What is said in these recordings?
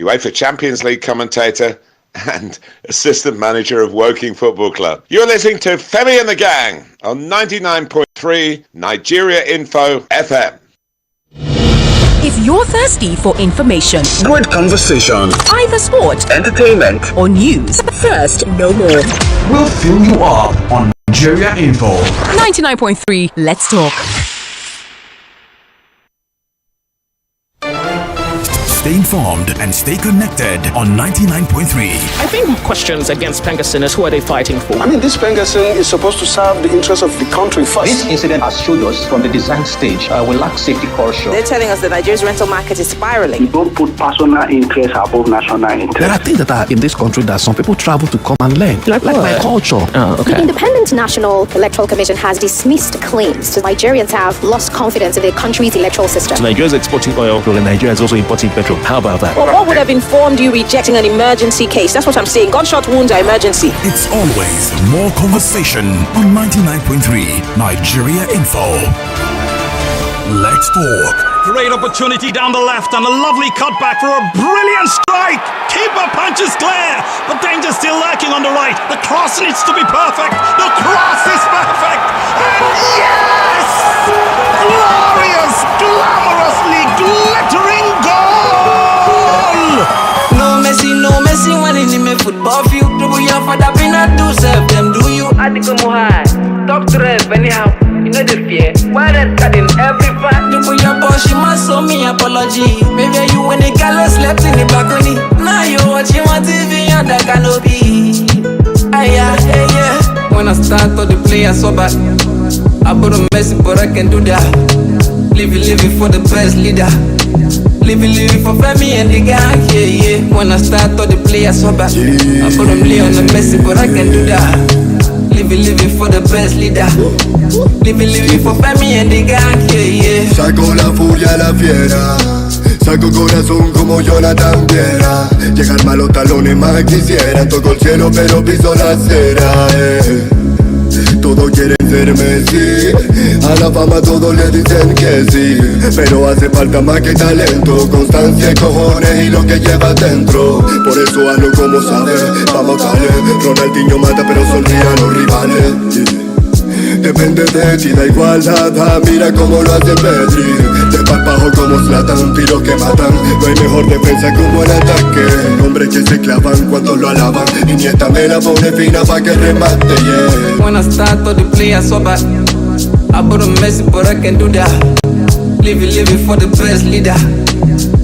UEFA Champions League commentator, and assistant manager of Woking Football Club. You're listening to Femi and the Gang on 99.3 Nigeria Info FM. If you're thirsty for information, good conversation, either sport, entertainment, or news, thirst no more. We'll fill you up on Nigeria Info. 99.3, let's talk. Stay informed and stay connected on 99.3. I think questions against Pengasson is who are they fighting for? I mean, this Pengasson is supposed to serve the interests of the country first. This incident has showed us from the design stage we lack safety culture. They're telling us that Nigeria's rental market is spiraling. We don't put personal interest above national interest. There are things that are in this country that some people travel to come and learn, like my culture. The Independent National Electoral Commission has dismissed claims that Nigerians have lost confidence in the country's electoral system. So Nigeria is exporting oil, and Nigeria is also importing petrol. How about that? Well, what would have informed you rejecting an emergency case? That's what I'm saying. Gunshot wounds are emergency. It's always more conversation on 99.3 Nigeria Info. Let's talk. Great opportunity down the left and a lovely cutback for a brilliant strike. Keeper punches clear, but danger still lurking on the right. The cross needs to be perfect. The cross is perfect. And yes! Glorious, glamorously glittering goal! No Messi when in the football field. Do your father be not do serve them, do you? I think I'm high. Top 12 anyhow. You know the fear. Why that cut in every part? You put your boss, she must show me apology. Maybe you when the girl slept in the balcony. Now you watching my TV on the canopy. Yeah. When I start to the play, I saw back. I put a Messi, but I can do that. Live it for the best leader. Live it for Femi and the Gang. Yeah. When I start to the play, I saw back. I put a play on the Messi, but I can do that. Live it for the best leader. Live it for Femi and the Gang, yeah. Saco la furia, la fiera. Saco corazón como Jonathan Viera. Llegar a los talones más quisieran. Toco el cielo pero piso la acera, Todos quieren ser Messi. A la fama todos le dicen que sí. Pero hace falta más que talento. Constancia y cojones y lo que lleva dentro. Por eso hazlo como sabes. Vamos a ver. Ronaldinho mata pero sonríe a los rivales. Depende de ti, da igual nada. Mira cómo lo hace Pedri. De parpajo como Zlatan, tiros que matan. No hay mejor defensa que un buen ataque. Hombres que se clavan cuando lo alaban. Y Iniesta me la pone fina pa' que remate, yeah. When I start to the play, I saw back. I put a Messi, but I can do that. Live it for the best leader.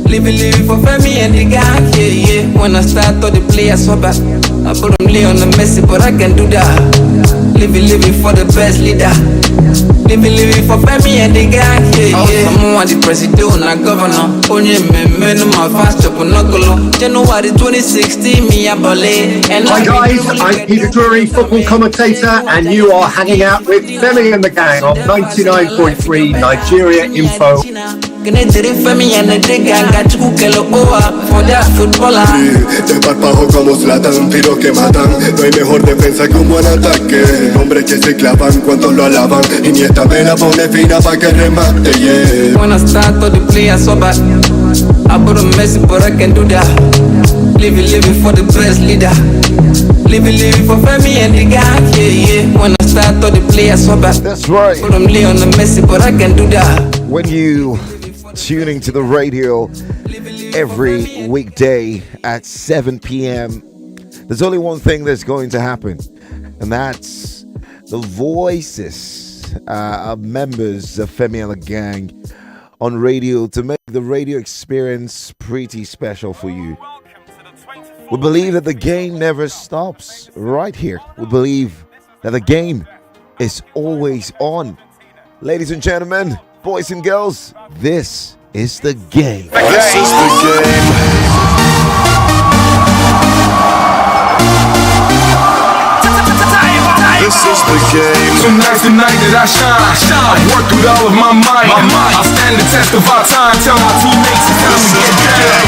Live it for Femi and the Gang, yeah. When I start to the play, I saw back. I put a play on the Messi, but I can do that. Live it for the best leader. Live it for Femi and the Gang, yeah. Someone the president and governor. Onye me no my fast up on January 2016, me a ballet. Hi guys, I'm Peter Drury, football commentator, and you are hanging out with Femi and the Gang on 99.3 Nigeria Info. Femi and the Gang got to for that footballer. De parpajo como Zlatan, tiros que matan. No hay mejor defensa que un buen ataque. Hombres que se clavan cuando lo alaban. Iniesta me la pone fina pa' que remate, yeah. When I start to the play, I saw back. I put a Messi, but I can do that. Live it for the best leader. Live it for Femi and the Gang, yeah. When I start to the play, I saw back. That's right. Put a play on the Messi, but I can do that. When you tuning to the radio every weekday at 7 p.m., there's only one thing that's going to happen, and that's the voices of members of Femi and the Gang on radio to make the radio experience pretty special for you. We believe that the game never stops right here. We believe that the game is always on. Ladies and gentlemen, boys and girls, this is the game. This is the game. This is the game. Tonight's the night that I shine. I worked with all of my might. I'll stand the test of our time. Tell my teammates it's time to get down.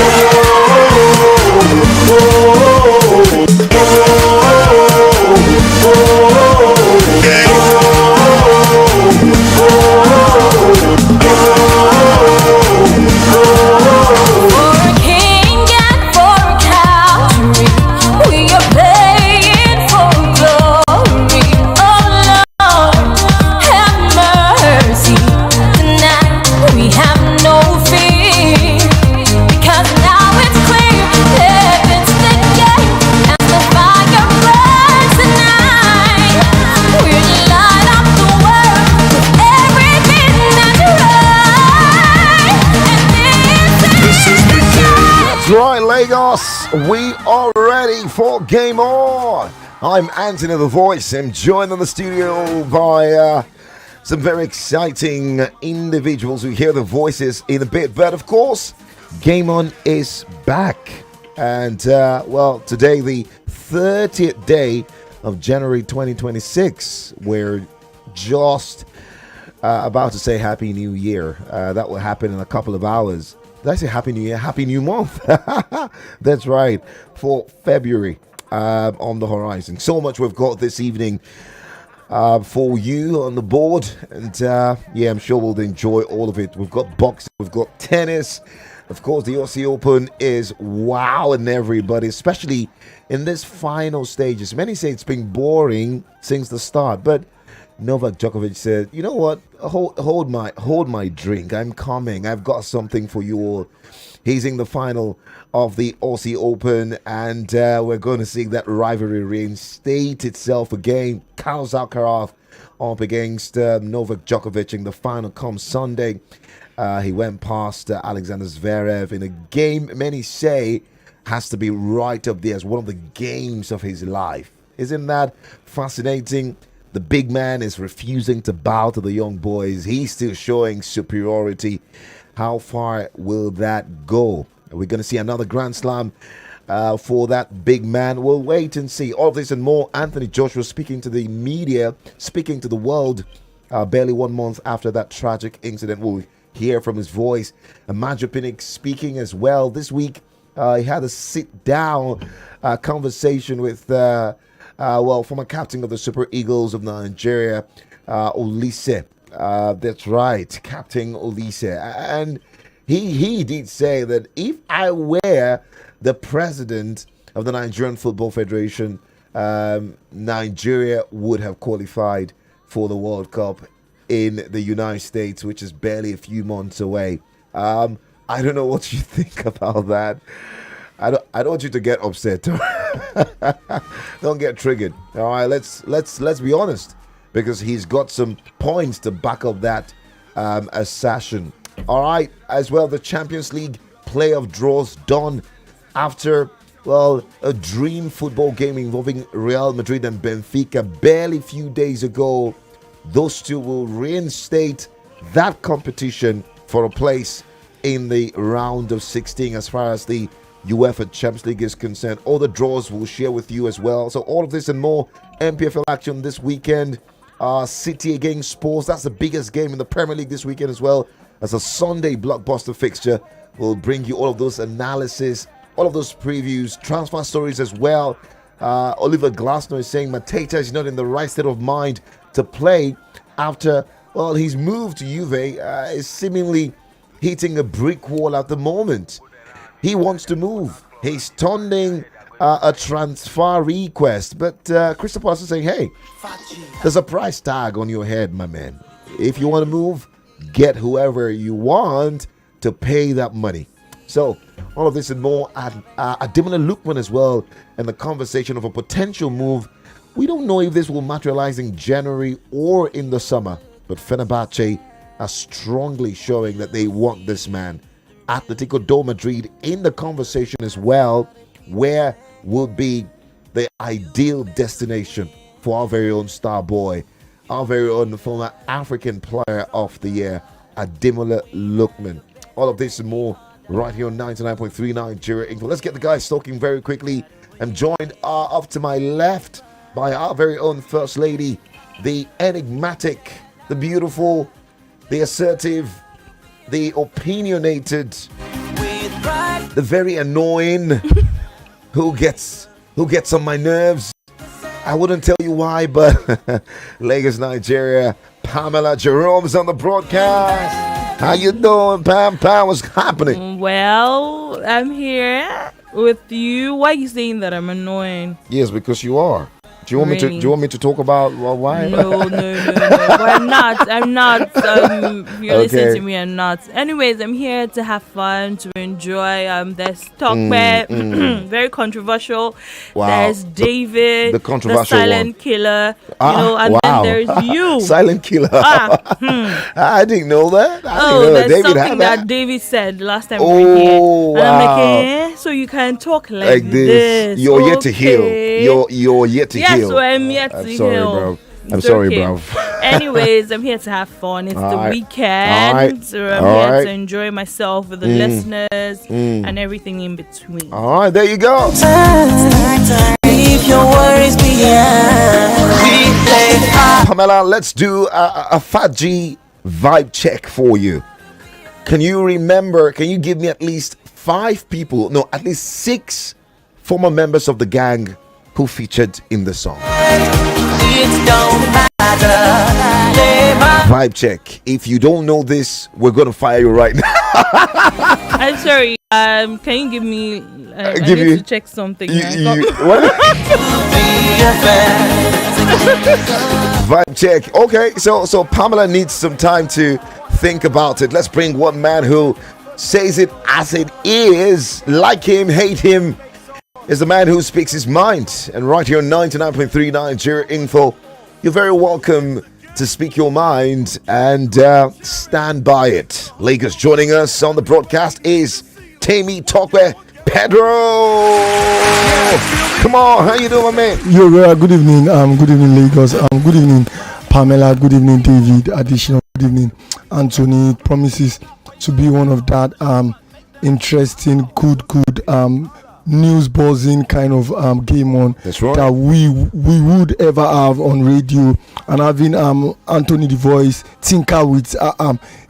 right, Lagos, we are ready for Game On. I'm Anthony the Voice. I'm joined in the studio by some very exciting individuals who hear the voices in a bit. But of course, Game On is back. And, today, the 30th day of January 2026, we're just about to say Happy New Year. That will happen in a couple of hours. Did I say Happy New Year? Happy New Month. That's right. For February on the horizon. So much we've got this evening for you on the board. And I'm sure we'll enjoy all of it. We've got boxing. We've got tennis. Of course, the Aussie Open is wowing everybody, especially in this final stages. Many say it's been boring since the start. But Novak Djokovic said, you know what, hold my drink. I'm coming. I've got something for you all. He's in the final of the Aussie Open, and we're going to see that rivalry reinstate itself again. Carlos Alcaraz up against Novak Djokovic in the final come Sunday. He went past Alexander Zverev in a game many say has to be right up there as one of the games of his life. Isn't that fascinating? The big man is refusing to bow to the young boys. He's still showing superiority. How far will that go? Are we going to see another Grand Slam for that big man? We'll wait and see. All of this and more. Anthony Joshua speaking to the media, speaking to the world, barely 1 month after that tragic incident. We'll hear from his voice. Emmanuel Pinnick speaking as well. This week, he had a sit-down conversation with former captain of the Super Eagles of Nigeria, Olise. That's right, Captain Olise. And he did say that if I were the president of the Nigerian Football Federation, Nigeria would have qualified for the World Cup in the United States, which is barely a few months away. I don't know what you think about that. I don't want you to get upset. Don't get triggered. All right, let's be honest, because he's got some points to back up that assertion. All right, as well, the Champions League playoff draws done after a dream football game involving Real Madrid and Benfica barely few days ago. Those two will reinstate that competition for a place in the round of 16 as far as the UEFA Champions League is concerned. All the draws we'll share with you as well. So all of this and more, MPFL action this weekend. City against Spurs, that's the biggest game in the Premier League this weekend as well. As a Sunday blockbuster fixture, we'll bring you all of those analysis, all of those previews, transfer stories as well. Oliver Glasner is saying Mateta is not in the right state of mind to play after, his move to Juve is seemingly hitting a brick wall at the moment. He wants to move. He's turning a transfer request. But Crystal Palace is saying, hey, there's a price tag on your head, my man. If you want to move, get whoever you want to pay that money. So all of this and more. Ademola Lookman as well, and the conversation of a potential move. We don't know if this will materialize in January or in the summer. But Fenerbahce are strongly showing that they want this man. Atletico de Madrid in the conversation as well. Where would be the ideal destination for our very own star boy, our very own former African player of the year, Ademola Lookman? All of this and more right here on 99.3 Nigeria Info. Let's get the guys talking very quickly. I'm joined up to my left by our very own First Lady, the enigmatic, the beautiful, the assertive, the opinionated, the very annoying, who gets on my nerves. I wouldn't tell you why, but Lagos, Nigeria, Pamela Jerome's on the broadcast. How you doing, Pam? What's happening? Well, I'm here with you. Why are you saying that I'm annoying? Yes, because you are. Do you want me to talk about why? No. I'm not. If you're listening to me, I'm not. Anyways, I'm here to have fun, to enjoy. There's Talkback, very controversial. Wow. There's David, the controversial the silent one. Killer. And then there's you. Silent killer. I didn't know that. There's David something that David said last time we were here. And I'm like, so you can talk like this. You're yet to heal. You're yet to heal. Yes, so I'm yet to sorry, heal. Bro. I'm sorry, bro. Anyways, I'm here to have fun. It's the weekend. So I'm here to enjoy myself with the listeners and everything in between. All right, there you go. Leave your worries behind. Pamela, let's do a Fat G vibe check for you. Can you give me at least 5 people, no, at least 6 former members of the gang who featured in the song? Vibe check. If you don't know this, we're gonna fire you right now. I'm sorry. Can you give me? I need to check something. What? Vibe check. Okay, so Pamela needs some time to think about it. Let's bring one man who says it as it is. Like him, hate him, is the man who speaks his mind. And right here on 99.3 Nigeria Info, you're very welcome to speak your mind and stand by it. Lagos, joining us on the broadcast is Temi Tokwe Pedro. Come on, how you doing, my man? Good evening. Good evening, Lagos. Good evening, Pamela. Good evening, David. Additional. Good evening, Anthony. It promises to be one of that interesting, good news buzzing kind of game on. That's right. That we would ever have on radio, and having Anthony the voice tinker with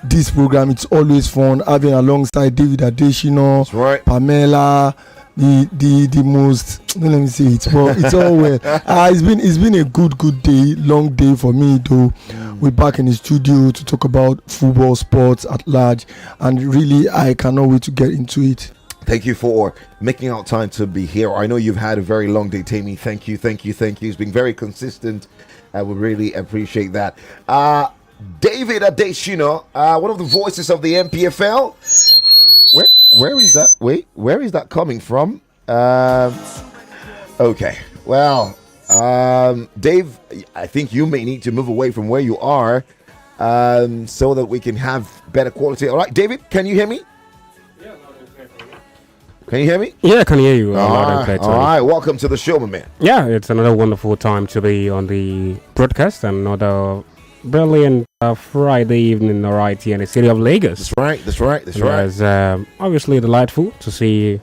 this program. It's always fun having alongside David Adeshino, that's right. Pamela, the most, let me say it, but it's all well. It's been a good day, long day for me though. We're back in the studio to talk about football, sports at large, and really I cannot wait to get into it. Thank you for making out time to be here. I know you've had a very long day, Temi. Thank you. It's been very consistent. I would really appreciate that. David Adeshino, one of the voices of the MPFL. Where is that? Wait, where is that coming from? Okay, well, Dave, I think you may need to move away from where you are so that we can have better quality. All right, David, can you hear me? Can you hear me? Yeah, I can hear you. All right, welcome to the show, my man. Yeah, it's another wonderful time to be on the broadcast, and another brilliant Friday evening right here in the city of Lagos. That's right. It's obviously delightful to see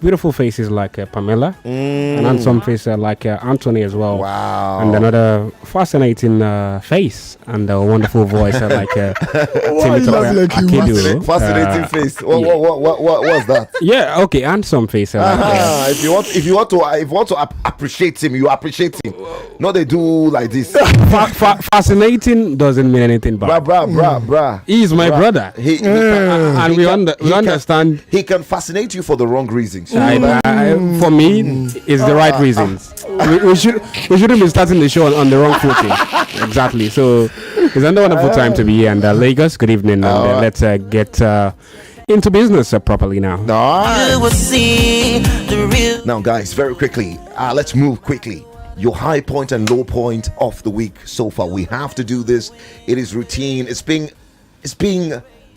beautiful faces like Pamela and handsome face like Anthony as well. Wow. And another fascinating face and a wonderful voice like Akidu. Fascinating face. What was that? Yeah, okay, handsome face. If you want to appreciate him, you appreciate him. No, they do like this. Fascinating doesn't mean anything bad. Bruh. He's my brother. And we understand. He can fascinate you for the wrong reasons. For me, it's the right reasons. We shouldn't be starting the show on the wrong footing. Exactly. So it's another wonderful time to be here. And Lagos, good evening. And let's get into business properly now. Now, guys, very quickly, let's move quickly. Your high point and low point of the week so far. We have to do this. It is routine. It's been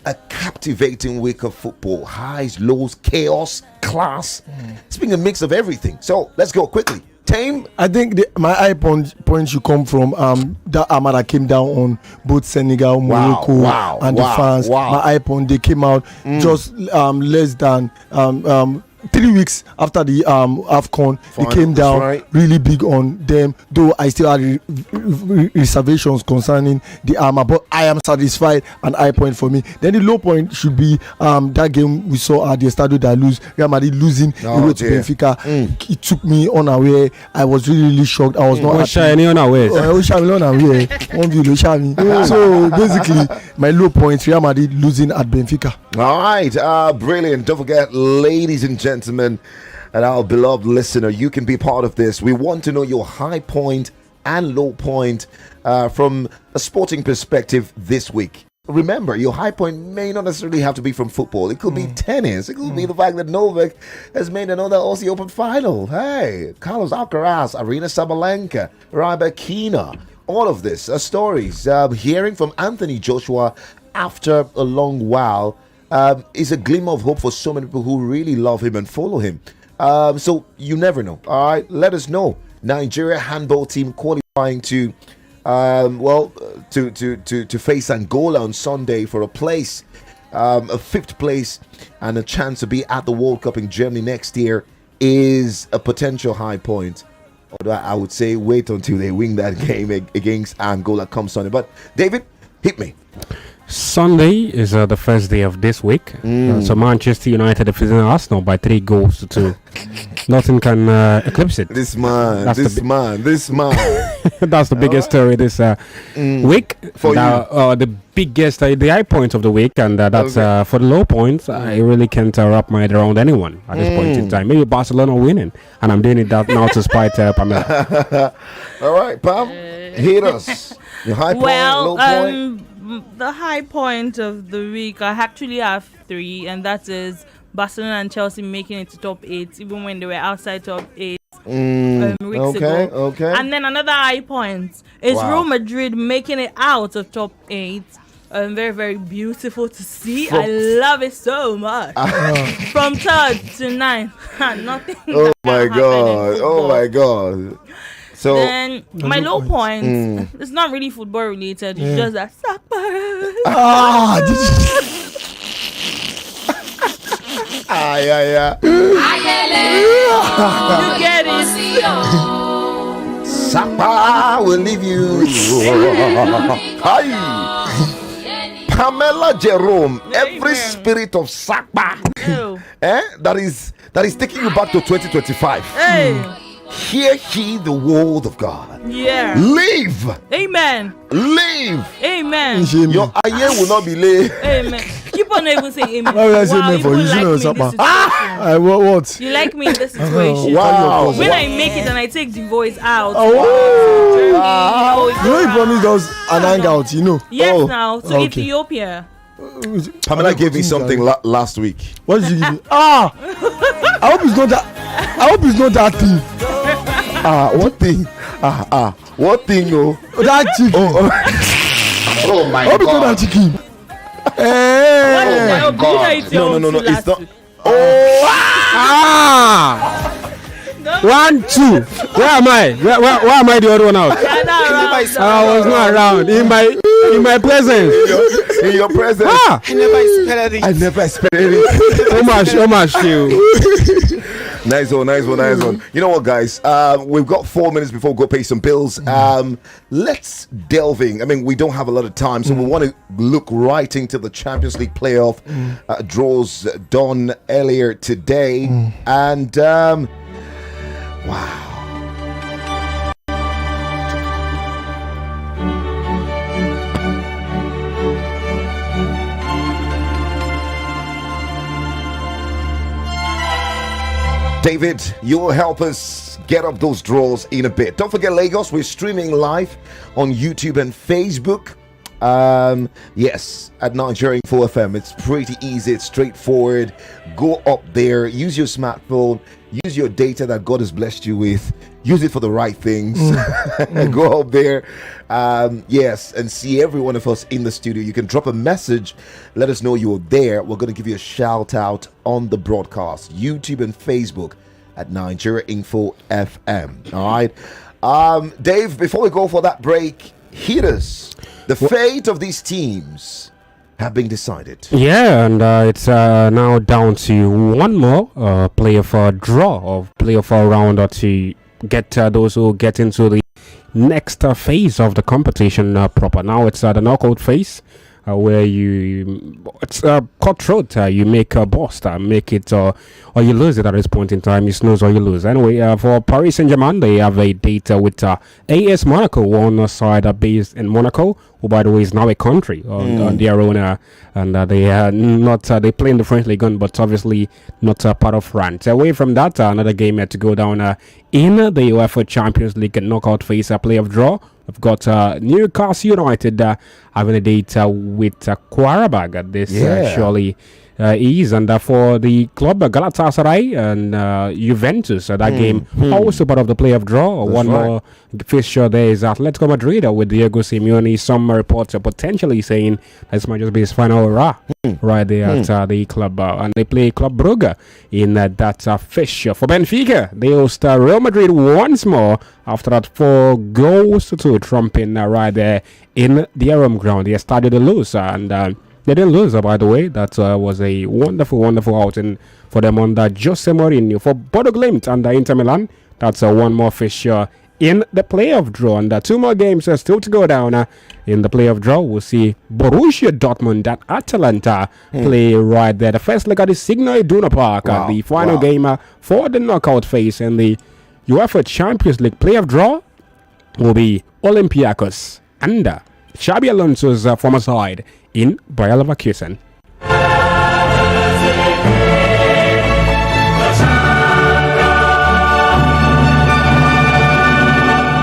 a captivating week of football. Highs, lows, chaos, class. It's been a mix of everything. So let's go quickly. Tame. I think my high point should come from that Armada came down on both Senegal, Morocco, and the fans. My high point, they came out just less than 3 weeks after the AFCON. They came down really big on them, though I still had reservations concerning the Arma, but I am satisfied, and high point for me. Then the low point should be that game we saw at the Estadio da Luz, Real Madrid losing to Benfica. It took me unaware. I was really shocked. I was not happy. So basically my low point, Real Madrid losing at Benfica. All right, brilliant. Don't forget, ladies and gentlemen, and our beloved listener, you can be part of this. We want to know your high point and low point from a sporting perspective this week. Remember, your high point may not necessarily have to be from football. It could be tennis. It could be the fact that Novak has made another Aussie Open final. Hey, Carlos Alcaraz, Arena Sabalenka, Rybakina. All of this are stories. Hearing from Anthony Joshua after a long while is a glimmer of hope for so many people who really love him and follow him. So you never know. All right, let us know. Nigeria handball team qualifying to face Angola on Sunday for a place, a fifth place, and a chance to be at the World Cup in Germany next year is a potential high point. Although I would say wait until they win that game against Angola come Sunday. But David, hit me. Sunday is the first day of this week. So Manchester United defeating Arsenal by 3 goals to 2. Nothing can eclipse it. This man. That's the biggest story this week. For you. The biggest, the high point of the week, and that's for the low points. I really can't wrap my head around anyone at this point in time. Maybe Barcelona winning, and I'm doing it now to spite Pamela. All right, Pam, hit us. Your high point, low point. The high point of the week, I actually have 3, and that is Barcelona and Chelsea making it to top 8, even when they were outside top 8 weeks ago. Okay. And then another high point is Real Madrid making it out of top 8. Very, very beautiful to see. I love it so much. From 3rd to 9th, nothing. Oh my god. So then my low point, it's not really football related. It's just that yeah. You get it. Sapa will leave you. Hi. Pamela Jerome, every spirit of Sapa that is taking you back to 2025. Hey. Hear ye the word of God. Yeah. Live. Amen. Live. Amen. Your aye will not be late. Amen. Keep on even saying amen. Why would I say amen for you? Like what? You like me in this situation. Wow. When I make it and I take the voice out. You know you promised us an hangout, you know. Yes, now to Ethiopia. Pamela gave me something last week. What did you give me? I hope it's not that thing. What thing? What thing? That chicken. Oh my God. I hope it's not that chicken. Hey. No. It's not. No. 1, 2. Where am I? Where am I? The other one out. I was not around. In my presence. In your presence. I never expected it. Homage to you. Nice one. You know what, guys? We've got 4 minutes before we go pay some bills. Let's delve in. I mean, we don't have a lot of time, so we want to look right into the Champions League playoff draws done earlier today. And wow. David, you will help us get up those draws in a bit. Don't forget, Lagos, we're streaming live on YouTube and Facebook. Yes, at Nigeria Info FM. It's pretty easy, it's straightforward. Go up there, use your smartphone, use your data that God has blessed you with, use it for the right things. Go up there, yes, and see every one of us in the studio. You can drop a message, let us know you're there. We're going to give you a shout out on the broadcast, YouTube and Facebook at Nigeria Info FM. All right, Dave, before we go for that break, hit us. The fate of these teams have been decided. Yeah, and it's now down to one more playoff draw or playoff round to get those who get into the next phase of the competition proper. Now it's the knockout phase. Where it's cutthroat. You make a bust, make it, or you lose it at this point in time. You snooze or you lose. Anyway, for Paris Saint-Germain, they have a date with AS Monaco, one side based in Monaco, who, by the way, is now a country on their own, and they are not. They play in the French League, but obviously not part of France. Away from that, another game had to go down in the UEFA Champions League knockout phase, playoff draw. We've got Newcastle United having a date with Qarabag. This surely is. And for the club, Galatasaray and Juventus, that game also part of the playoff draw. That's one more fixture there is Atletico Madrid with Diego Simeone. Some reports are potentially saying this might just be his final hurrah right there at the club. And they play Club Brugge in that fixture. For Benfica, they host Real Madrid once more after that 4-2 trumping right there in their home ground. They started to lose and they didn't lose, by the way. That was a wonderful outing for them under Jose Mourinho. For Bodo Glimt and Inter Milan, that's one more fixture in the playoff draw. And 2 more games are still to go down in the playoff draw. We'll see Borussia Dortmund and Atalanta play right there. The first leg at the Signal Iduna Park, the final game for the knockout phase in the UEFA Champions League playoff draw will be Olympiacos and Xabi Alonso's former side in Bayer Leverkusen.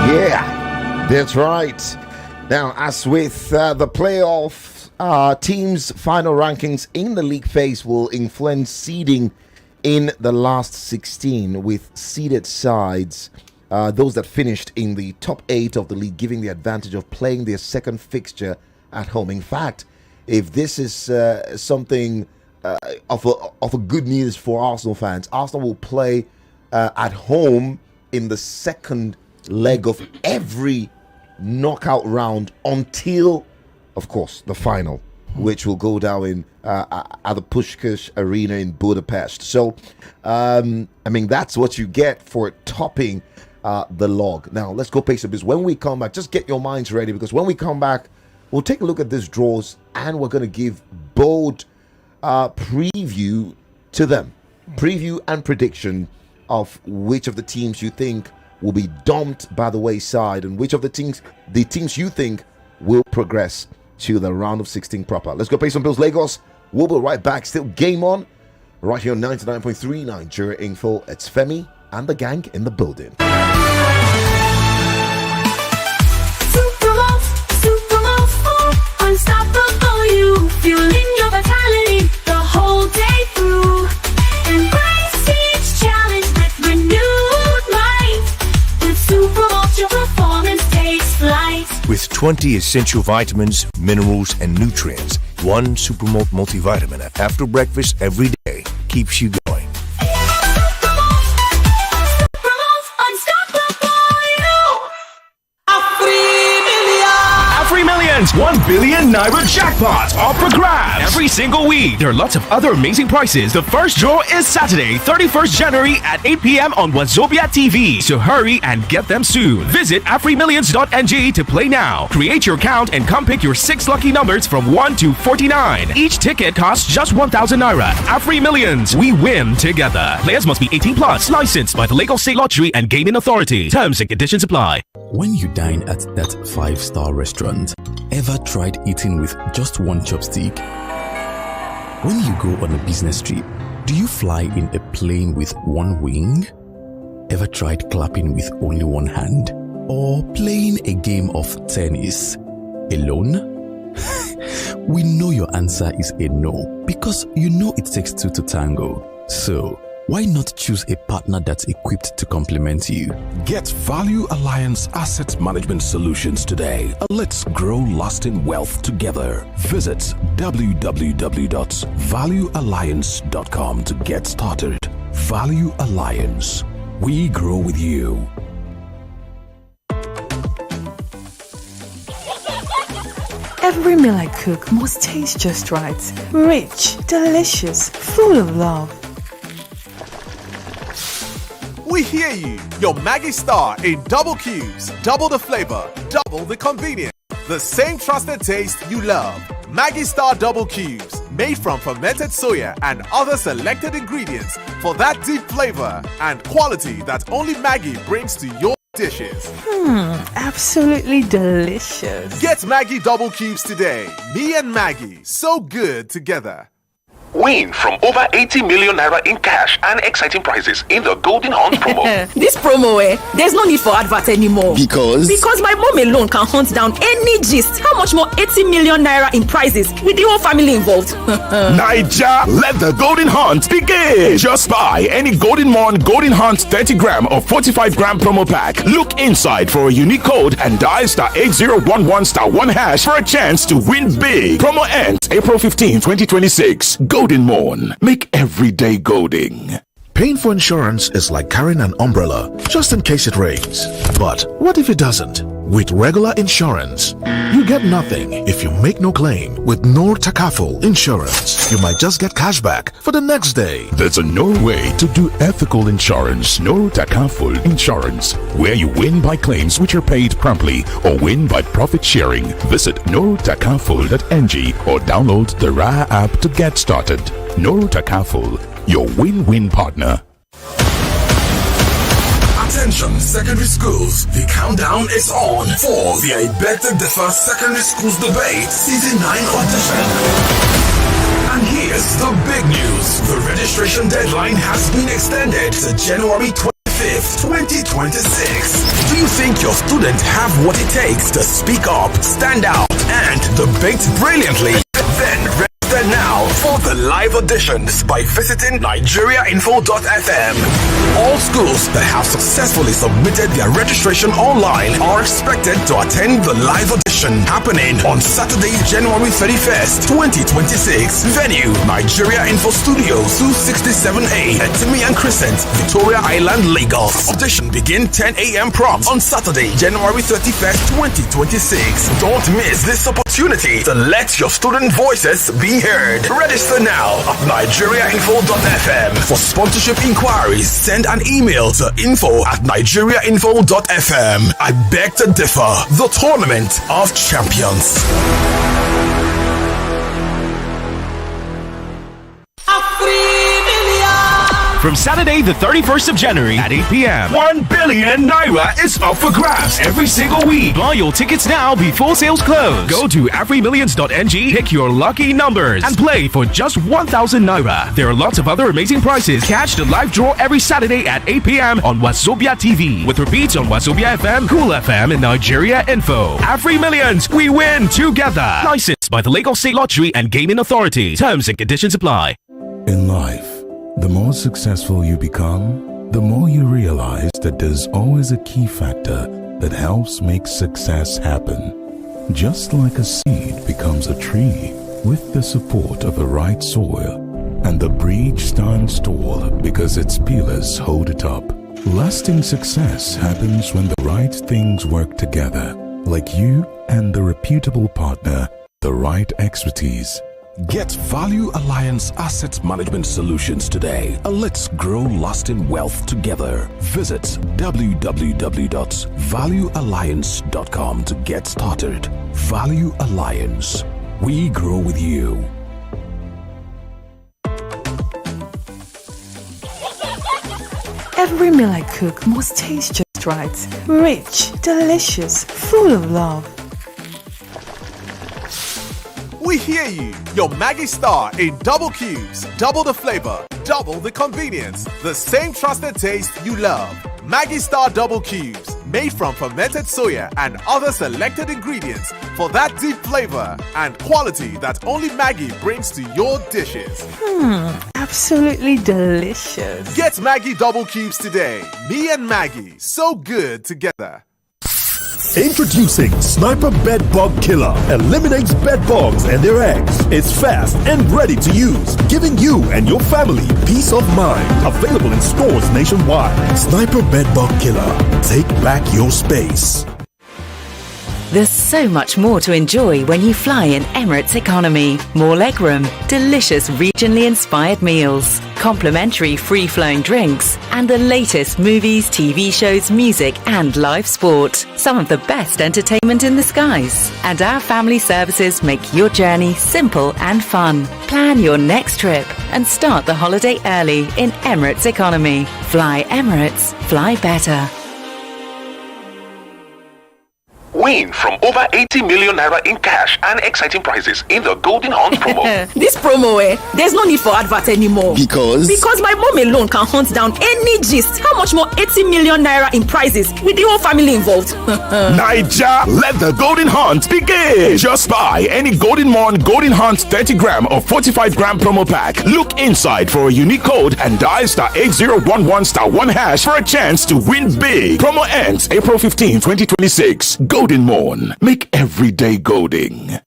Yeah, that's right. Now, as with the playoff, teams' final rankings in the league phase will influence seeding in the last 16, with seeded sides, those that finished in the top 8 of the league, giving the advantage of playing their second fixture at home. In fact, if this is something of a good news for Arsenal fans, Arsenal will play at home in the second leg of every knockout round until, of course, the final, which will go down in at the Puskás Arena in Budapest. So, I mean, that's what you get for topping the log. Now, let's go pay some bills. When we come back, just get your minds ready, because when we come back, we'll take a look at these draws and we're going to give bold preview to them. Preview and prediction of which of the teams you think will be dumped by the wayside and which of the teams you think will progress to the round of 16 proper. Let's go pay some bills, Lagos. We'll be right back. Still game on right here on 99.3 Nigeria Info. It's Femi and the gang in the building. Unstoppable, you fueling your vitality the whole day through. Embrace each challenge with renewed might. With Supermalt, your performance takes flight. With 20 essential vitamins, minerals, and nutrients, one Supermalt multivitamin after breakfast every day keeps you going. Millions, 1 billion Naira jackpot up for grabs every single week. There are lots of other amazing prizes. The first draw is Saturday, 31st January at 8 p.m. on Wazobia TV. So hurry and get them soon. Visit AfriMillions.ng to play now. Create your account and come pick your 6 lucky numbers from 1 to 49. Each ticket costs just 1,000 Naira. Afri Millions, we win together. Players must be 18 plus, licensed by the Lagos State Lottery and Gaming Authority. Terms and conditions apply. When you dine at that 5-star restaurant, ever tried eating with just one chopstick? When you go on a business trip, do you fly in a plane with one wing? Ever tried clapping with only one hand? Or playing a game of tennis alone? We know your answer is a no, because you know it takes two to tango. So, why not choose a partner that's equipped to complement you? Get Value Alliance Asset Management Solutions today. Let's grow lasting wealth together. Visit www.valuealliance.com to get started. Value Alliance. We grow with you. Every meal I cook must taste just right. Rich, delicious, full of love. We hear you. Your Maggie Star in double cubes. Double the flavor, double the convenience. The same trusted taste you love. Maggie Star Double Cubes. Made from fermented soya and other selected ingredients for that deep flavor and quality that only Maggie brings to your dishes. Absolutely delicious. Get Maggie Double Cubes today. Me and Maggie, so good together. Win from over 80 million naira in cash and exciting prizes in the Golden Hunt promo. This promo, there's no need for advert anymore. Because my mom alone can hunt down any gist. How much more 80 million naira in prizes with the whole family involved? Naija, let the Golden Hunt begin. Just buy any Golden Morn Golden Hunt 30 gram or 45 gram promo pack. Look inside for a unique code and dial *8011*1# for a chance to win big. Promo ends April 15, 2026. Golden Morn. Make every day golden. Paying for insurance is like carrying an umbrella just in case it rains. But what if it doesn't? With regular insurance, you get nothing if you make no claim. With Noor Takaful Insurance, you might just get cash back for the next day. There's a Noor way to do ethical insurance. Noor Takaful Insurance, where you win by claims which are paid promptly or win by profit sharing. Visit noortakaful.ng or download the Ra app to get started. Noor Takaful, your win-win partner. Attention secondary schools, the countdown is on for the I Beg to Differ Secondary Schools Debate Season 9 audition. And here's the big news. The registration deadline has been extended to January 25th, 2026. Do you think your students have what it takes to speak up, stand out, and debate brilliantly? Then register now for the live auditions by visiting nigeriainfo.fm. All schools that have successfully submitted their registration online are expected to attend the live audition happening on Saturday, January 31st, 2026. Venue, Nigeria Info Studios, 267A, Etimian Crescent, Victoria Island, Lagos. Audition begin 10 a.m. prompt on Saturday, January 31st, 2026. Don't miss this opportunity to let your student voices be heard. Register now at nigeriainfo.fm. For sponsorship inquiries, send an email to info@nigeriainfo.fm. I beg to differ. The Tournament of Champions. From Saturday, the 31st of January at 8 p.m., 1 billion naira is up for grabs every single week. Buy your tickets now before sales close. Go to everymillions.ng, pick your lucky numbers, and play for just 1,000 naira. There are lots of other amazing prizes. Catch the live draw every Saturday at 8 p.m. on Wazobia TV, with repeats on Wazobia FM, Cool FM, and Nigeria Info. Every Millions, we win together. Licensed by the Lagos State Lottery and Gaming Authority. Terms and conditions apply. In life, the more successful you become, the more you realize that there's always a key factor that helps make success happen. Just like a seed becomes a tree with the support of the right soil, and the bridge stands tall because its pillars hold it up. Lasting success happens when the right things work together, like you and the reputable partner, the right expertise. Get Value Alliance Asset Management Solutions today. Let's grow lasting wealth together. Visit www.valuealliance.com to get started. Value Alliance. We grow with you. Every meal I cook must taste just right. Rich, delicious, full of love. We hear you. Your Maggie Star in double cubes, double the flavor, double the convenience. The same trusted taste you love. Maggie Star double cubes, made from fermented soya and other selected ingredients for that deep flavor and quality that only Maggie brings to your dishes. Absolutely delicious. Get Maggie double cubes today. Me and Maggie, so good together. Introducing Sniper Bed Bug Killer. Eliminates bed bugs and their eggs. It's fast and ready to use, giving you and your family peace of mind. Available in stores nationwide. Sniper Bed Bug Killer. Take back your space. There's so much more to enjoy when you fly in Emirates Economy. More legroom, delicious regionally inspired meals, complimentary free-flowing drinks, and the latest movies, TV shows, music, and live sport. Some of the best entertainment in the skies. And our family services make your journey simple and fun. Plan your next trip and start the holiday early in Emirates Economy. Fly Emirates, fly better. Win from over 80 million naira in cash and exciting prizes in the Golden Hunt promo. This promo, there's no need for advert anymore. Because my mom alone can hunt down any gist. How much more 80 million naira in prizes with the whole family involved? Naija, let the Golden Hunt begin. Just buy any Golden Morn Golden Hunt 30 gram or 45 gram promo pack. Look inside for a unique code and dial *8011*1# for a chance to win big. Promo ends April 15, 2026. Golden Morn. Make every day golden.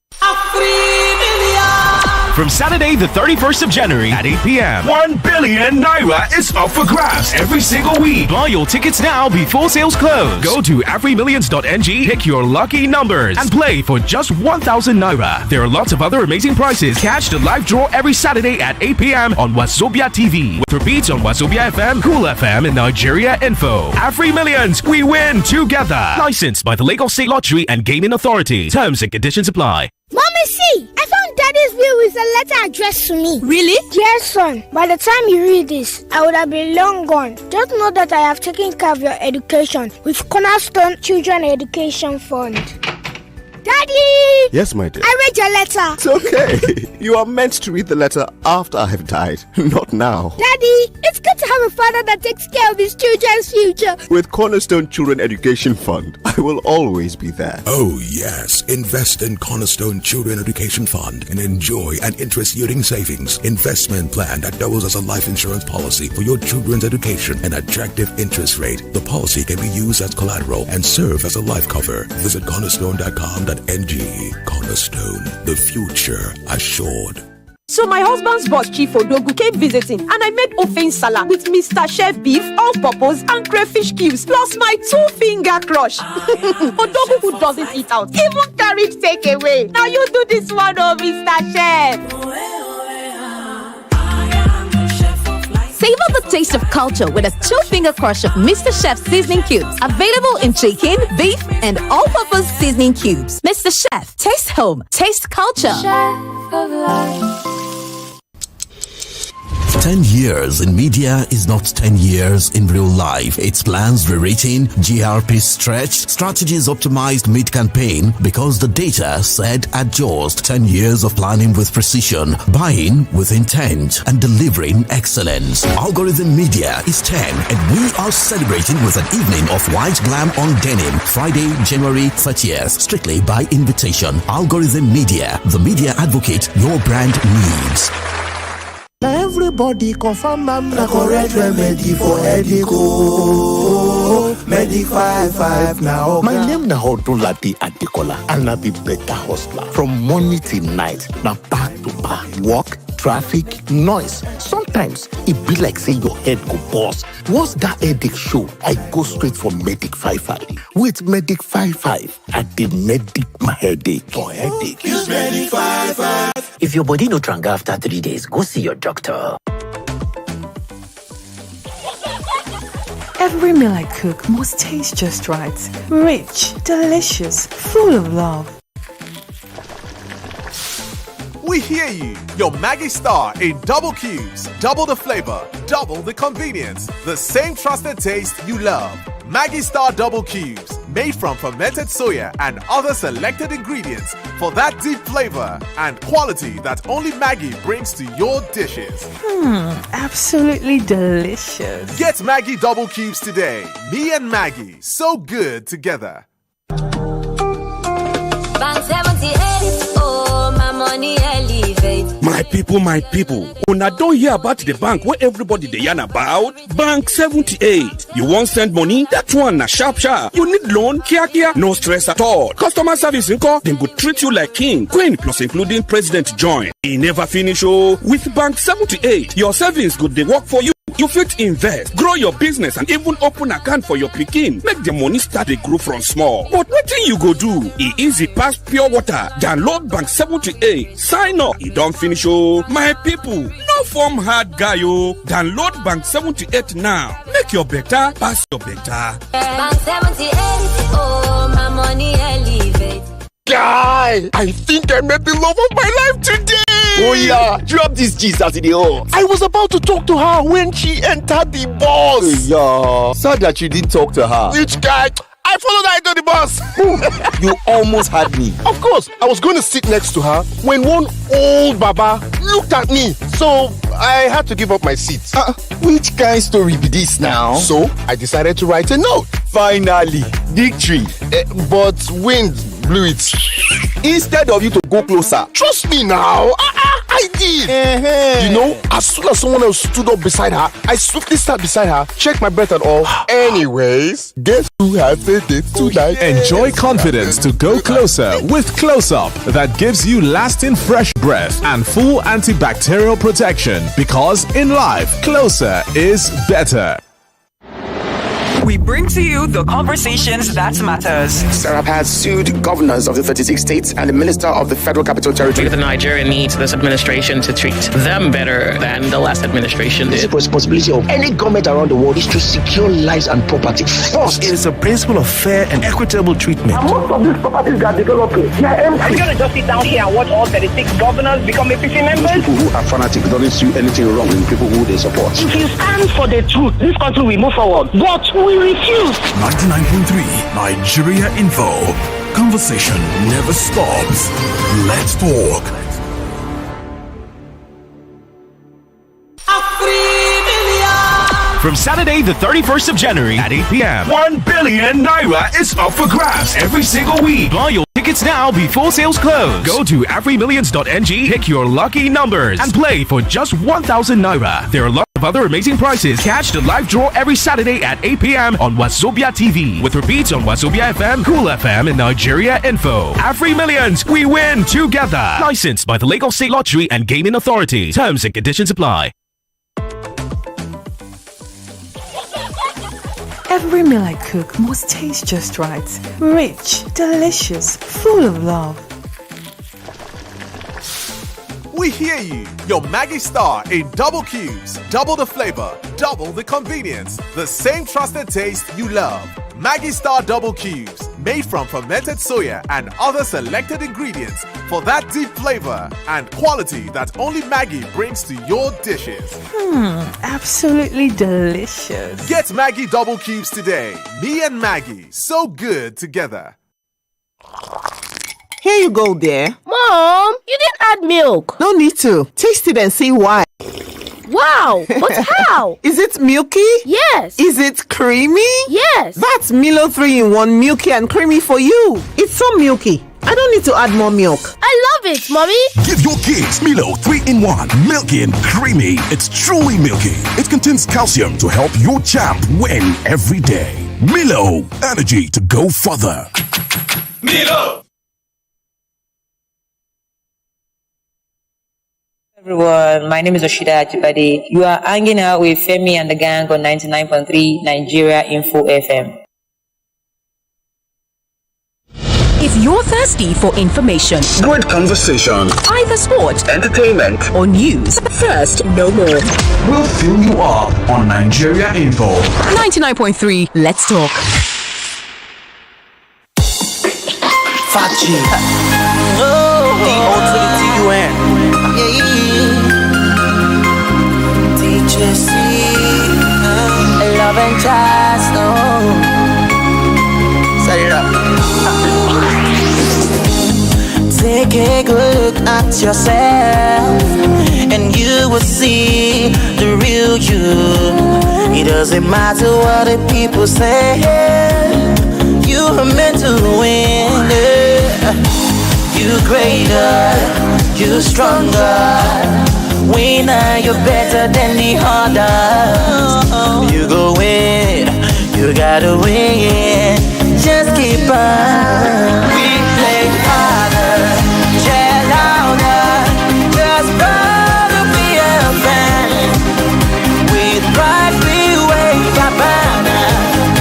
From Saturday, the 31st of January at 8 p.m., 1 billion naira is up for grabs every single week. Buy your tickets now before sales close. Go to everymillions.ng, pick your lucky numbers, and play for just 1,000 naira. There are lots of other amazing prizes. Catch the live draw every Saturday at 8 p.m. on Wazobia TV, with repeats on Wazobia FM, Cool FM, and Nigeria Info. Every Millions, we win together. Licensed by the Lagos State Lottery and Gaming Authority. Terms and conditions apply. Mommy, see! I found Daddy's will with a letter addressed to me. Really? Yes, son. By the time you read this, I would have been long gone. Just know that I have taken care of your education with Cornerstone Children Education Fund. Daddy! Yes, my dear. I read your letter. It's okay. You are meant to read the letter after I have died, not now. Daddy, it's good to have a father that takes care of his children's future. With Cornerstone Children Education Fund, I will always be there. Oh, yes. Invest in Cornerstone Children Education Fund and enjoy an interest-yielding savings investment plan that doubles as a life insurance policy for your children's education and attractive interest rate. The policy can be used as collateral and serve as a life cover. Visit cornerstone.com.ng. Cornerstone, the future assured. So my husband's boss, Chief Odogu, came visiting and I made ofen salad with Mr. Chef beef, all-purpose and crayfish cubes, plus my 2-finger crush. Odogu, who doesn't eat out, even carried takeaway. Now you do this one, oh, Mr. Chef. Savor the taste of culture with a 2-finger crush of Mr. Chef seasoning cubes. Available in chicken, beef, and all-purpose seasoning cubes. Mr. Chef, taste home, taste culture. Chef of life. 10 years in media is not 10 years in real life. It's plans rewritten, GRP stretched, strategies optimized mid-campaign because the data said adjust. 10 years of planning with precision, buying with intent, and delivering excellence. Algorithm Media is 10 and we are celebrating with an evening of white glam on denim. Friday, January 30th, strictly by invitation. Algorithm Media, the media advocate your brand needs. Everybody confirm I'm the correct remedy for headache. Medic 55 now. My name na Odunlade Adekola and I be better hustler. From morning till night, now back to back. Work, traffic, noise. Sometimes it be like say your head go bust. What's that headache show? I go straight for Medic 55. With Medic 55, I did medic my headache for headache. Use Medic 55. If your body no tranga after 3 days, go see your doctor. Every meal I cook must taste just right. Rich, delicious, full of love. We hear you. Your Maggie Star in double cubes. Double the flavor, double the convenience. The same trusted taste you love. Maggie Star Double Cubes. Made from fermented soya and other selected ingredients for that deep flavor and quality that only Maggie brings to your dishes. Absolutely delicious. Get Maggie Double Cubes today. Me and Maggie, so good together. Bank 78, oh, my money elevate. My people, una don hear about the bank where everybody dey yarn about? Bank 78. You wan send money? That one na sharp. You need loan? Kia. No stress at all. Customer service nko, dem go treat you like king, queen, plus including president join. E never finish oh. With Bank 78, your savings go dey work for you. You fit invest, grow your business, and even open account for your pikin. Make the money start dey grow from small. But wetin you go do? E easy pass pure water. Download Bank 78. Sign up. E don finish oh. My people, no form hard guy oh. Download Bank 78 now. Make your better pass your better. Bank 78, oh, my money elevate. Guy, I think I met the love of my life today. Oh yeah, drop this gist as it is. I was about to talk to her when she entered the bus. Yeah, sad that you didn't talk to her. Which guy? I I followed her into the bus. You almost had me. Of course, I was going to sit next to her when one old baba looked at me. So I had to give up my seat. Which kind story be this now? So I decided to write a note. Finally, victory. But wind blew it. Instead of you to go closer. Trust me now. I did. You know, as soon as someone else stood up beside her, I swiftly sat beside her, checked my breath and all. Anyways, guess who has a date tonight? Enjoy confidence to go closer with Close Up that gives you lasting fresh breath and full antibacterial protection, because in life, closer is better. We bring to you the conversations that matters. Sarah has sued governors of the 36 states and the minister of the Federal Capital Territory. The Nigeria needs this administration to treat them better than the last administration did. The responsibility of any government around the world is to secure lives and property first. It is a principle of fair and equitable treatment. And most of these properties that are developing, they are empty. You're going to just sit down here and watch all 36 governors become APC members? People who are fanatic don't see anything wrong in people who they support. If you stand for the truth, this country will move forward. But we refuse. 99.3 Nigeria Info. Conversation never stops. Let's talk. From Saturday, the 31st of January at 8 p.m., 1 billion naira is up for grabs every single week. Buy your tickets now before sales close. Go to afrimillions.ng, pick your lucky numbers, and play for just 1,000 naira. There are lots of other amazing prizes. Catch the live draw every Saturday at 8 p.m. on Wazobia TV, with repeats on Wazobia FM, Cool FM, and Nigeria Info. Afri Millions, we win together. Licensed by the Lagos State Lottery and Gaming Authority. Terms and conditions apply. Every meal I cook must taste just right. Rich, delicious, full of love. We hear you. Your Maggie Star in double cubes. Double the flavor, double the convenience. The same trusted taste you love. Maggie Star Double Cubes. Made from fermented soya and other selected ingredients for that deep flavor and quality that only Maggie brings to your dishes. Absolutely delicious. Get Maggie Double Cubes today. Me and Maggie, so good together. Here you go, dear. Mom, you didn't add milk. No need to. Taste it and see why. Wow, but how? Is it milky? Yes. Is it creamy? Yes. That's Milo 3-in-1 milky and creamy for you. It's so milky. I don't need to add more milk. I love it, Mommy. Give your kids Milo 3-in-1, milky and creamy. It's truly milky. It contains calcium to help your champ win every day. Milo, energy to go further. Milo! Everyone, my name is Oshida Ajibade. You are hanging out with Femi and the Gang on 99.3 Nigeria Info FM. If you're thirsty for information, Good conversation, either sport, entertainment, or news, thirst no more. we'll fill you up on Nigeria Info. 99.3, let's talk. Fachi. D-O-T-T-U-N. DJC. Love and trust. Set it up. Take a good look at yourself, and you will see the real you. It doesn't matter what the people say. You are meant to win. You greater, you stronger. Winner, you're better than the others. You go win, you gotta win. Just keep on. We play harder, yell louder. Just gotta be a fan. With pride we wave our banner.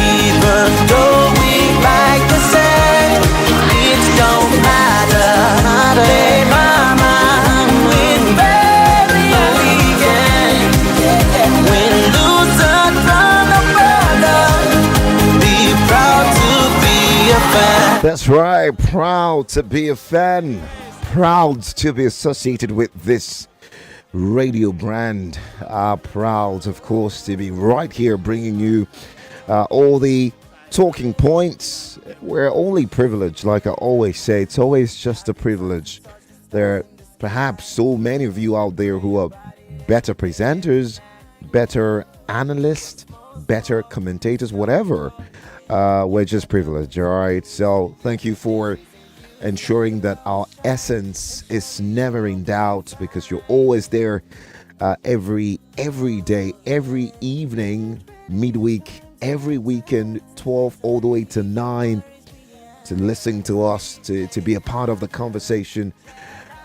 Even though we like the sand, it don't matter. Hey mama, win baby weekend. Win, lose, or draw, no brother. Be proud to be a fan. That's right, proud to be a fan. Proud to be associated with this radio brand. Proud, of course, to be right here bringing you all the talking points. We're only privileged, like I always say. It's always just a privilege. There are perhaps so many of you out there who are better presenters, better analysts, better commentators, whatever. We're just privileged, all right? So thank you for ensuring that our essence is never in doubt, because you're always there every day, every evening, midweek, every weekend, 12 all the way to 9, to listen to us, to be a part of the conversation,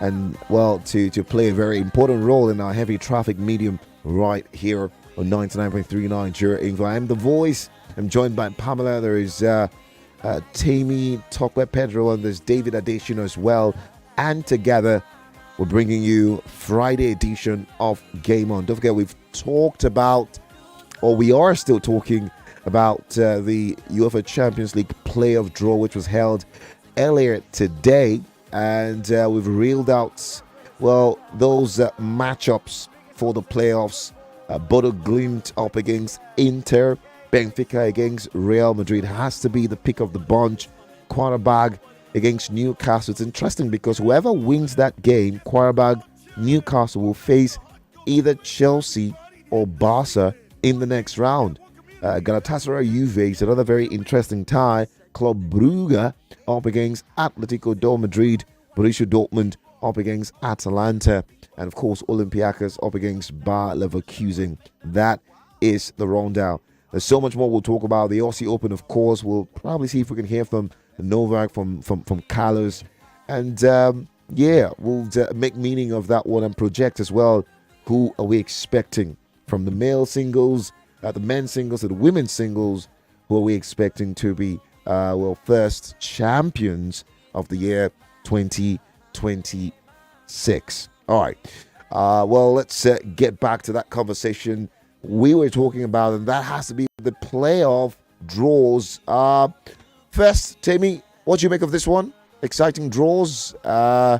and, well, to play a very important role in our heavy traffic medium right here on 99.3 Nigeria Info. I'm the voice. I'm joined by Pamela. There is Tammy, Tokwe Pedro, and there's David Adesina as well. And together, we're bringing you Friday edition of Game On. Don't forget, we've talked about, or we are still talking about the UEFA Champions League playoff draw, which was held earlier today. And we've reeled out, well, those matchups for the playoffs. Bodo Glimt up against Inter. Benfica against Real Madrid has to be the pick of the bunch. Qarabag against Newcastle. It's interesting because whoever wins that game, Qarabag, Newcastle, will face either Chelsea or Barca in the next round. Galatasaray Juve is another very interesting tie. Club Brugge up against Atletico de Madrid. Borussia Dortmund up against Atalanta. And of course, Olympiacos up against Bayer Leverkusen. That is the rundown. There's so much more we'll talk about. The Aussie Open, of course. We'll probably see if we can hear from Novak, from Carlos. And we'll make meaning of that one and project as well. Who are we expecting from the male singles, the men's singles, and the women's singles? Who are we expecting to be, first champions of the year 2026? All right. Let's get back to that conversation we were talking about, and that has to be the playoff draws. First, Tammy, what do you make of this one? Exciting draws. How's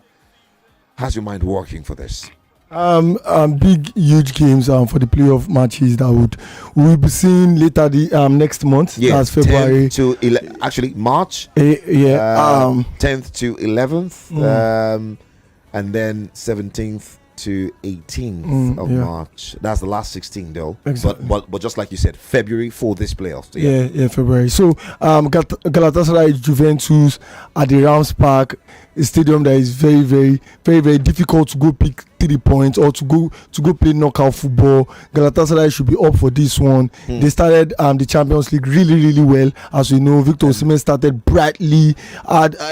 your mind working for this? Big, huge games for the playoff matches that we'll be seeing later the next month. Yeah, that's February 10th to actually March. 10th to 11th, and then 17th to 18th of March. That's the last 16 though. Exactly. But just like you said, February for this playoffs. Yeah, February. So Galatasaray Juventus at the Rams Park, a stadium that is very, very, very, very difficult to go pick 3 points or to go play knockout football. Galatasaray should be up for this one. They started the Champions League really, really well. As we know, Victor Osimhen started brightly.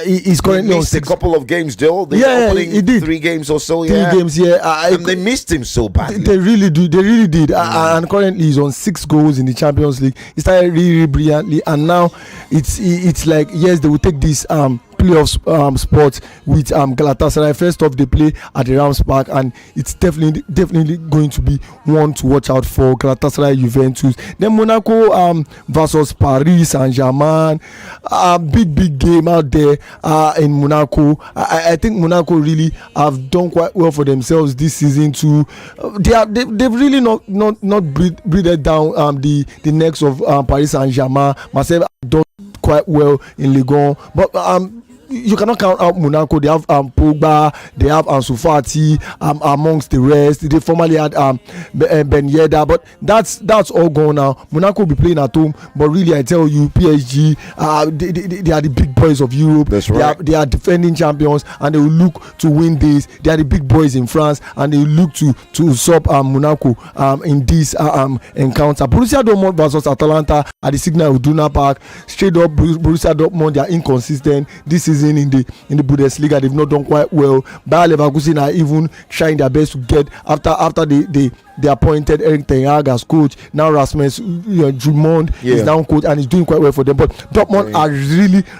He's currently missed a couple of games though. He did 3 games or so. 3 games, and they missed him so badly. They really did. And currently he's on 6 goals in the Champions League. He started really, really brilliantly, and now it's like, yes, they will take this playoff spot with Galatasaray. First off, they play at the Rams Park, and it's definitely going to be one to watch out for. Galatasaray Juventus, then Monaco versus Paris Saint-Germain. Big game out there in Monaco. I think Monaco really have done quite well for themselves this season too. They've really not breathed down the necks of Paris Saint-Germain. Marseille done quite well in Ligue 1, but you cannot count out Monaco. They have Pogba, they have Ansu Fati amongst the rest. They formerly had Ben Yedder, but that's all gone now. Monaco will be playing at home, but really I tell you, PSG, they are the big boys of Europe. That's right. They are defending champions, and they will look to win this. They are the big boys in France, and they will look to sub Monaco in this encounter. Borussia Dortmund versus Atalanta at the Signal Iduna Park. Straight up, Borussia Dortmund, they are inconsistent this season in the Bundesliga. They've not done quite well. Bayer Leverkusen are even trying their best to get after they appointed Erik ten Hag as coach. Now Rasmus Drummond is now coach, and he's doing quite well for them. But Dortmund are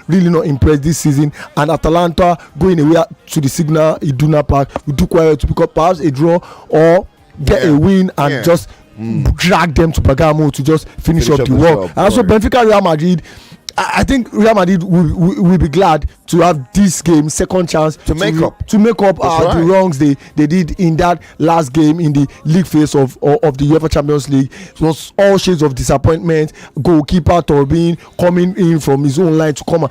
really not impressed this season, and Atalanta going away to the Signal Iduna Park will do quite well to pick up perhaps a draw or get a win and just drag them to Bergamo to just finish up the work. And also Benfica Real Madrid, I think Real Madrid will be glad to have this game second chance to make up the wrongs they did in that last game in the league phase of the UEFA Champions League. It was all shades of disappointment. Goalkeeper Turbin coming in from his own line to come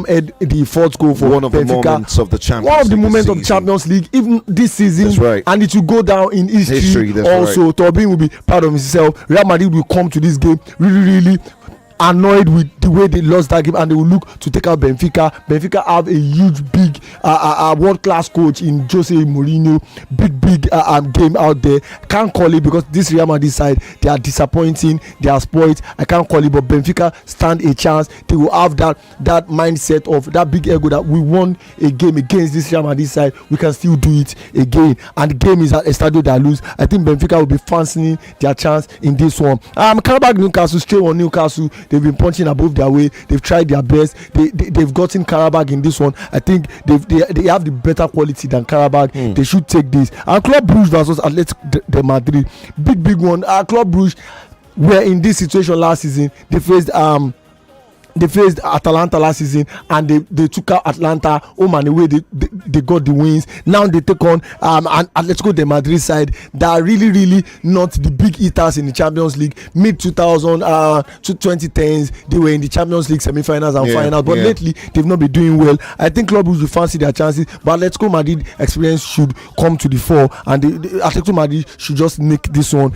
head the fourth goal for one of Benfica. the moments of the Champions One of the League moments of the Champions League, even this season. That's right. And it will go down in history. Also, right. Turbin will be proud of himself. Real Madrid will come to this game really annoyed with the way they lost that game, and they will look to take out Benfica. Benfica have a huge, big, world-class coach in Jose Mourinho. Big game out there. Can't call it because this Real Madrid side, they are disappointing. They are spoiled. I can't call it, but Benfica stand a chance. They will have that mindset of that big ego that we won a game against this Real Madrid side. We can still do it again, and the game is at Estadio da Luz. I think Benfica will be fancying their chance in this one. Karabakh Newcastle, straight on Newcastle. They've been punching above their weight. They've tried their best. They've gotten Karabakh in this one. I think they have the better quality than Karabakh. They should take this. And Club Brugge versus Atletico de Madrid, big one. Club Brugge were in this situation last season. They faced Atalanta last season, and they took out Atlanta home and away. They got the wins. Now they take on an Atletico de Madrid side that are really not the big eaters in the Champions League. Mid 2010s, they were in the Champions League semi-finals and finals, but lately they've not been doing well. I think Club Brugge will fancy their chances, but Atletico Madrid experience should come to the fore, and the Atletico Madrid should just nick this one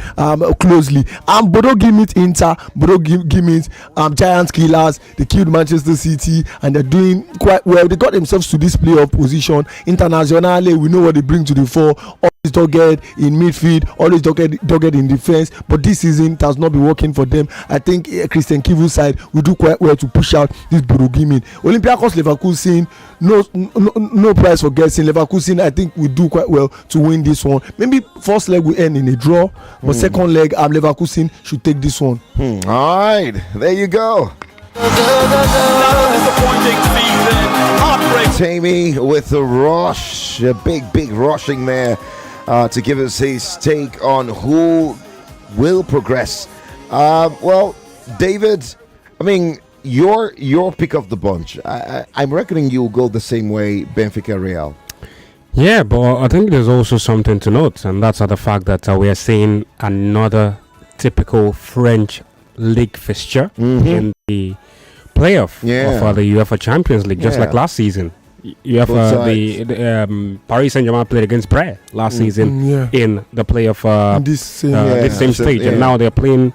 closely. Bodo Glimt Inter, Bodo Glimt Giants Killers. They killed Manchester City, and they're doing quite well. They got themselves to this playoff position. Internationally, we know what they bring to the fore. Always dogged in midfield, always dogged in defense. But this season it has not been working for them. I think Christian Kivu's side will do quite well to push out this Bodo Glimt. Olympiacos Leverkusen, no price for guessing. Leverkusen, I think, will do quite well to win this one. Maybe first leg will end in a draw, but second leg, Leverkusen should take this one. All right, there you go. Tammy with the rush, a big rushing there to give us his take on who will progress. Well, David, I mean, your pick of the bunch. I'm reckoning you'll go the same way, Benfica Real. Yeah, but I think there's also something to note, and that's the fact that we are seeing another typical French league fixture in the playoff of the UEFA Champions League, just like last season. UEFA, the Paris Saint-Germain played against Brest last season in the playoff this same stage, and now they're playing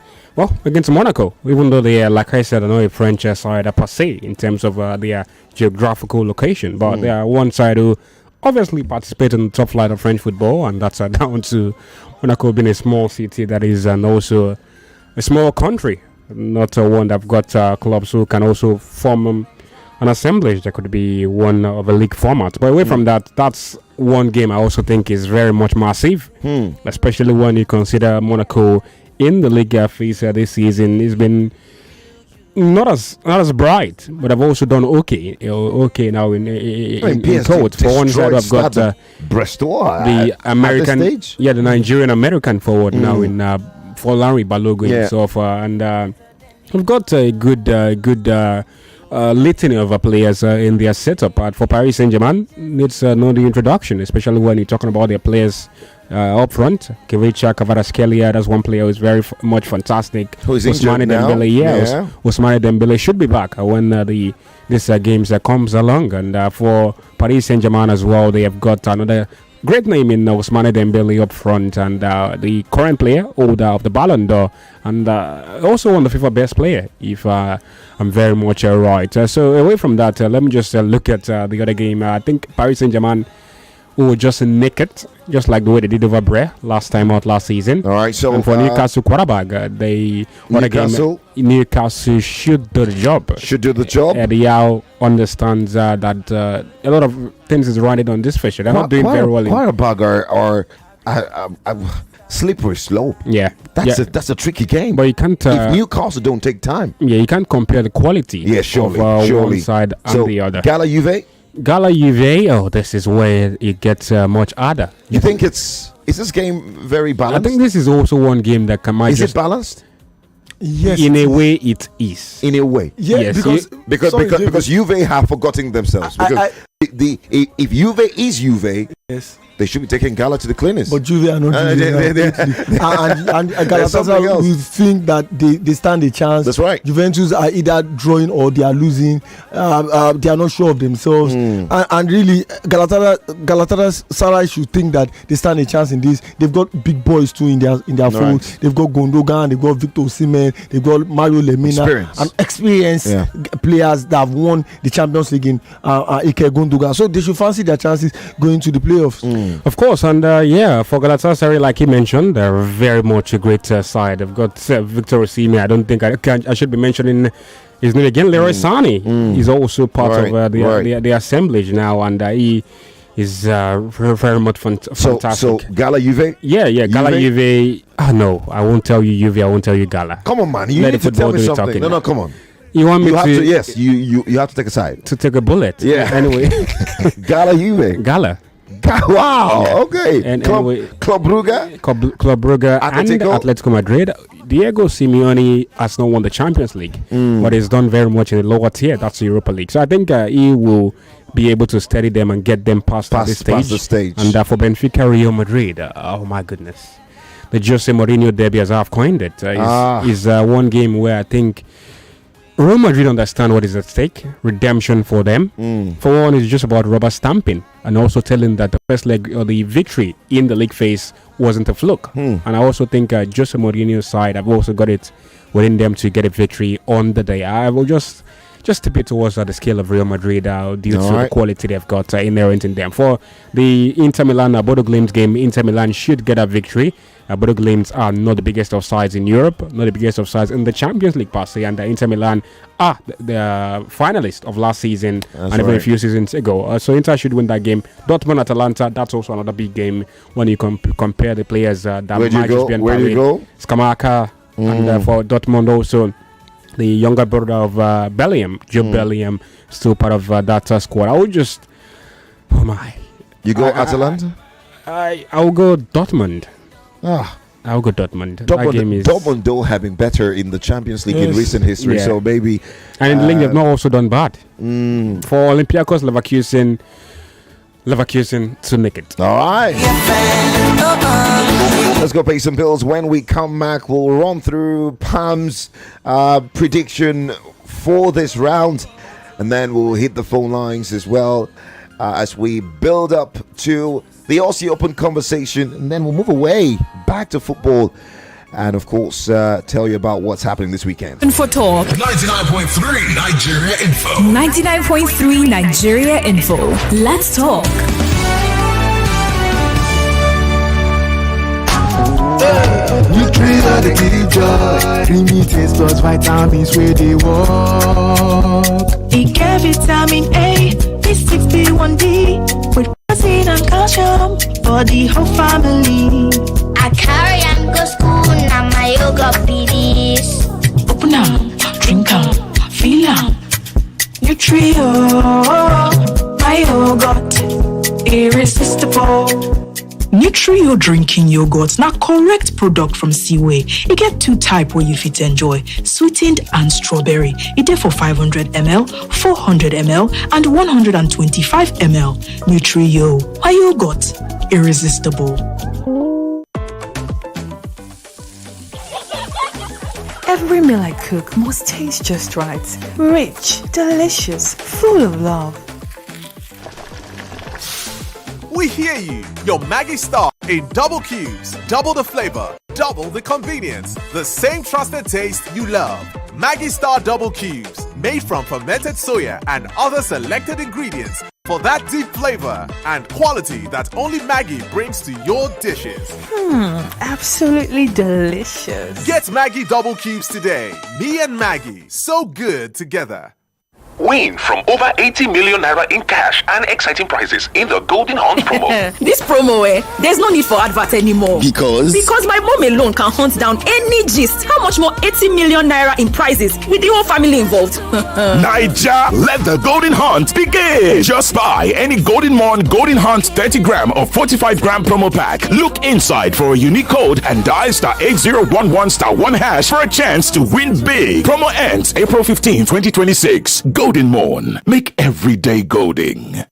against Monaco, even though they are, like I said, a French side per se in terms of their geographical location, but they are one side who obviously participate in the top flight of French football, and that's down to Monaco being a small city that is, and also a small country, not one that have got clubs who can also form an assemblage that could be one of a league format. But away from that, that's one game I also think is very much massive, especially when you consider Monaco in the league phase this season. It's been not as bright, but I've also done okay now in court. For one side, I've got Brestois, the American, the Nigerian American forward now in for Larry Balogun so far, and we've got a good litany of players in their setup. For Paris Saint-Germain, needs no introduction, especially when you're talking about their players up front. Kivicha Kvaratskhelia, that's one player who's very much fantastic. Who's Ousmane Dembele, Ousmane Dembele should be back when this games comes along. And for Paris Saint-Germain as well, they have got another great name in Ousmane Dembele up front, and the current player, holder of the Ballon d'Or, and also on the FIFA Best Player, if I'm very much right. So away from that, let me just look at the other game. I think Paris Saint-Germain will just nick it, just like the way they did over Brest last time out last season. All right, so and for Newcastle Quarterback, Newcastle should do the job. Eddie Howe understands that a lot of things is running on this fixture. They're not doing very well. Quarterback are slippery slope. That's a tricky game. But you can't. If Newcastle don't take time, you can't compare the quality of one side and the other. Gala Juve, this is where it gets much harder. You think is this game very balanced? I think this is also one game that might. Is it balanced? Yes, in a way, it is. In a way, Yeah, yes, because Juve have forgotten themselves. Because if Juve is Juve, yes, they should be taking Gala to the cleaners. but Juve are not doing that. And something else. Galatasaray will think that they stand a chance. That's right. Juventus are either drawing or they are losing. They are not sure of themselves. And really, Galatasaray should think that they stand a chance in this. They've got big boys too in their fold. Right. They've got Gundogan, they've got Victor Osimhen, they've got Mario Lemina, and experienced players that have won the Champions League in Ike Gundogan. So they should fancy their chances going to the playoffs. Of course, and for Galatasaray, like he mentioned, they're very much a great side. They've got Victor Osimhen. I don't think I should be mentioning his name again. Leroy Sane is also part of the assemblage now, and he is very, very much fantastic. So Gala Juve? Yeah, Gala Juve. No, I won't tell you Juve. I won't tell you Gala. Come on, man. You need to tell me something. No, come on. You want me you have to? Yes, you have to take a side. To take a bullet. Yeah. Anyway, Gala Juve. Gala. Wow. Yeah. Okay. And Club Brugge. Club Brugge and Atletico Madrid. Diego Simeone has not won the Champions League, but he's done very much in the lower tier. That's the Europa League. So I think he will be able to steady them and get them past the stage. And for Benfica, Real Madrid. Oh my goodness. The Jose Mourinho derby, as I've coined it, is one game where I think Real Madrid understand what is at stake. Redemption for them. For one, it's just about rubber stamping and also telling that the first leg or the victory in the league phase wasn't a fluke. And I also think Jose Mourinho's side have also got it within them to get a victory on the day. I will just tip it towards the scale of Real Madrid due to the quality they've got inherent in them. For the Inter Milan Bodo Glimt game, Inter Milan should get a victory. Bodo Glimt are not the biggest of sides in Europe, not the biggest of sides in the Champions League per se, and Inter Milan are the finalists of last season even a few seasons ago. So Inter should win that game. Dortmund Atalanta, that's also another big game when you compare the players that might just be on Where do you go? Skamaka, and for Dortmund also the younger brother of Bellingham, Jude Bellingham, still part of that squad. I would just, You go Atalanta? I will go Dortmund. I'll go Dortmund. Dortmund though have been better in the Champions League in recent history, so maybe. And in the league they've not also done bad. For Olympiacos, Leverkusen to make it. All right. Let's go pay some bills. When we come back, we'll run through Pam's prediction for this round, and then we'll hit the phone lines as well as we build up to the Aussie Open conversation, and then we'll move away back to football and of course tell you about what's happening this weekend. Info Talk 99.3 Nigeria Info. 99.3 Nigeria Info. Let's talk. Nutrients that give joy, creamy taste plus vitamins where they walk. It get vitamin A, B6, B1D, with protein and calcium for the whole family. I carry and go school, now my yoga PDs. Open up, drink up, feel up. Nutrio, my yogurt, irresistible. Nutrio drinking yogurt, now correct product from Seaway. It get two type where you fit enjoy, sweetened and strawberry. It there for 500 ml, 400 ml, and 125 ml. Nutrio, my yogurt, irresistible. Every meal I cook must taste just right. Rich, delicious, full of love. We hear you. Your Maggie Star in double cubes, double the flavor, double the convenience. The same trusted taste you love. Maggie Star double cubes, made from fermented soya and other selected ingredients for that deep flavor and quality that only Maggie brings to your dishes. Absolutely delicious. Get Maggie double cubes today. Me and Maggie, so good together. Win from over 80 million naira in cash and exciting prizes in the Golden Hunt promo. This promo, there's no need for advert anymore. Because my mom alone can hunt down any gist. How much more 80 million naira in prizes with the whole family involved? Niger, let the Golden Hunt begin. Just buy any Golden Morn Golden Hunt 30 gram or 45 gram promo pack. Look inside for a unique code and dial *8011*1# for a chance to win big. Promo ends April 15, 2026. Golden Morn. Make every day golden.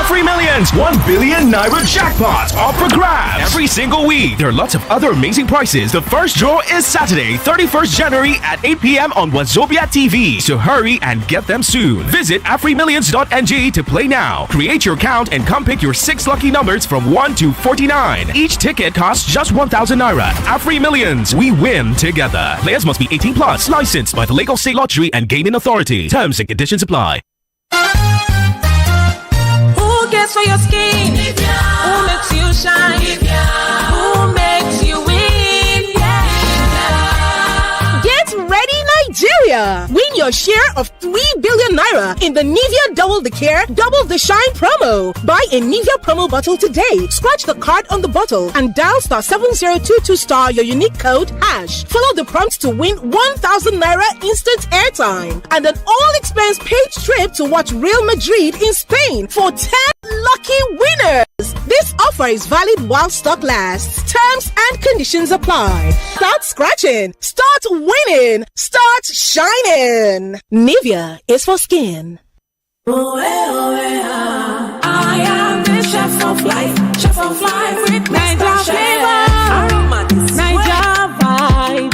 Free Millions 1 billion naira jackpot up for grabs every single week. There are lots of other amazing prizes. The first draw is Saturday, 31st January at 8 p.m. on Wazobia TV. So hurry and get them soon. Visit AfriMillions.ng to play now. Create your account and come pick your 6 lucky numbers from 1 to 49. Each ticket costs just 1,000 naira. Afri Millions, we win together. Players must be 18 plus, licensed by the Lagos State Lottery and Gaming Authority. Terms and conditions apply. Who cares for your skin? Nivea. Who makes you shine? Nivea. Who makes you win? Yeah. Get ready, Nigeria! Win your share of 3 billion naira in the Nivea Double the Care, Double the Shine promo. Buy a Nivea promo bottle today. Scratch the card on the bottle and dial *7022* your unique code #. Follow the prompts to win 1,000 naira instant airtime and an all-expense paid trip to watch Real Madrid in Spain for 10 lucky winners. This offer is valid while stock lasts. Terms and conditions apply. Start scratching, start winning, start shining. Nivea is for skin. I am the chef of life with Niger flavor. Niger vibe,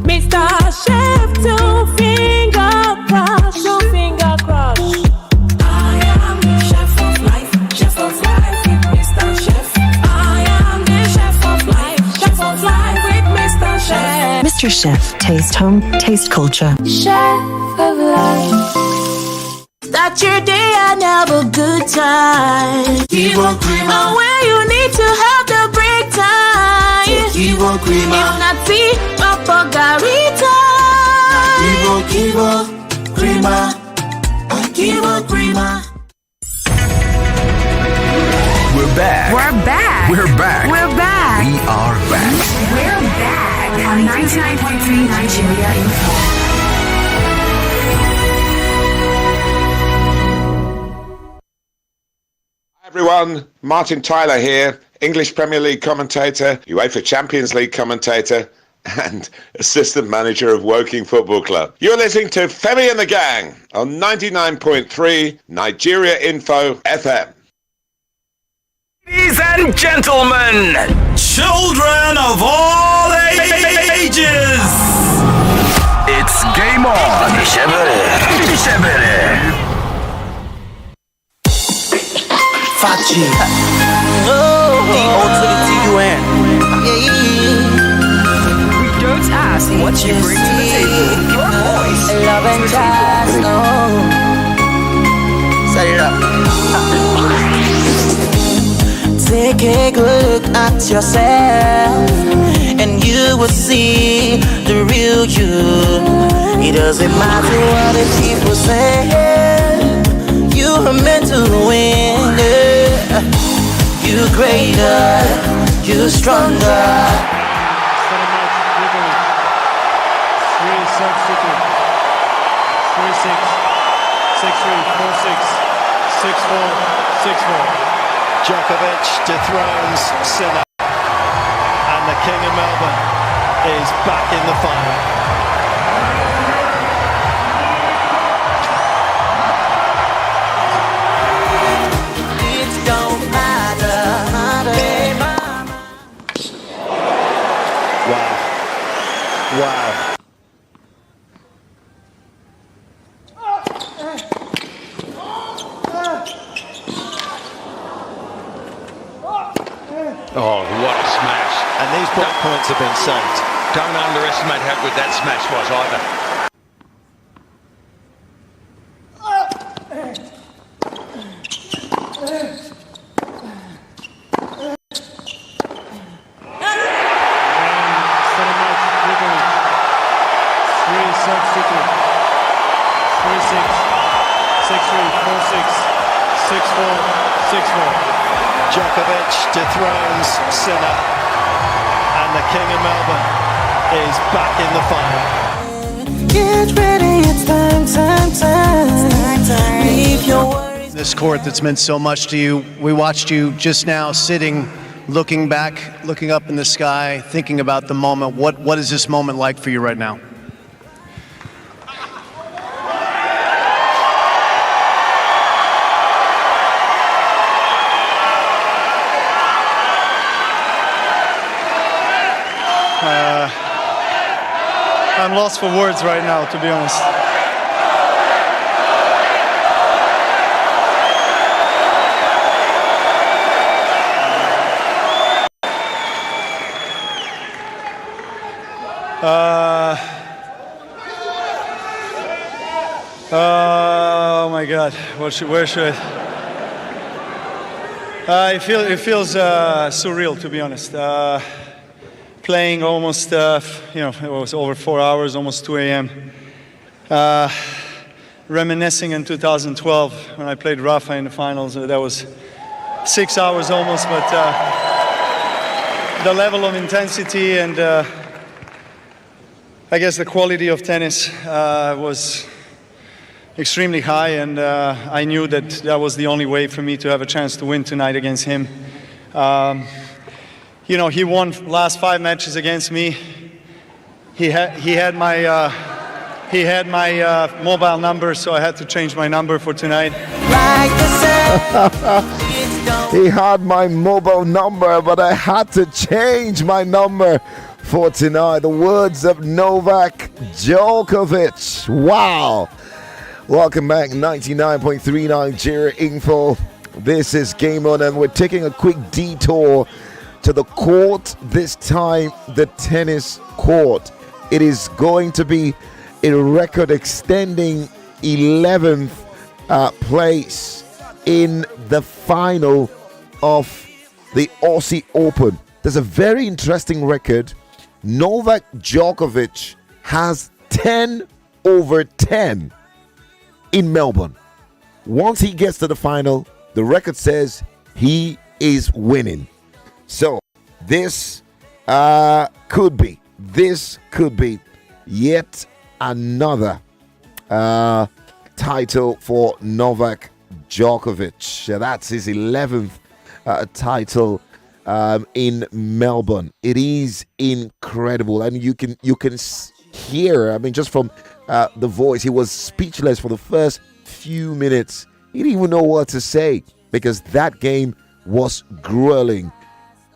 Mr. Chef, 2 finger crush, 2 finger crush. I am the chef of life with Mr. Chef. I am the chef of life with Mr. Chef. Mr. Chef, taste home, taste culture. Chef of life. Start your day and have a good time. Kivo Creamer. And where you need to have the break time. Kivo Creamer. If not tea, Papa Garita. Kivo Creamer. Kivo Creamer. We're back. We're back. We're back. We're back. We are back. We're back on 99.3 Nigeria Info. Everyone, Martin Tyler here, English Premier League commentator, UEFA Champions League commentator, and assistant manager of Woking Football Club. You're listening to Femi and the Gang on 99.3 Nigeria Info FM. Ladies and gentlemen, children of all ages, it's game on. Fachi. D-O-T-T-U-N. We don't ask what you bring to the table. Your voice. Love and trust, no. Set it up. Take a good look at yourself, and you will see the real you. It doesn't matter what the people say, you are meant to win. You greater, you stronger. 3-6, 6-3, 4-6, 6-4, 6-4. Djokovic dethrones Sinner, and the King of Melbourne is back in the final. It don't matter. Wow. Oh, what a smash. And these block points have been saved. Don't underestimate how good that smash was either. Djokovic dethrones Sinner, and the King of Melbourne is back in the final. Get ready, it's time. Leave your worries. This court that's meant so much to you. We watched you just now sitting, looking back, looking up in the sky, thinking about the moment. What is this moment like for you right now? I'm lost for words right now, to be honest. Oh my God, where should I? It feels surreal, to be honest. Playing almost, it was over 4 hours, almost 2 a.m. Reminiscing in 2012 when I played Rafa in the finals. That was 6 hours almost, but the level of intensity and I guess the quality of tennis was extremely high, and I knew that was the only way for me to have a chance to win tonight against him. He won last 5 matches against me. He had my mobile number, so I had to change my number for tonight. He had my mobile number, but I had to change my number for tonight. The words of Novak Djokovic. Wow. Welcome back, 99.3 Nigeria Info. This is Game On, and we're taking a quick detour to the court, this time the tennis court. It is going to be a record-extending 11th place in the final of the Aussie Open. There's a very interesting record. Novak Djokovic has 10 over 10 in Melbourne. Once he gets to the final, the record says he is winning. So this could be yet another title for Novak Djokovic. That's his 11th title in Melbourne. It is incredible, and you can hear. I mean, just from the voice, he was speechless for the first few minutes. He didn't even know what to say because that game was grueling.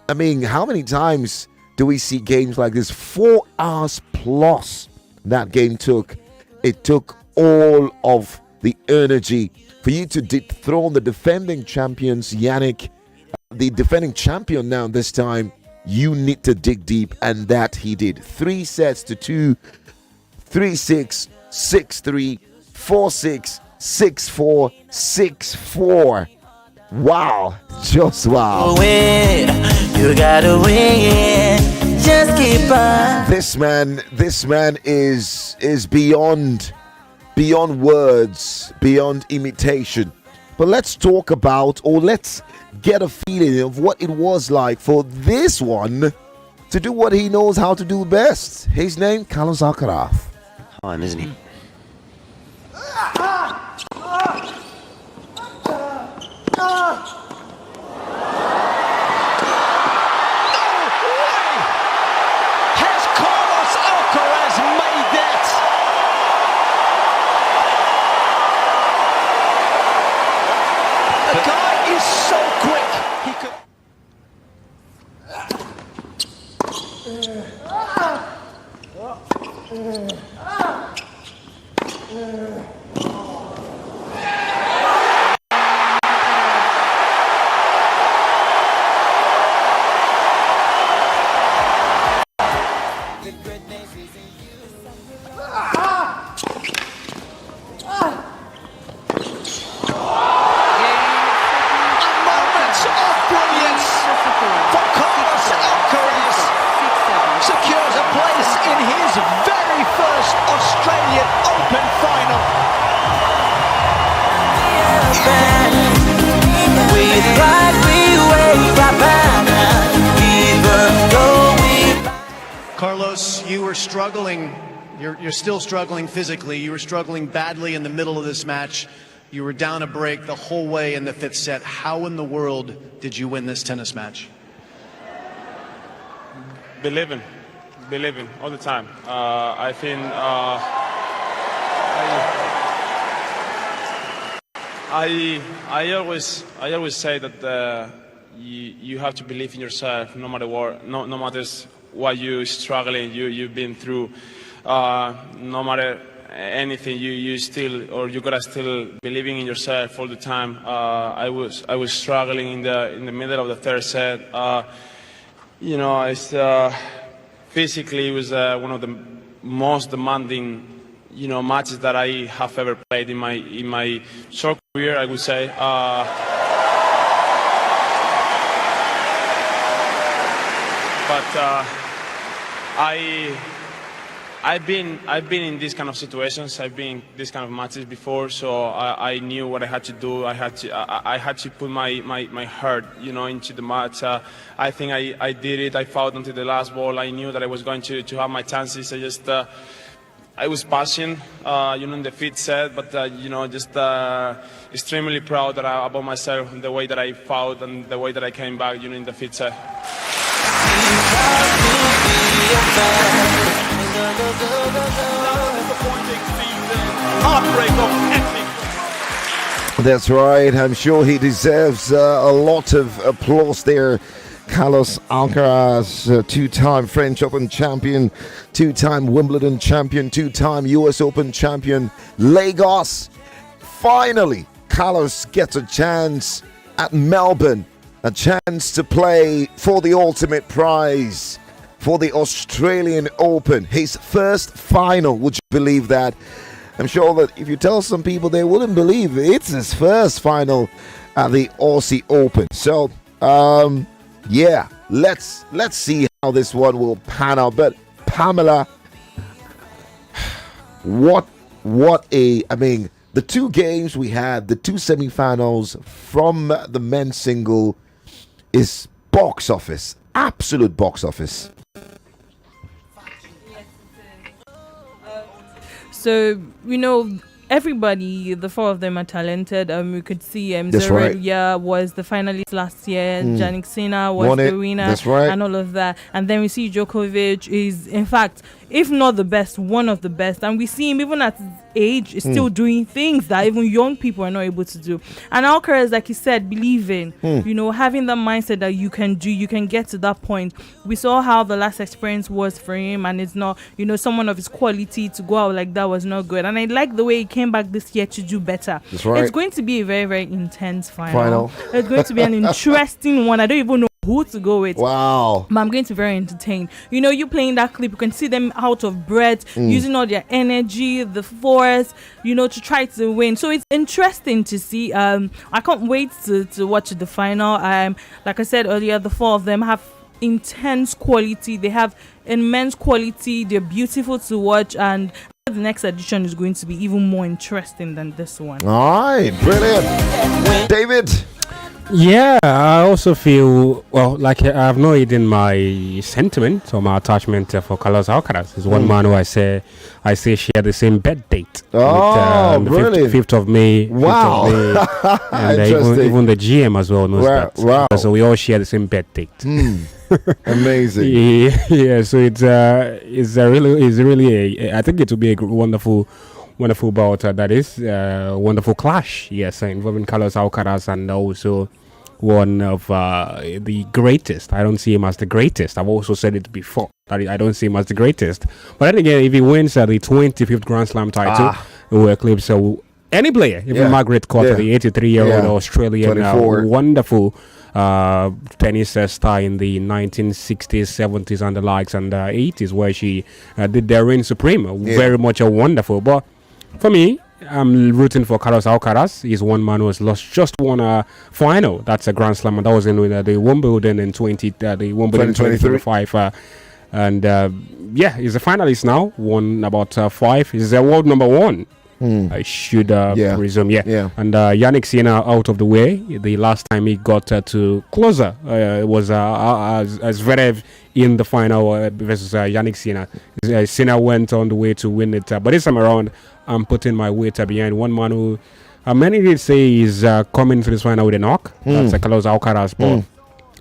I mean, how many times do we see games like this? 4 hours plus that game took. It took all of the energy for you to dethrone the defending champions, Yannick. The defending champion now this time. You need to dig deep, and that he did. 3 sets to 2, 3-6, 6-3, 4-6, 6-4, 6-4. Wow, just wow. You gotta win. Just keep on. This man is beyond words, beyond imitation. But let's talk about, or let's get a feeling of what it was like for this one to do what he knows how to do best. His name, Carlos Alcaraz. Time, isn't he? Secures a place in his very first Australian Open final. were struggling. You're still struggling physically. You were struggling badly in the middle of this match. You were down a break the whole way in the 5th set. How in the world did you win this tennis match? Believing all the time. I think I always say that you have to believe in yourself, no matter what, no matters what you're struggling, you've been through, no matter anything, you still, or you gotta still believing in yourself all the time. I was struggling in the middle of the 3rd set. It's physically it was one of the most demanding matches that I have ever played in my short career, I would say. But I've been in these kind of situations. I've been in these kind of matches before, so I knew what I had to do. I had to put my heart, into the match. I think I did it. I fought until the last ball. I knew that I was going to have my chances. I was passionate, in the 5th set, but extremely proud about myself and the way that I fought and the way that I came back, in the 5th set. That's right. I'm sure he deserves a lot of applause there. Carlos Alcaraz, two-time French Open champion, two-time Wimbledon champion, two-time US Open champion. Lagos. Finally, Carlos gets a chance at Melbourne, a chance to play for the ultimate prize, for the Australian Open. His first final, would you believe that? I'm sure that if you tell some people, they wouldn't believe it's his first final at the Aussie Open. So, yeah, let's see how this one will pan out. But Pamela, the two games we had, the two semi-finals from the men's single is box office, absolute box office. So, everybody, the 4 of them are talented. We could see That's right. was the finalist last year. Jannik Sinner was Won the it. winner. That's right. And all of that. And then we see Djokovic is, in fact, if not the best, one of the best. And we see him, even at his age, is still doing things that even young people are not able to do. And Alcaraz, like you said, believing, having that mindset that you can get to that point. We saw how the last experience was for him, and it's not, someone of his quality to go out like that was not good. And I like the way he came back this year to do better. That's right. It's going to be a very, very intense final. It's going to be an interesting one. I don't even know who to go with. Wow. But I'm going to be very entertained. You playing that clip, you can see them out of breath, using all their energy, the force, to try to win. So it's interesting to see. I can't wait to watch the final. Like I said earlier, the 4 of them have intense quality. They have immense quality. They're beautiful to watch, and the next edition is going to be even more interesting than this one. All right, brilliant. David? Yeah, I also feel, like I have no hidden my sentiment or my attachment for Carlos Alcaraz. He's one man who I say share the same bed date. Oh, with, brilliant. 5th of May. Wow. 5th of May. And even the GM as well knows that. Wow. So we all share the same bed date. Amazing. Yeah, so it's really I think it will be a wonderful bout. That is wonderful clash. Yes, involving Carlos Alcaraz and also one of the greatest. I don't see him as the greatest. I've also said it before that I don't see him as the greatest. But then again, if he wins the 25th Grand Slam title, it will eclipse any player, even Margaret Court, the 83-year-old Australian wonderful tennis star in the 1960s, 70s, and the likes, and 80s, where she did their reign supreme. Very much a wonderful. But for me, I'm rooting for Carlos Alcaraz. He's one man who has lost just one final. That's a Grand Slam, and that was in the Wimbledon in 2025. And he's a finalist now. Won about 5. He's a world number 1. I should presume. Yeah. And Yannick Sinner out of the way. The last time he got to closer was as Zverev in the final versus Yannick Sinner. Sinner went on the way to win it. But this time around, I'm putting my weight behind one man who many did say is coming to this final with a knock. That's Carlos Alcaraz. But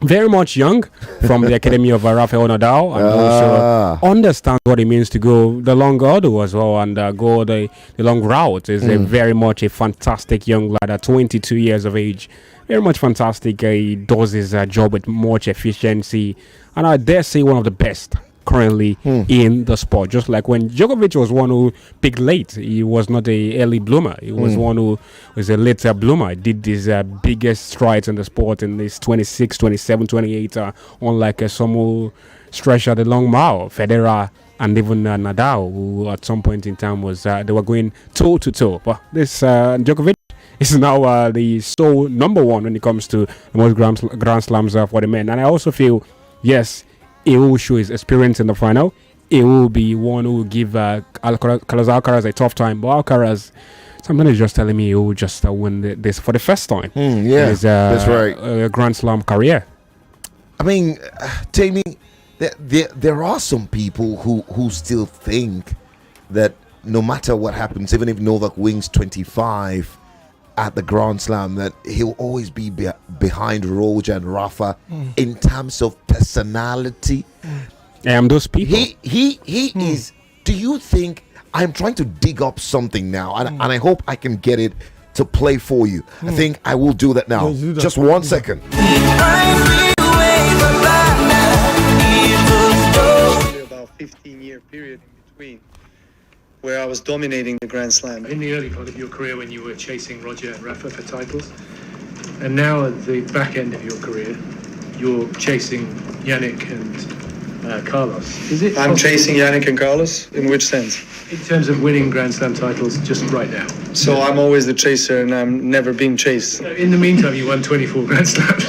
very much young from the academy of Rafael Nadal, and also understands what it means to go the long hurdle as well and go the long route. Is very much a fantastic young lad at 22 years of age. Very much fantastic. He does his job with much efficiency, and I dare say one of the best currently in the sport. Just like when Djokovic was one who picked late, he was not a early bloomer. He was one who was a later bloomer. He did his biggest strides in the sport in this 26, 27, 28, unlike some who stretched out the long mile. Federer and even Nadal, who at some point in time was they were going toe to toe. But this Djokovic is now the sole number one when it comes to the most Grand Slams for the men. And I also feel, yes, he will show his experience in the final. He will be one who will give Carlos Alcaraz a tough time. But Alcaraz, something is just telling me he will just win this for the first time. His, that's right. Grand Slam career. I mean, Jamie, there are some people who still think that no matter what happens, even if Novak wins 25 at the Grand Slam, that he'll always be behind Roger and Rafa in terms of personality. Those people. He is. Do you think I'm trying to dig up something now, and I hope I can get it to play for you? I think I will do that now. Just 1 second. About 15-year period in between, where I was dominating the Grand Slam. In the early part of your career when you were chasing Roger and Rafa for titles, and now at the back end of your career, you're chasing Yannick and Carlos. I'm chasing Yannick and Carlos? In which sense? In terms of winning Grand Slam titles just right now. So I'm always the chaser and I'm never being chased. In the meantime, you won 24 Grand Slams.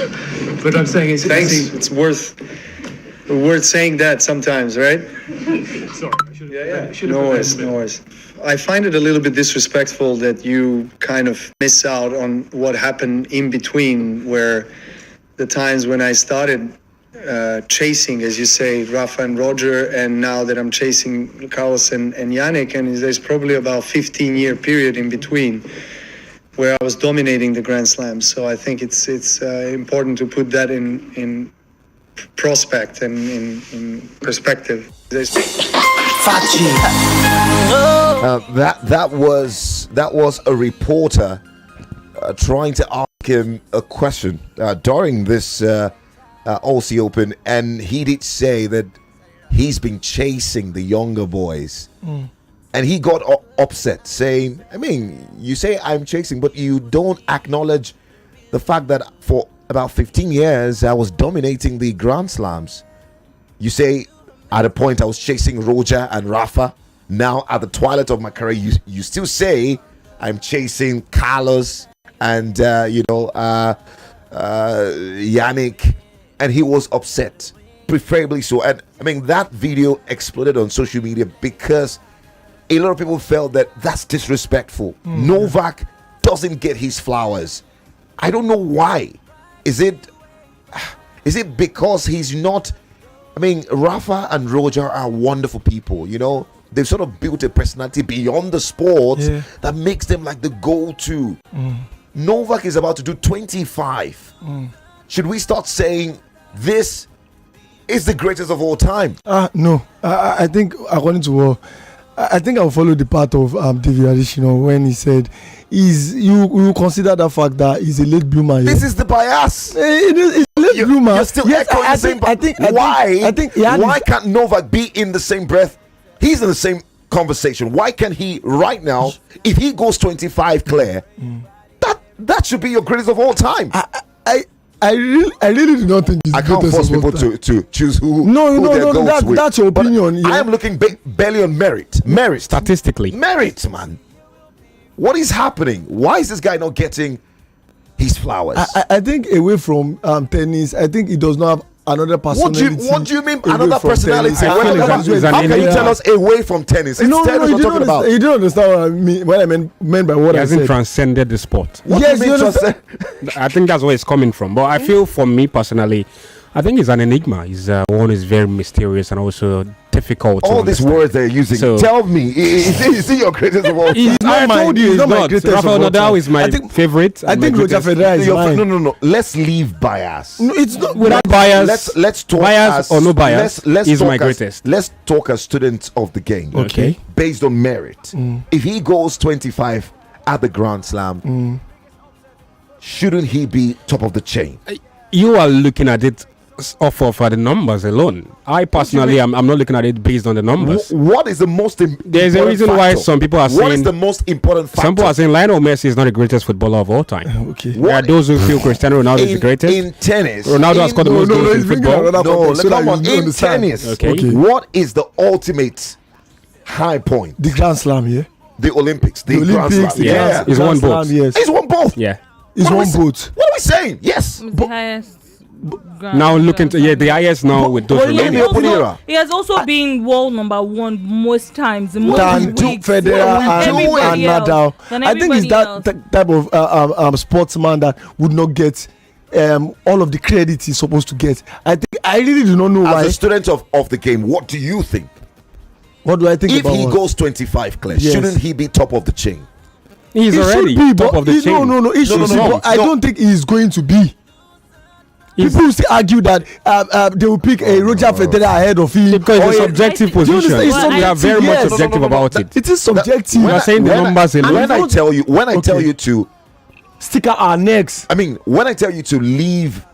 But I'm saying it's... Thanks. It's worth saying that sometimes, right? Sorry. No worries. I find it a little bit disrespectful that you kind of miss out on what happened in between, where the times when I started chasing, as you say, Rafa and Roger, and now that I'm chasing Carlos and Yannick, and there's probably about 15-year period in between where I was dominating the Grand Slam. So I think it's important to put that in prospect and in perspective. That was a reporter trying to ask him a question during this Aussie Open, and he did say that he's been chasing the younger boys, and he got upset, saying, I mean, you say I'm chasing, but you don't acknowledge the fact that for about 15 years I was dominating the Grand Slams. You say at a point I was chasing Roger and Rafa. Now at the twilight of my career, you still say I'm chasing Carlos and Yannick, and he was upset, preferably so. And I mean, that video exploded on social media because a lot of people felt that that's disrespectful. Novak doesn't get his flowers. I don't know why. Is it because he's not? I mean, Rafa and Roger are wonderful people, you know. They've sort of built a personality beyond the sport that makes them like the go-to. Novak is about to do 25. Should we start saying this is the greatest of all time? No. I think, according to I think I'll follow the path of David Additional when he said you consider the fact that he's a late bloomer. This is the bias. It's a late bloomer. You're still echoing the same. Why can't Novak be in the same breath? He's in the same conversation. Why can't he right now, if he goes 25 clear, that should be your greatest of all time? I really do not think I can't force people to choose who. That's your opinion. I am looking barely on merit. Statistically. Merit, man. What is happening? Why is this guy not getting his flowers? I think away from tennis, I think he does not have another personality. What do you mean away another from personality? tennis. How can you tell us away from tennis? It's tennis we're talking about. You don't understand what I mean. What I meant by what He I hasn't said. transcended the sport. Yes, you understand. I think that's where it's coming from. But I feel, for me personally, I think he's an enigma. He's one is very mysterious and also difficult. All these words they're using. So, tell me, is he your greatest of all time? I told you he's not. my greatest Rafael of all Nadal time. is my favorite. I think Roger Federer is mine. No. Let's leave bias. No, it's not Without bias. Let's talk bias as, or no bias. Let's He's talk my as- greatest. Let's talk as students of the game. Okay. Based on merit. If he goes 25 at the Grand Slam, shouldn't he be top of the chain? You are looking at it off of the numbers alone. I personally, I'm not looking at it based on the numbers. What is the most important There's a reason why factor? some people are saying. What is the most important factor? Some people are saying Lionel Messi is not the greatest footballer of all time. Okay. There are those who feel Cristiano Ronaldo is the greatest. In tennis, Ronaldo has scored the most goals in football. Come on, in tennis. Okay. What is the ultimate high point? The Grand Slam, yeah. The Olympics. The Grand Olympics. Slam. The Yeah. Grand He's won Slam, both. Yes. He's won both. Yeah. He's won both. What are we saying? Yes. The highest. Now looking to the highest now with those But in the remaining. open era. He has also been world number one most times. The most Than weeks. Federer and everybody else. Nadal. Than I think it's everybody that else. type of sportsman that would not get all of the credit he's supposed to get. I really do not know why. As a student of the game, what do you think? What do I think If about he what? goes 25, Claire, Yes. shouldn't he be top of the chain? He's He already should be, top but of the chain. No, he should be, but I No. don't think he's going to be. He's- People still argue that they will pick a Roger Federer ahead of him. Because or it's a a- subjective Do you position. understand? It's We are very subjective, much yes. subjective about it. It is subjective. You are saying the numbers alone. When I tell you, Okay. to, Stick out our necks. I mean, when I tell you to leave,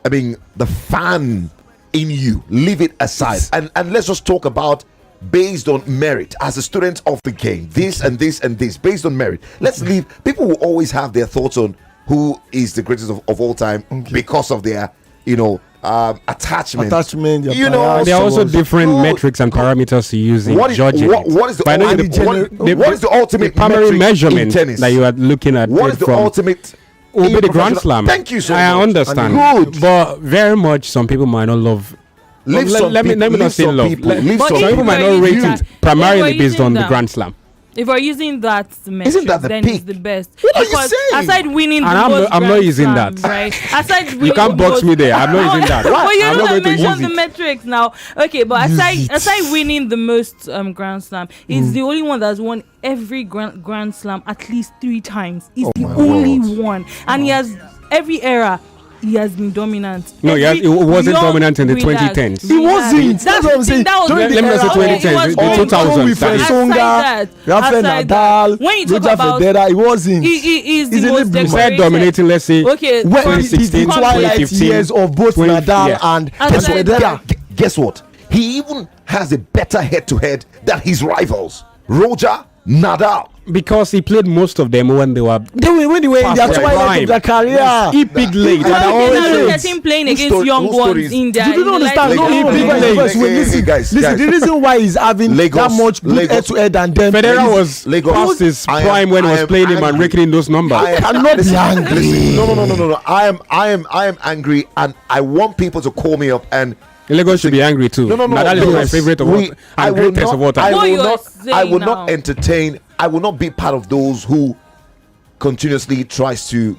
I mean, the fan in you, leave it aside, and let's just talk about based on merit as a student of the game. This and this and this based on merit. Let's leave. People will always have their thoughts on who is the greatest of all time because of their, attachment. Their You know, bias. There are also Someone's- different metrics and parameters to use in What is- judging what- it. what is the But I know ultimate- what is the ultimate primary metric in measurement tennis? that you are looking at? What it is the from ultimate? will be in the Grand professional- Slam. Thank you so I much. understand. Good. But very much some people might not love. Leave Let- some let me people- not leave say some love. people- Let- leave But some Some people if might we're not rate using it that- primarily if we're based on using the that- Grand Slam. If we're using that metric, Isn't that the then peak? it's the best. What are you Because saying? aside winning the And I'm most not- I'm not Grand using Slams, that. right? Aside You winning can't the box most- me there. I'm not using that. But you I'm not don't going to use mention the it. metrics now. Okay, but aside winning the most Grand Slam, he's the only one that's won every Grand Slam at least 3 times. He's the only one, and he has every era. He has been dominant. No, he wasn't young dominant in the winners. 2010s. He wasn't. That's what I'm saying. That was During Let me not say era 2010s, of- the of 2000s, with that is. Songa, Aside Rafael that, Nadal, when you talk Roger about- Federer, he wasn't. He is He's the a most liberal. He decorated. started dominating, let's say, Okay, When 2016, the twilight 2015, years of both 20 Nadal yeah. and Guess what? Federer. Guess what? He even has a better head-to-head than his rivals, Roger Nadal. because he played most of them when they were When they were in past their their twilight prime. of their career. He picked late. Okay, And now always look late. at him playing Whose against story- young whose ones story is- in their. You don't understand. Lagos. No, Hey, people hey, like hey, this. hey, Wait, hey, listen, guys, listen. guys. The reason why he's having Lagos, that much good Lagos. head-to-head than them. Federer was Lagos. past his I am- prime when he I was am playing him and angry. raking in those numbers. I cannot be angry. Listen, no. I am angry, and I want people to call me up and. Lagos should be angry too. No. Nadal is my Yes. favorite of all I and will greatest not- of all time. I What will you are not. I will saying not now? entertain. I will not be part of those who continuously tries to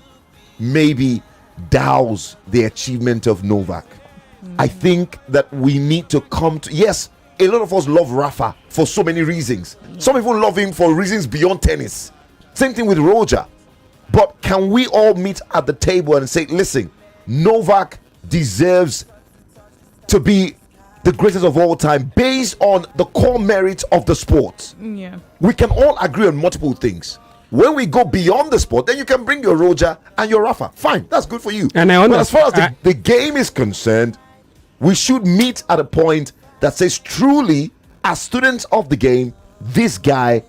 maybe douse the achievement of Novak. I think that we need to come to. Yes, a lot of us love Rafa for so many reasons. Some even love him for reasons beyond tennis. Same thing with Roger. But can we all meet at the table and say, listen, Novak deserves to be the greatest of all time based on the core merits of the sport? Yeah. We can all agree on multiple things. When we go beyond the sport, then you can bring your Roger and your Rafa. Fine, that's good for you. And I but as far as understand- the game is concerned, we should meet at a point that says truly, as students of the game, this guy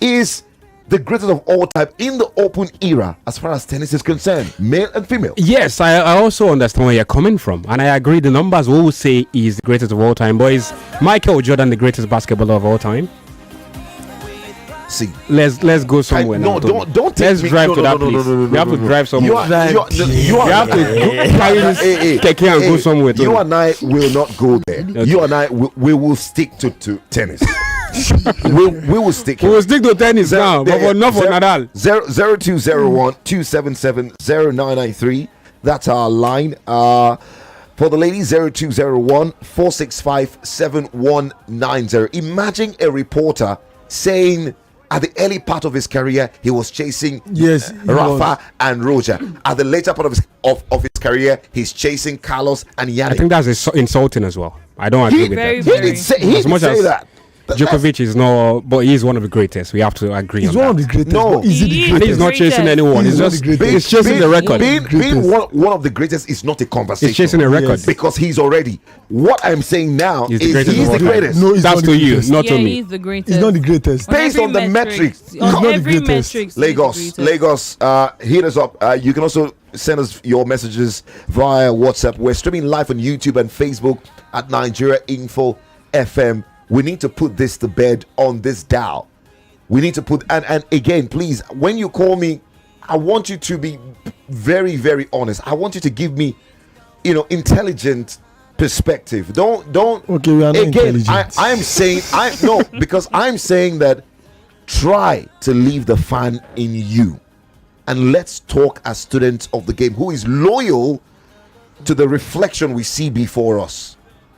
is the greatest of all time in the open era as far as tennis is concerned, male and female. Yes, I also understand where you're coming from, and I agree. The numbers will say he's the greatest of all time, but is Michael Jordan the greatest basketballer of all time? See, let's go somewhere now. No, don't take let's me. drive No, to no, that no, place. no, no, no, We have to no, no. drive somewhere. You have to carry this keke and go somewhere. You and I will not go there. Okay. You and I we will stick to tennis. we will stick. We will stick to tennis now, but not for Nadal. 0201 277 0993. That's our line. For the ladies, 0201 465 7190. Imagine a reporter saying at the early part of his career he was chasing Rafa and Roger. At the later part of his career, he's chasing Carlos and Yannick. I think that's insulting as well. I don't agree with that. He did say that. Djokovic is no, but he's one of the greatest. We have to agree on that. He's one of the greatest. No, is he the And greatest? he's not chasing anyone. He's just he's chasing the record. Being one of the greatest is not a conversation. He's chasing a record. Because he's already. What I'm saying now He's is the he's the greatest. No, he's That's not to the you, greatest. not to me. He's the greatest. He's not the greatest. Based on the metrics. On not the every greatest. metrics. Lagos, hit us up. You can also send us your messages via WhatsApp. We're streaming live on YouTube and Facebook at Nigeria Info FM. We need to put this to bed on this dial. We need to put and again, please, when you call me, I want you to be very, very honest. I want you to give me, intelligent perspective. Don't. Okay, we are not again. intelligent. I am saying because I'm saying that try to leave the fan in you, and let's talk as students of the game who is loyal to the reflection we see before us,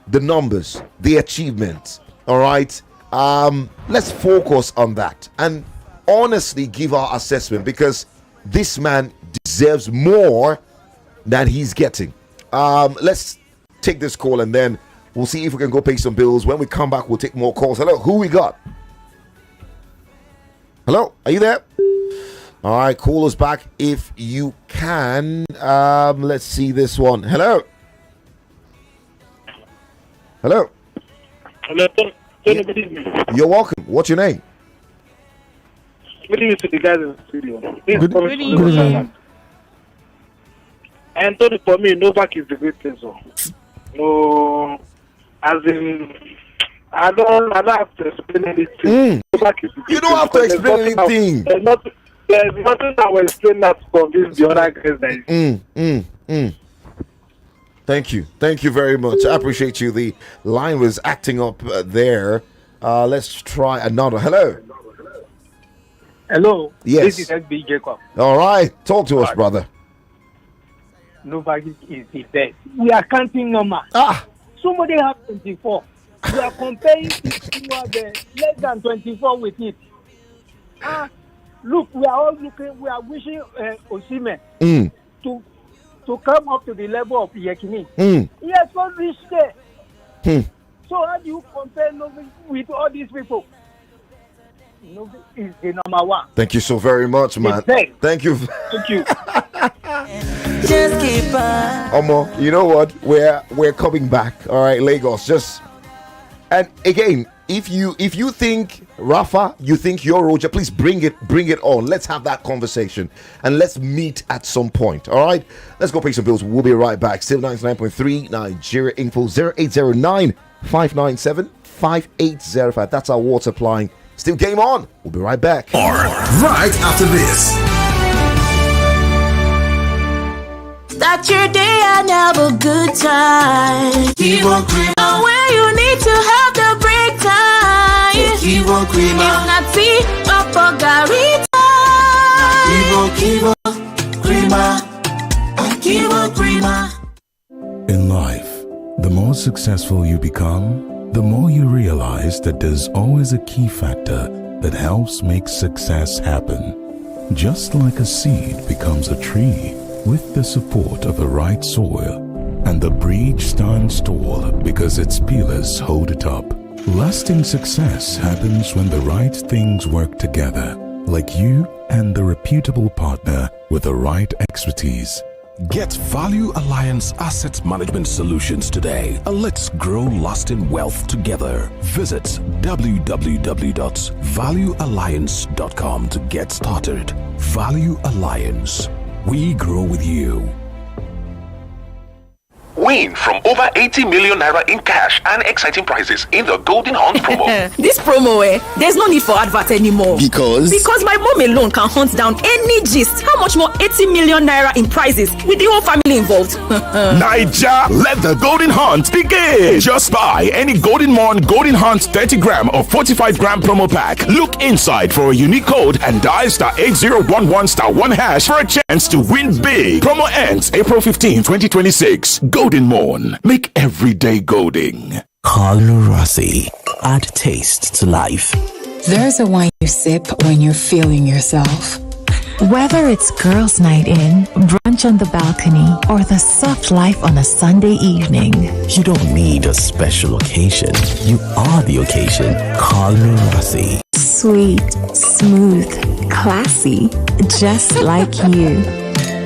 the numbers, the achievements. All right, let's focus on that and honestly give our assessment, because this man deserves more than he's getting. Let's take this call and then we'll see if we can go pay some bills. When we come back, we'll take more calls. Hello, who we got? Hello, are you there? All right, call us back if you can. Let's see this one. Hello. Hello. Hello. You're welcome. What's your name? Good evening to the guys in the studio. Good evening. And Tony, for me, Novak is the greatest. No, as in, I don't have to explain anything. Novak is the greatest. You don't have to explain anything. There's nothing that will explain that to convince the other guys. Thank you very much. I appreciate you. The line was acting up there. Let's try another. Hello. Yes. This is SB Jacob. All right, talk to us, brother. Novak is the best. We are counting numbers. Somebody have 24. We are comparing people who have less than 24 with it. Look, we are all looking. We are wishing Osimhen to come up to the level of Yekini. He has not reached there. So how do you compare Novi with all these people? Novi is the number one. Thank you so very much, man. Thank you. Thank you. Just keep on. Omo, you know what? We're coming back. All right, Lagos. And again, if you think Rafa, you think you're Roger, please bring it on. Let's have that conversation and let's meet at some point. All right, let's go pay some bills. We'll be right back. Still 99.3 Nigeria Info 0809 597 5805. That's our WhatsApp line. Still game on. We'll be right back. Right after this. Start your day and have a good time. Kivo Creamer. Where you need to have the break time. Kivo Creamer. If not tea, papagarita. Kivo Creamer. Kivo Creamer. In life, the more successful you become, the more you realize that there's always a key factor that helps make success happen. Just like a seed becomes a tree with the support of the right soil, and the bridge stands tall because its pillars hold it up. Lasting success happens when the right things work together, like you and the reputable partner with the right expertise. Get Value Alliance Asset Management Solutions today, and let's grow lasting wealth together. Visit www.valuealliance.com to get started. Value Alliance. We grow with you. We Win from over 80 million naira in cash and exciting prizes in the Golden Hunt promo. This promo, there's no need for advert anymore. Because my mom alone can hunt down any gist. How much more 80 million naira in prizes with the whole family involved? Naija, let the Golden Hunt begin. Just buy any Golden Morn Golden Hunt 30 gram or 45 gram promo pack. Look inside for a unique code and dial *8011*1# for a chance to win big. Promo ends April 15, 2026. Golden Morn. Make every day golden. Carlo Rossi. Add taste to life. There's a wine you sip when you're feeling yourself. Whether it's girls' night in, brunch on the balcony, or the soft life on a Sunday evening. You don't need a special occasion. You are the occasion. Carlo Rossi. Sweet, smooth, classy, just like you.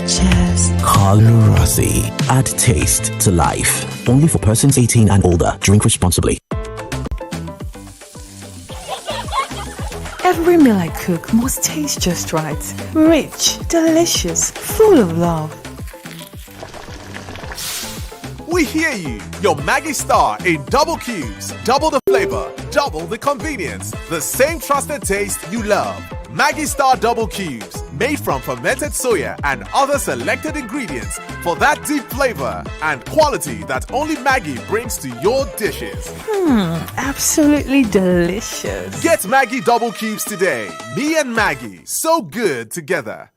Cheers. Carlo Rossi. Add taste to life. Only for persons 18 and older. Drink responsibly. Every meal I cook must taste just right. Rich, delicious, full of love. We hear you. Your Maggie Star in double cubes. Double the flavor, double the convenience. The same trusted taste you love. Maggie Star Double Cubes. Made from fermented soya and other selected ingredients for that deep flavor and quality that only Maggie brings to your dishes. Absolutely delicious. Get Maggie Double Cubes today. Me and Maggie, so good together.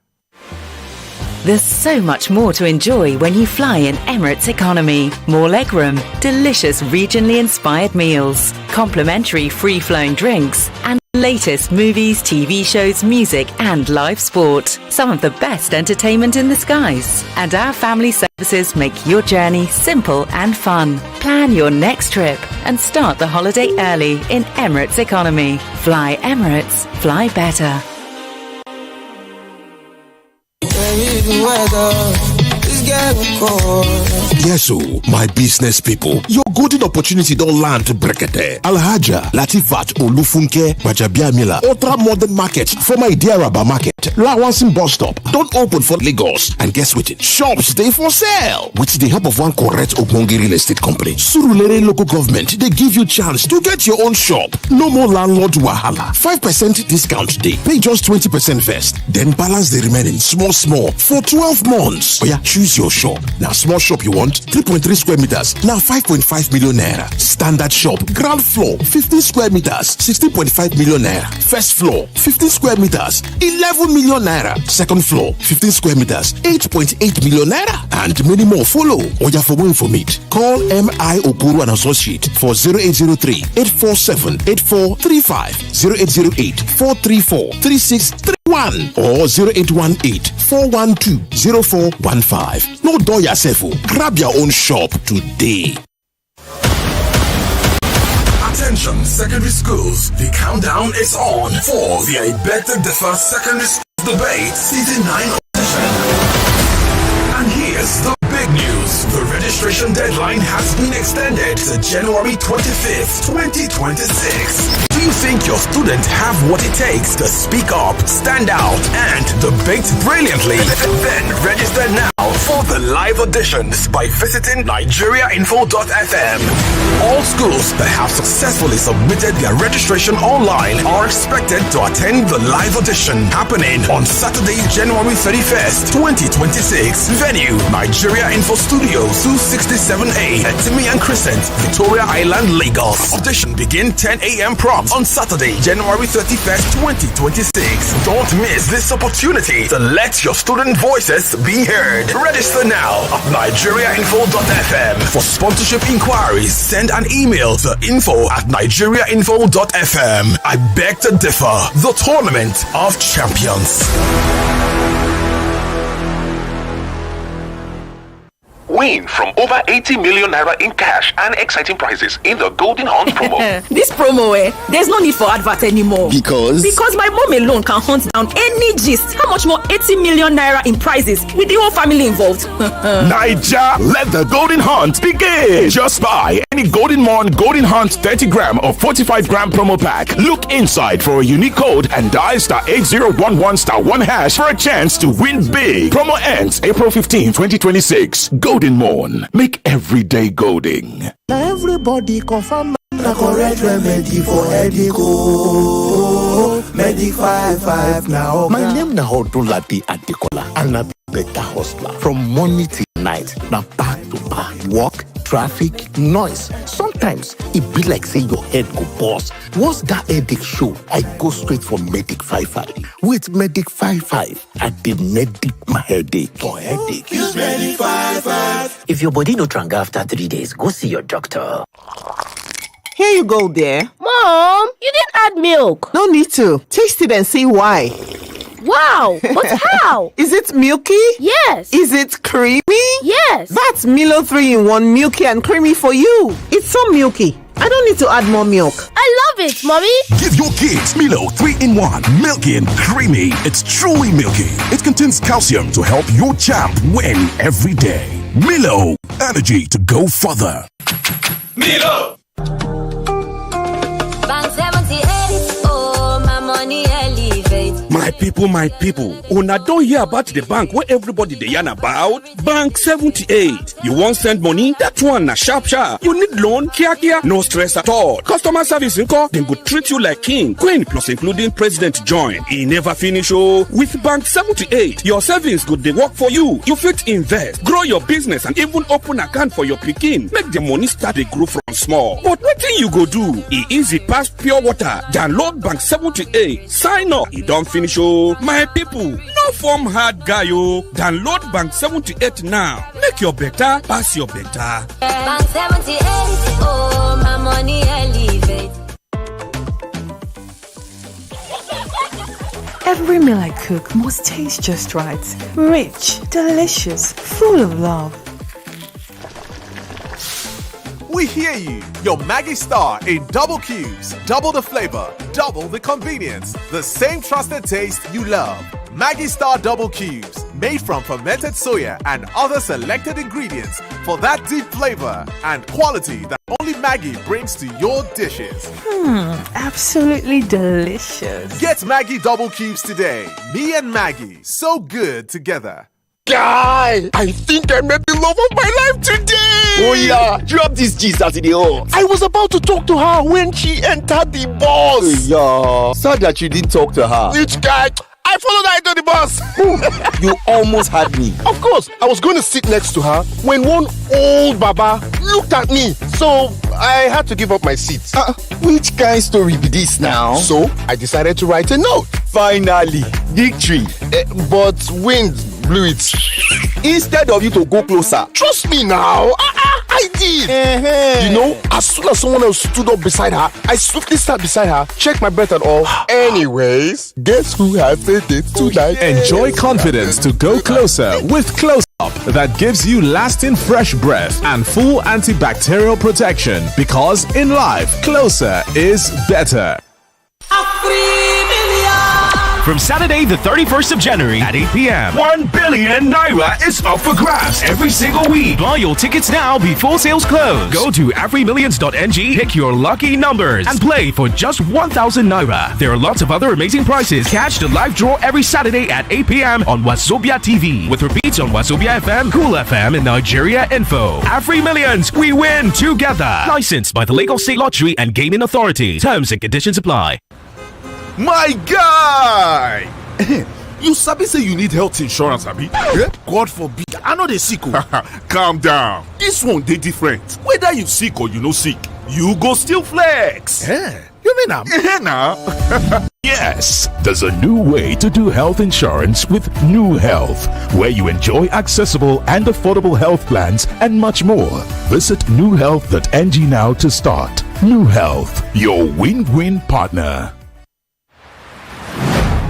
There's so much more to enjoy when you fly in Emirates Economy. More legroom, delicious regionally inspired meals, complimentary free-flowing drinks, and latest movies, TV shows, music, and live sport. Some of the best entertainment in the skies. And our family services make your journey simple and fun. Plan your next trip and start the holiday early in Emirates Economy. Fly Emirates, fly better. Yes, so my business people, your golden opportunity don't land to Brekete. Alhaja, Latifat, Olufunke, Bajabiamila, Ultra Modern Market for my dear Rabba Market. Lawansin Bus Stop don't open for Lagos. And guess what? Shops they for sale. With the help of one correct Ogbonge real estate company, Surulere local government, they give you chance to get your own shop. No more landlord wahala. 5% discount day. Pay just 20% first. Then balance the remaining small for 12 months. Oh yeah, choose your shop. Now small shop you want 3.3 square meters. Now 5.5 million naira. Standard shop ground floor 15 square meters 16.5 million naira. First floor 15 square meters 11 million naira. Second floor 15 square meters 8.8 million naira. And many more follow. Or you for more information. Call MI Okuru and Associate for 0803 847 8435 0808 434 3631 or 0818 412 0415. No door yourself. Grab your own shop today. Attention secondary schools, the countdown is on for the I Beg to Differ Secondary Schools Debate Season 9 audition. And here's the big news. The registration deadline has been extended to January 25th, 2026. Do you think your students have what it takes to speak up, stand out, and debate brilliantly? Then register now for the live auditions by visiting nigeriainfo.fm. All schools that have successfully submitted their registration online are expected to attend the live audition happening on Saturday, January 31st, 2026. Venue, Nigeria Info Studios, 267A, Timian Crescent, Victoria Island, Lagos. Audition begin 10 a.m. prompt on Saturday, January 31st, 2026. Don't miss this opportunity to let your student voices be heard. Register now at nigeriainfo.fm. For sponsorship inquiries, send an email to info@nigeriainfo.fm. I beg to differ. The Tournament of Champions. Win from over 80 million naira in cash and exciting prizes in the Golden Hunt promo. This promo, there's no need for advert anymore. Because my mom alone can hunt down any gist. How much more 80 million naira in prizes with the whole family involved? Naija, let the Golden Hunt begin. Just buy Golden Morn Golden Hunt 30 gram or 45 gram promo pack. Look inside for a unique code and dial *8011*1# for a chance to win big. Promo ends April 15, 2026. Golden Morn. Make every day golden. Now everybody confirm the correct remedy for headache. Medic 55 now. My name na Odunlade Adekola and I be better hustler. From morning till night, na back to back. Work, traffic, noise. Sometimes it be like say your head go burst. Once that headache show, I go straight for Medic 55. With Medic 55, I did medic my headache for headache. Use Medic 55. If your body no tranga after 3 days, go see your doctor. Here you go, dear. Mom, you didn't add milk. No need to. Taste it and see why. Wow, but how? Is it milky? Yes. Is it creamy? Yes. That's Milo 3-in-1 milky and creamy for you. It's so milky. I don't need to add more milk. I love it, Mommy. Give your kids Milo 3-in-1, milky and creamy. It's truly milky. It contains calcium to help your champ win every day. Milo, energy to go further. Milo! Bank 78, oh, my money elevate. My people, una don hear about the bank where everybody dey yarn about? Bank 78. You want send money? That one na sharp. You need loan? Kia. No stress at all. Customer service nko, dem go treat you like king, queen, plus including president join. E never finish oh. With Bank 78, your savings go dey work for you. You fit invest, grow your business and even open account for your pikin. Make the money start dey grow from small. But wetin you go do? E easy pass pure water. Download Bank 78. Sign up. E don finish oh. My people, no form hard guy oh. Download Bank 78 now. Make your better pass your better. Bank 78, oh, my money elevate. Every meal I cook must taste just right. Rich, delicious, full of love. We hear you. Your Maggie Star in double cubes. Double the flavor, double the convenience. The same trusted taste you love. Maggie Star Double Cubes. Made from fermented soya and other selected ingredients for that deep flavor and quality that only Maggie brings to your dishes. Absolutely delicious. Get Maggie Double Cubes today. Me and Maggie, so good together. Guy, I think I met the love of my life today. Oh yeah, drop this gist as it hot. I was about to talk to her when she entered the bus. Yeah, sad that you didn't talk to her. Which guy? I followed her into the bus. You almost had me. Of course, I was going to sit next to her when one old baba looked at me. So I had to give up my seat. Which kind of story be this now? So I decided to write a note. Finally, victory. But wind blew it. Instead of you to go closer. Trust me now. I did. You know, as soon as someone else stood up beside her, I swiftly sat beside her, checked my breath and all. Anyways, guess who has a date tonight? Enjoy confidence to go closer with Close Up that gives you lasting fresh breath and full antibacterial protection, because in life, closer is better. From Saturday, the 31st of January at 8 p.m. 1 billion Naira is up for grabs every single week. Buy your tickets now before sales close. Go to AfriMillions.ng, pick your lucky numbers, and play for just 1,000 Naira. There are lots of other amazing prizes. Catch the live draw every Saturday at 8 p.m. on Wazobia TV, with repeats on Wazobia FM, Cool FM, and Nigeria Info. AfriMillions, we win together. Licensed by the Lagos State Lottery and Gaming Authority. Terms and conditions apply. My guy! You sabi say you need health insurance, abi? God forbid, I know they sick. Calm down. This one dey different. Whether you sick or you no sick, you go still flex. You mean am? Nah. Yes, there's a new way to do health insurance with New Health, where you enjoy accessible and affordable health plans and much more. Visit newhealth.ng now to start. New Health, your win-win partner.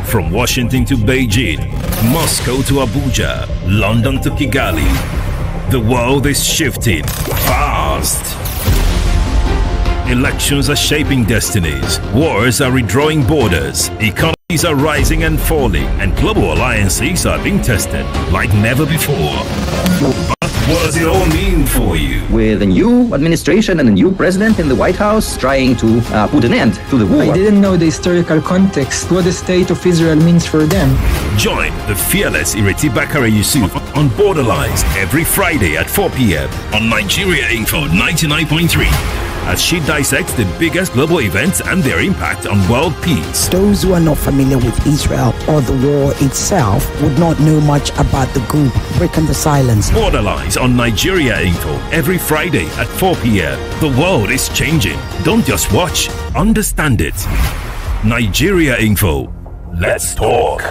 From Washington to Beijing, Moscow to Abuja, London to Kigali, the world is shifting fast. Elections are shaping destinies, wars are redrawing borders, economies are rising and falling, and global alliances are being tested like never before. What does it all mean for you? With a new administration and a new president in the White House trying to put an end to the war. I didn't know the historical context, what the state of Israel means for them. Join the fearless Ireti Bakare Yusuf on Borderlines every Friday at 4 p.m. on Nigeria Info 99.3 as she dissects the biggest global events and their impact on world peace. Those who are not familiar with Israel or the war itself would not know much about the group breaking the silence. Borderlines on Nigeria Info every Friday at 4 p.m. The world is changing. Don't just watch, understand it. Nigeria Info. Let's talk.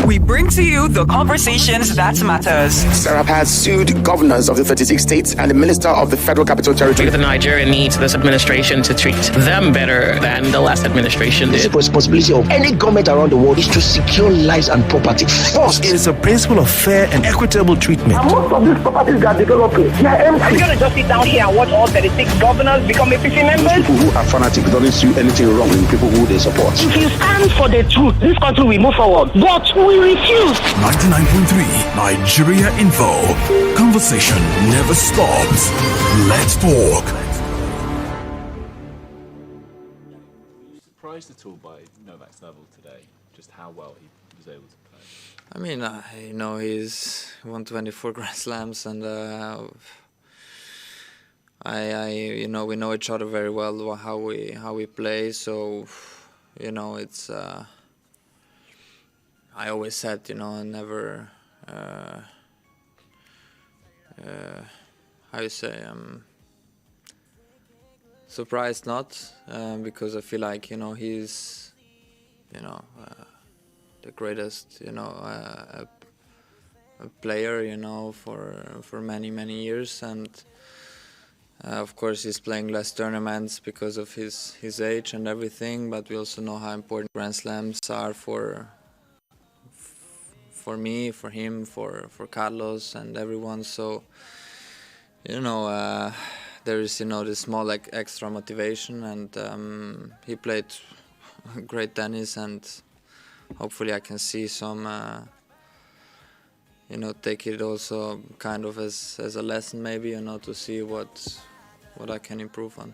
We bring to you the conversations that matters. Sarah has sued governors of the 36 states and the minister of the Federal Capital Territory. The Nigeria needs this administration to treat them better than the last administration did. The responsibility of any government around the world is to secure lives and property first. It is a principle of fair and equitable treatment. And most of these properties that are developing, they are empty. Are you going to just sit down here and watch all 36 governors become APC members? People who are fanatics don't see anything wrong in people who they support. If you stand for the truth, this country will move forward. But we refuse. 99.3 Nigeria Info. Conversation never stops. Let's talk. Were you surprised at all by Novak's level today? Just how well he was able to play? I mean, you know, he's won 24 Grand Slams, and you know, we know each other very well, how we play. So, you know, it's. I always said, you know, never. How you say? Surprised not, because I feel like, you know, he's, you know, the greatest, you know, a player, you know, for many years, and of course he's playing less tournaments because of his age and everything. But we also know how important Grand Slams are for me, for him, for Carlos and everyone. So, you know, there is, you know, this small like extra motivation, and he played great tennis, and hopefully I can see some, you know, take it also kind of as a lesson maybe, you know, to see what I can improve on.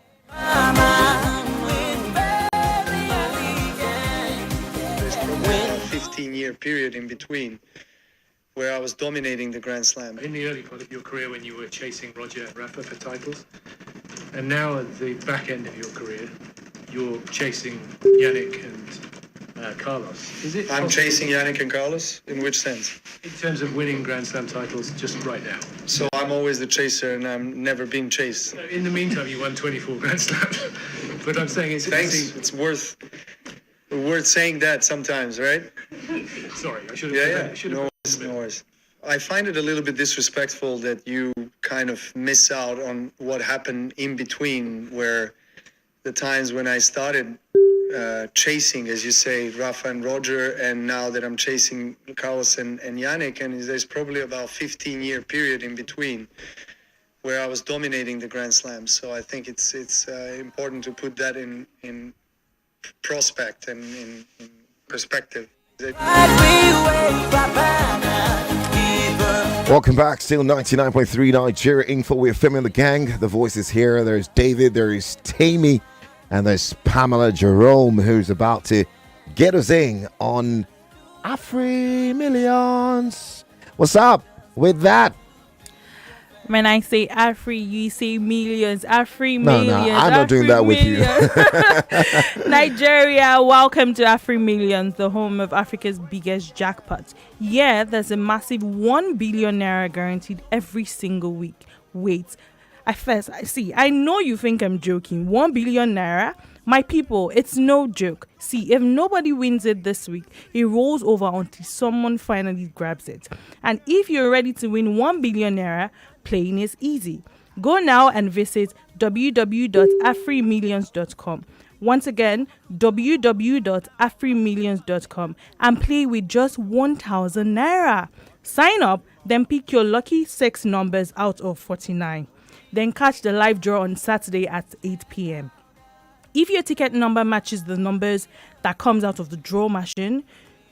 There's probably a 15-year period in between where I was dominating the Grand Slam. In the early part of your career when you were chasing Roger and Rafa for titles, and now at the back end of your career, you're chasing Yannick and Carlos. Is it? I'm chasing Yannick and Carlos? In which sense? In terms of winning Grand Slam titles just right now. So I'm always the chaser and I'm never being chased. In the meantime, you won 24 Grand Slams. But I'm saying it's... Thanks. It's worth saying that sometimes, right? Sorry, I should have... Yeah. No worries. I find it a little bit disrespectful that you kind of miss out on what happened in between, where the times when I started chasing, as you say, Rafa and Roger, and now that I'm chasing Carlos and Yannick, and there's probably about 15-year period in between where I was dominating the Grand Slam. So I think it's important to put that in prospect and in perspective. Welcome back, still 99.3 Nigeria Info with Femi The Gang. The voice is here. There's David, there is Tammy, and there's Pamela Jerome, who's about to get us in on Afri Millions. What's up with that? When I say Afri, you say millions. Afri millions. No, I'm not doing that with you. Nigeria, welcome to Afri Millions, the home of Africa's biggest jackpot. Yeah, there's a massive 1 billion naira guaranteed every single week. Wait, I know you think I'm joking. 1 billion naira? My people, it's no joke. See, if nobody wins it this week, it rolls over until someone finally grabs it. And if you're ready to win 1 billion naira, playing is easy. Go now and visit www.afrimillions.com. Once again, www.afrimillions.com, and play with just 1,000 naira. Sign up, then pick your lucky 6 numbers out of 49. Then catch the live draw on Saturday at 8 p.m. If your ticket number matches the numbers that comes out of the draw machine,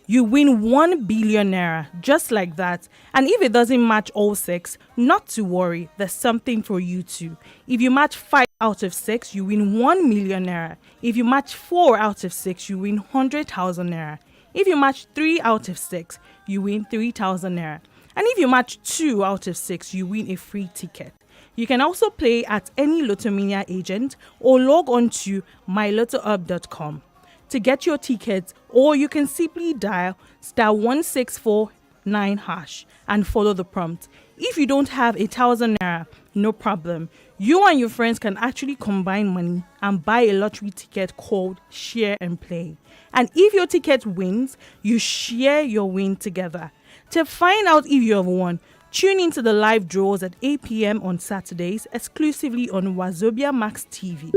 you win 1 billion naira, just like that. And if it doesn't match all 6, not to worry, there's something for you too. If you match 5 out of 6, you win 1 million naira. If you match 4 out of 6, you win 100,000 naira. If you match 3 out of 6, you win 3,000 naira. And if you match 2 out of 6, you win a free ticket. You can also play at any Lotomania agent or log on to mylottohub.com to get your tickets, or you can simply dial *1649 hash and follow the prompt. If you don't have 1,000 naira, no problem. You and your friends can actually combine money and buy a lottery ticket called Share and Play. And if your ticket wins, you share your win together. To find out if you have won, tune into the live draws at 8 p.m. on Saturdays, exclusively on Wazobia Max TV.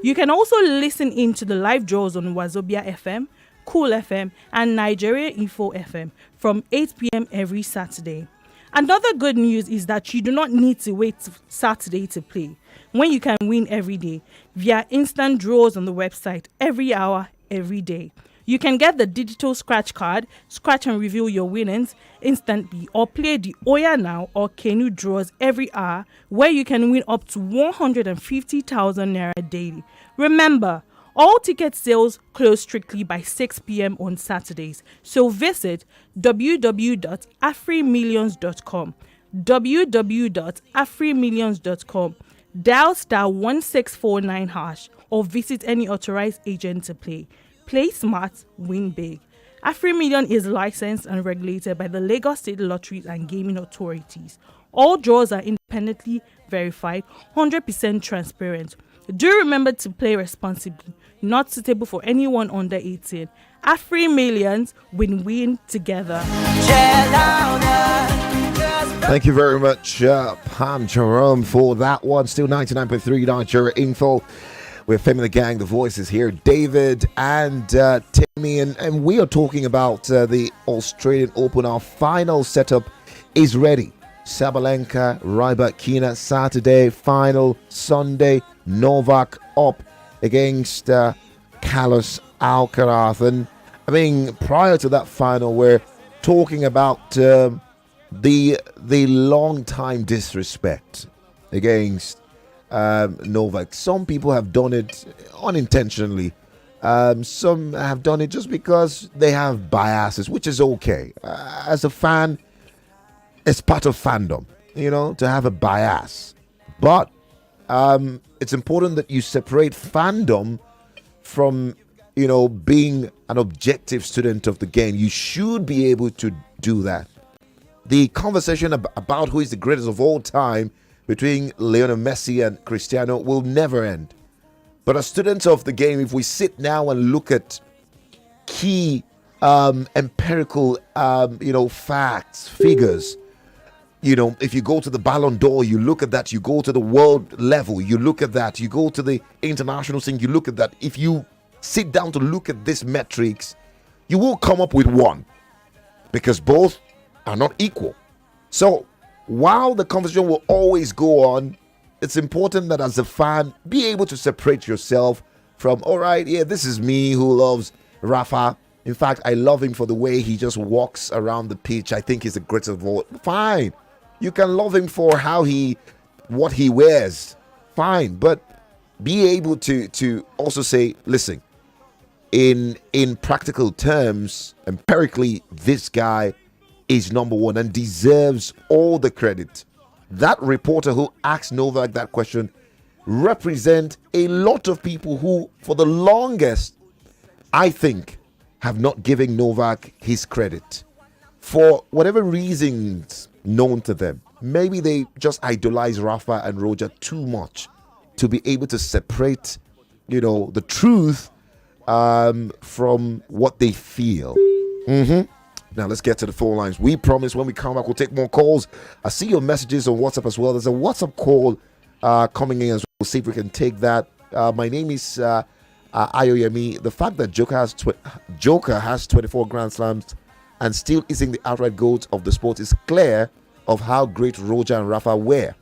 You can also listen in to the live draws on Wazobia FM, Cool FM, and Nigeria Info FM from 8 p.m. every Saturday. Another good news is that you do not need to wait Saturday to play, when you can win every day via instant draws on the website every hour, every day. You can get the digital scratch card, scratch and reveal your winnings instantly, or play the Oya Now or Kenu draws every hour, where you can win up to 150,000 naira daily. Remember, all ticket sales close strictly by 6 p.m. on Saturdays, so visit www.afrimillions.com, www.afrimillions.com, dial *1649 hash, or visit any authorized agent to play. Play smart, win big. AfriMillion is licensed and regulated by the Lagos State Lotteries and Gaming Authorities. All draws are independently verified, 100% transparent. Do remember to play responsibly. Not suitable for anyone under 18. AfriMillions win together. Thank you very much, Pam Jerome, for that one. Still 99.3 Nigeria Info. We're Femi The Gang, the voices here, David and Timmy, and we are talking about the Australian Open. Our final setup is ready. Sabalenka, Rybakina, Saturday, final Sunday, Novak up against Carlos Alcaraz. And I mean, prior to that final, we're talking about the long time disrespect against Novak. Some people have done it unintentionally. Some have done it just because they have biases, which is okay. As a fan, it's part of fandom, to have a bias. But it's important that you separate fandom from, being an objective student of the game. You should be able to do that. The conversation about who is the greatest of all time between Lionel Messi and Cristiano will never end. But as students of the game, if we sit now and look at key empirical facts, figures, if you go to the Ballon d'Or, you look at that. You go to the world level, you look at that. You go to the international scene, you look at that. If you sit down to look at these metrics, you will come up with one, because both are not equal. So while the conversation will always go on, it's important that as a fan, be able to separate yourself from, all right, yeah, this is me who loves Rafa. In fact, I love him for the way he just walks around the pitch. I think he's the greatest of all. Fine. You can love him for what he wears. Fine. But be able to also say, listen, in practical terms, empirically, this guy is number one and deserves all the credit. That reporter who asked Novak that question represent a lot of people who, for the longest, I think, have not given Novak his credit for whatever reasons known to them. Maybe they just idolize Rafa and Roger too much to be able to separate, the truth from what they feel. Now let's get to the phone lines. We promise when we come back, we'll take more calls. I see your messages on WhatsApp as well. There's a WhatsApp call coming in as well. We'll see if we can take that. My name is Ayoyemi. The fact that Joker has 24 Grand Slams and still isn't the outright GOAT of the sport is clear of how great Roger and Rafa were.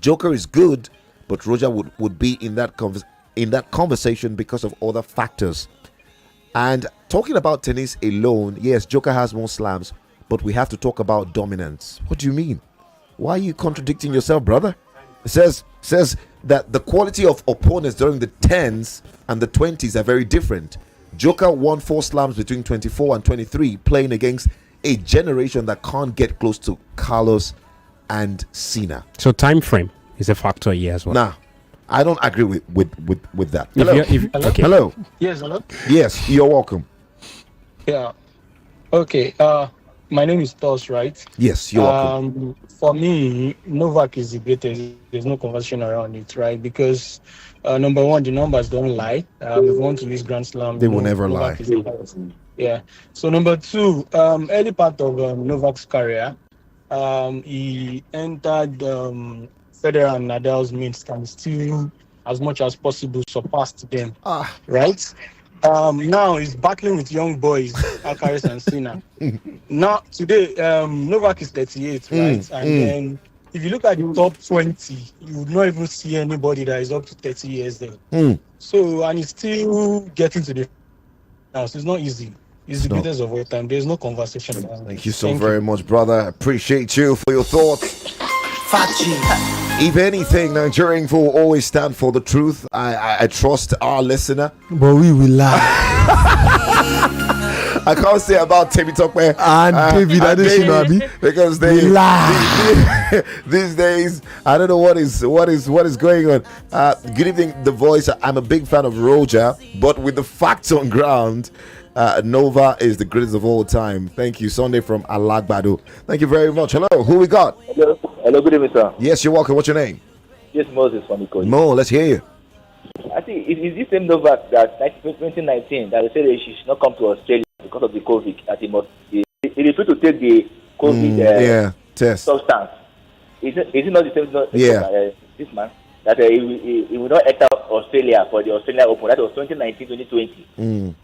Joker is good, but Roger would be in that conversation because of other factors. And talking about tennis alone, yes, Joker has more slams, but we have to talk about dominance. What do you mean? Why are you contradicting yourself, brother? It says that the quality of opponents during the 10s and the 20s are very different. Joker won 4 slams between 24 and 23, playing against a generation that can't get close to Carlos and Cena. So time frame is a factor here as well. Nah, I don't agree with that. Hello. Hello. Yes, hello. Yes, you're welcome. Yeah. Okay. My name is Tos, right? Yes, you're welcome. For me, Novak is the greatest. There's no conversation around it, right? Because number one, the numbers don't lie. We've won to this Grand Slam. They will never lie. Yeah. So number two, early part of Novak's career, he entered Federer and Nadal's midst and still, as much as possible, surpassed them. Right? Now he's battling with young boys, Alcaraz and Cena. Now today, Novak is 38, right? And then if you look at the top 20, you would not even see anybody that is up to 30 years there. So, and he's still getting to the now. So it's not easy. He's the greatest of all time. There's no conversation about it. Thank you so very much, brother. Appreciate you for your thoughts. If anything, Nigerian info will always stand for the truth. I trust our listener. But we will lie. I can't say about Temi Tokwe and David Adesina because they lie. These days, I don't know what is going on. Good evening, The Voice. I'm a big fan of Roger, but with the facts on ground, Nova is the greatest of all time. Thank you, Sunday from Alagbado. Thank you very much. Hello, who we got? Hello, good evening, sir. Yes, you're welcome. What's your name? Yes, Moses from Ikoyi. Mo, let's hear you. I think it's this same Novak that 2019 that they said she should not come to Australia because of the COVID. That he refused to take the COVID test substance. Is it not the same? This man that he will not enter Australia for the Australian Open. That was 2019-2020.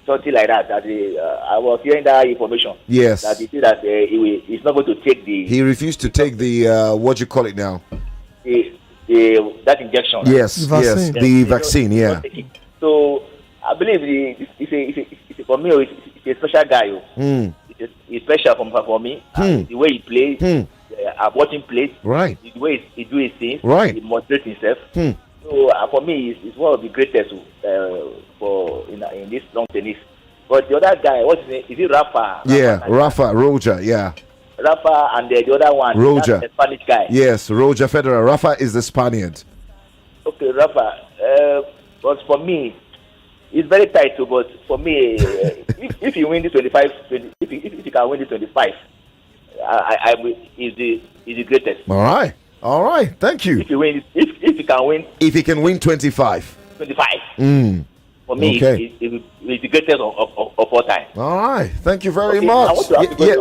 Something like that. I was hearing that information. Yes. That he said that he's not going to take the. He refused to take the what you call it now. That injection. Yes, the vaccine. Yeah. So I believe it's for me. It's a special guy. It's special for me. The way he plays. I've watched him play. Right. The way he do his things. Right. He motivates himself. So for me, it's one of the greatest in this long tennis. But the other guy, what's his name? Is it Rafa? Rafa, Roger. Yeah. Rafa and the other one, Roger, the Spanish guy. Yes, Roger Federer. Rafa is the Spaniard. Okay, Rafa. But for me, it's very tight too. But for me, if you win the 25, if you can win the 25, is the greatest. All right. Thank you. If you win, if you can win, if he can win 25. For me, it's the greatest of all time. All right. Thank you very much.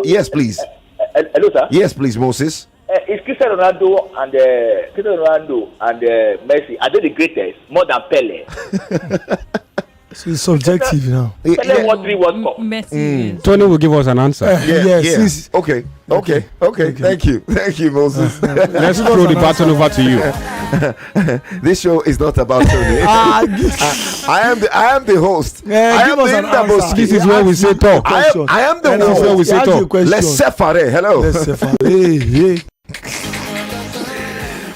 Yes, please. Hello, sir. Yes, please, Moses. Is Cristiano Ronaldo and Messi, are they the greatest more than Pele? So it's subjective now. Pele won 3 World Cup. Messi. Tony will give us an answer. Yes. Okay. Thank you, Moses. Let's throw the baton over to you. This show is not about Tony. I am the host. This is where we say talk. I am the host. Where we say talk. Let's separate. Hello.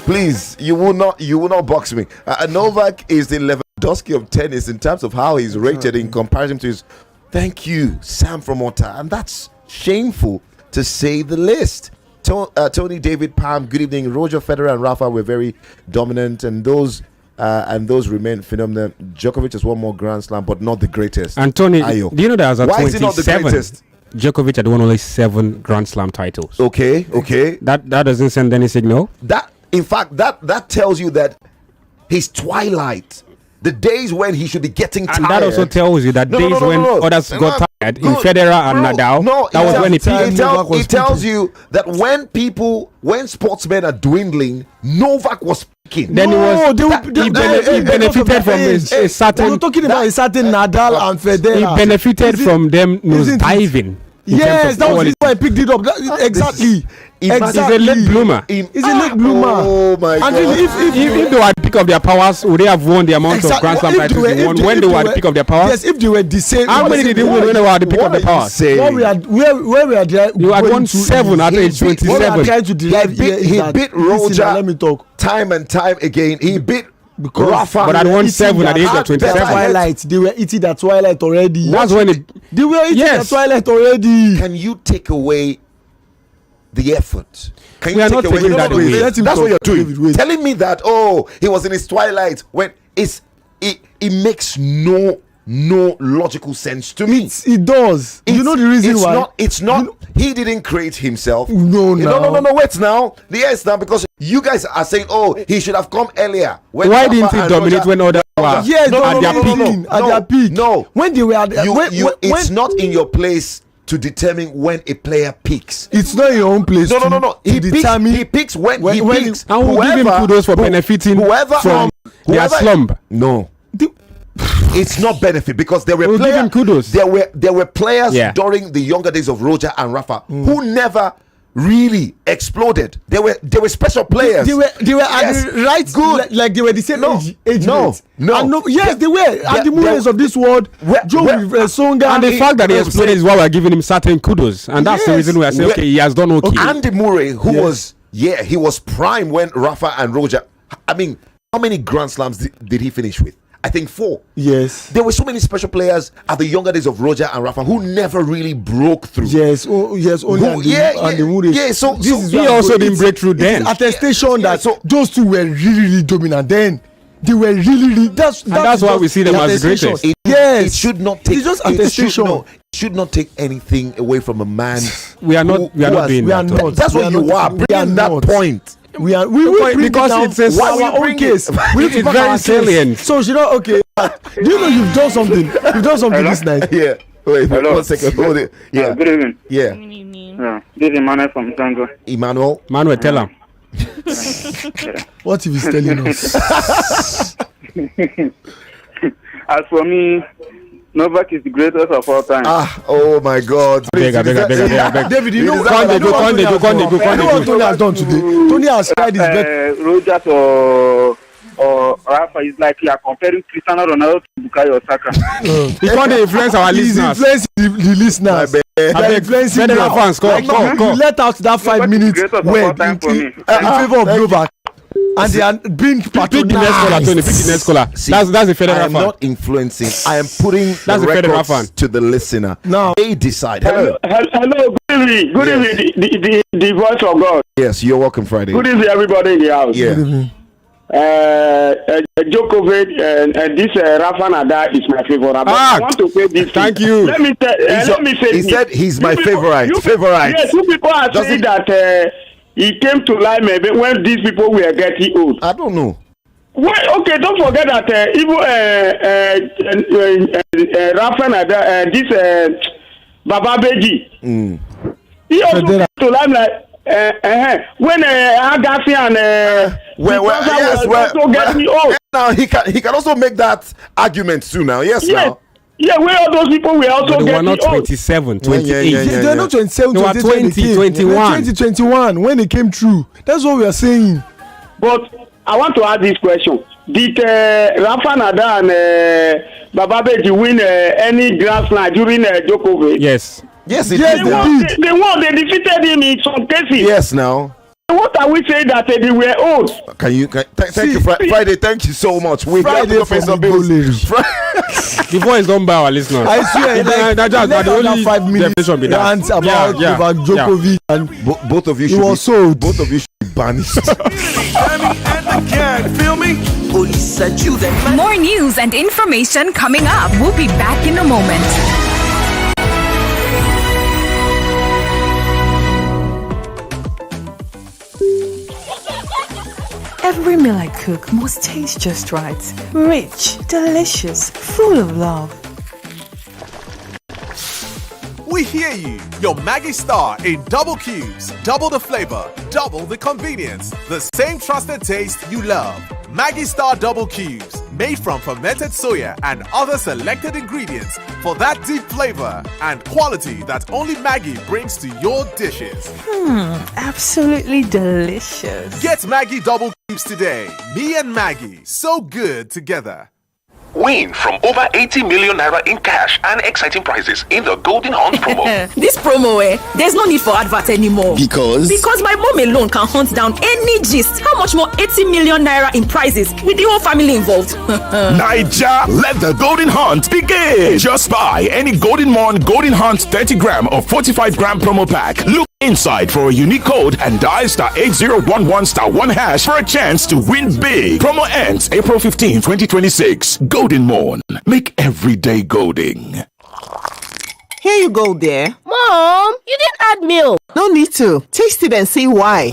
Please, you will not box me. Novak is the Lewandowski of tennis in terms of how he's rated in comparison to his. Thank you, Sam from Ota, and that's shameful to say the least. Tony, David, Palm, good evening. Roger Federer and Rafa were very dominant, and those remain phenomenal. Djokovic has won more Grand Slam, but not the greatest. And Tony, do you know that as a 27? Is he not the greatest? Djokovic had won only 7 Grand Slam titles. Okay. That doesn't send any signal. In fact, that tells you that his twilight, the days when he should be getting tired. And that also tells you that when others got tired in Federer and Nadal, that was when it tells you that when sportsmen are dwindling, Novak was peaking. Then he benefited from a certain. You're talking about a certain Nadal and Federer. He benefited from them nose diving. Yes, that was why I picked it up. Exactly. He's a late bloomer. He's a late bloomer. Oh my God. If they were at the peak of their powers, would they have won the amount of Grand Slam titles they won when they were at the peak of their powers? Yes, if they were the same. How many did they win when they were at the peak of their powers? Where we are You had won 7 at age 27. What we are trying to derive he beat Roger. Let me talk. Time and time again. He beat because Rafa. But I won 7 at the age of 27. Twilight. They were eating that Twilight already. That's when they were eating that Twilight already. Can you take away the effort? Can we you are not taking that away. That's what you're doing. Telling me that he was in his twilight when it makes no logical sense to me. It does. You know the reason why? It's not. He didn't create himself. No. Wait now. Yes, now because you guys are saying, he should have come earlier. Why didn't he dominate when others were? Yes, at their peak. No, when they were at it's not in your place to determine when a player peaks. It's not your own place. No. He picks when he picks. And we'll give him kudos for benefiting from their slump. No. It's not benefit because there were we'll players. Give him kudos. There were players during the younger days of Roger and Rafa who never really exploded. They were special players. They were at the right good. Like they were the same age. No. Yes, they were at the movements of this world. Songa and the fact that he exploded is why we're giving him certain kudos, and that's the reason we are saying he has done okay. Andy Murray, who was he was prime when Rafa and Roger. I mean, how many Grand Slams did he finish with? I think 4. Yes. There were so many special players at the younger days of Roger and Rafa who never really broke through. Yes. Only Andy Murray. Yeah. So he also didn't break through then. Attestation that those two were really dominant then. They were really. That's why we see them as the greatest. It should not take. It's just attestation. It should not take anything away from a man. We are not doing that. That's what you are bringing that point. We bring because it's our own case. It's very salient. So do you know you've done something? You've done something this night. Yeah. Wait 1 second. Hold it. Yeah. Good evening. Yeah. Good evening. This is Emmanuel from Tango. Emmanuel, tell him. What if he's telling us? As for me, Novak is the greatest of all time. Oh my God! Beg. David, you know what Tony has done today? Tony has tried his best. Rogers or Rafa is like you are comparing Cristiano Ronaldo to Bukayo Saka. He can't influence our listeners. He's influencing the listeners. Federal fans, come. You let out that 5 minutes word in favor of Novak. And they are being patronized. Pick the next caller. That's the Federal fan. I am not influencing. I am putting the records to the listener. Now they decide. Hello. Good evening. The voice of God. Yes, you're welcome, Friday. Good evening, everybody in the house. Yeah. Good evening. Djokovic and this Rafa Nadal is my favorite. I want to say this. Thank you. Let me say. He said he's my favorite. Yes, you people are saying that he came to life maybe when these people were getting old. I don't know. Well, okay, don't forget that even Rafa Nadal this Baba Beji. He also came to life like. When Agassi and now he can also make that argument too now. Yes. Now. Yeah, where all those people were also getting old. They were not 27, 28. They're not 27, they were 20, 21. 2021 when they came through. That's what we are saying. But I want to ask this question. Did Rafa Nadal and Baba Beji win any Grand Slam during Djokovic? Yes. Yes, they won. They defeated him in some cases. Yes, now. What are we saying that they were old? Thank you, Friday. Thank you so much. We Friday for the bills. The voice don't buy our listeners. I swear, the only 5 minutes rants about Novak Djokovic and both of you. Both of you should be banished. Femi and the Gang, feel me? More news and information coming up. We'll be back in a moment. Every meal I cook must taste just right. Rich, delicious, full of love. We hear you. Your Maggi Star in double cubes. Double the flavor, double the convenience. The same trusted taste you love. Maggi Star double cubes. made from fermented soya and other selected ingredients for that deep flavor and quality that only Maggie brings to your dishes. Absolutely delicious. Get Maggie Double Cubes today. Me and Maggie, so good together. Win from over 80 million naira in cash and exciting prizes in the Golden Hunt promo. This promo, there's no need for advert anymore. Because my mom alone can hunt down any gist. How much more 80 million naira in prizes with the whole family involved? Naija, let the Golden Hunt begin. Just buy any Golden Morn Golden Hunt 30 gram or 45 gram promo pack. Look inside for a unique code and dial *8011*1# for a chance to win big. Promo ends April 15, 2026. Golden Morn. Make every day golden. Here you go, dear. Mom, you didn't add milk. No need to. Taste it and see why.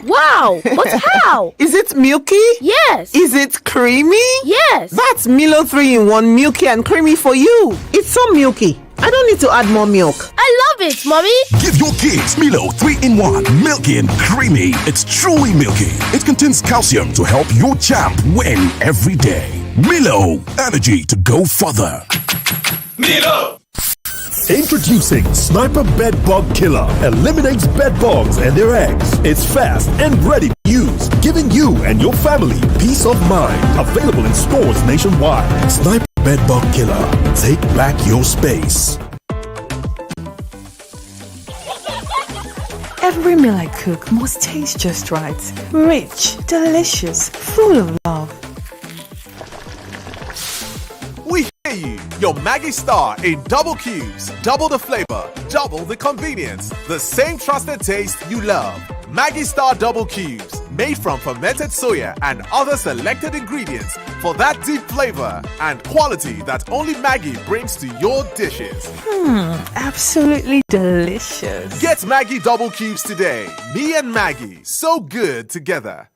Wow, but how? Is it milky? Yes. Is it creamy? Yes. That's Milo 3-in-1 milky and creamy for you. It's so milky. I don't need to add more milk. I love it, Mommy. Give your kids Milo 3-in-1, milky and creamy. It's truly milky. It contains calcium to help your champ win every day. Milo, energy to go further. Milo! Introducing Sniper Bed Bug Killer. Eliminates bed bugs and their eggs. It's fast and ready to use, giving you and your family peace of mind. Available in stores nationwide. Sniper Bed Bug Killer. Take back your space. Every meal I cook must taste just right. Rich, delicious, full of love. We hear you. Your Maggie Star in double cubes. Double the flavor, double the convenience. The same trusted taste you love. Maggie Star Double Cubes. Made from fermented soya and other selected ingredients for that deep flavor and quality that only Maggie brings to your dishes. Absolutely delicious. Get Maggie Double Cubes today. Me and Maggie, so good together.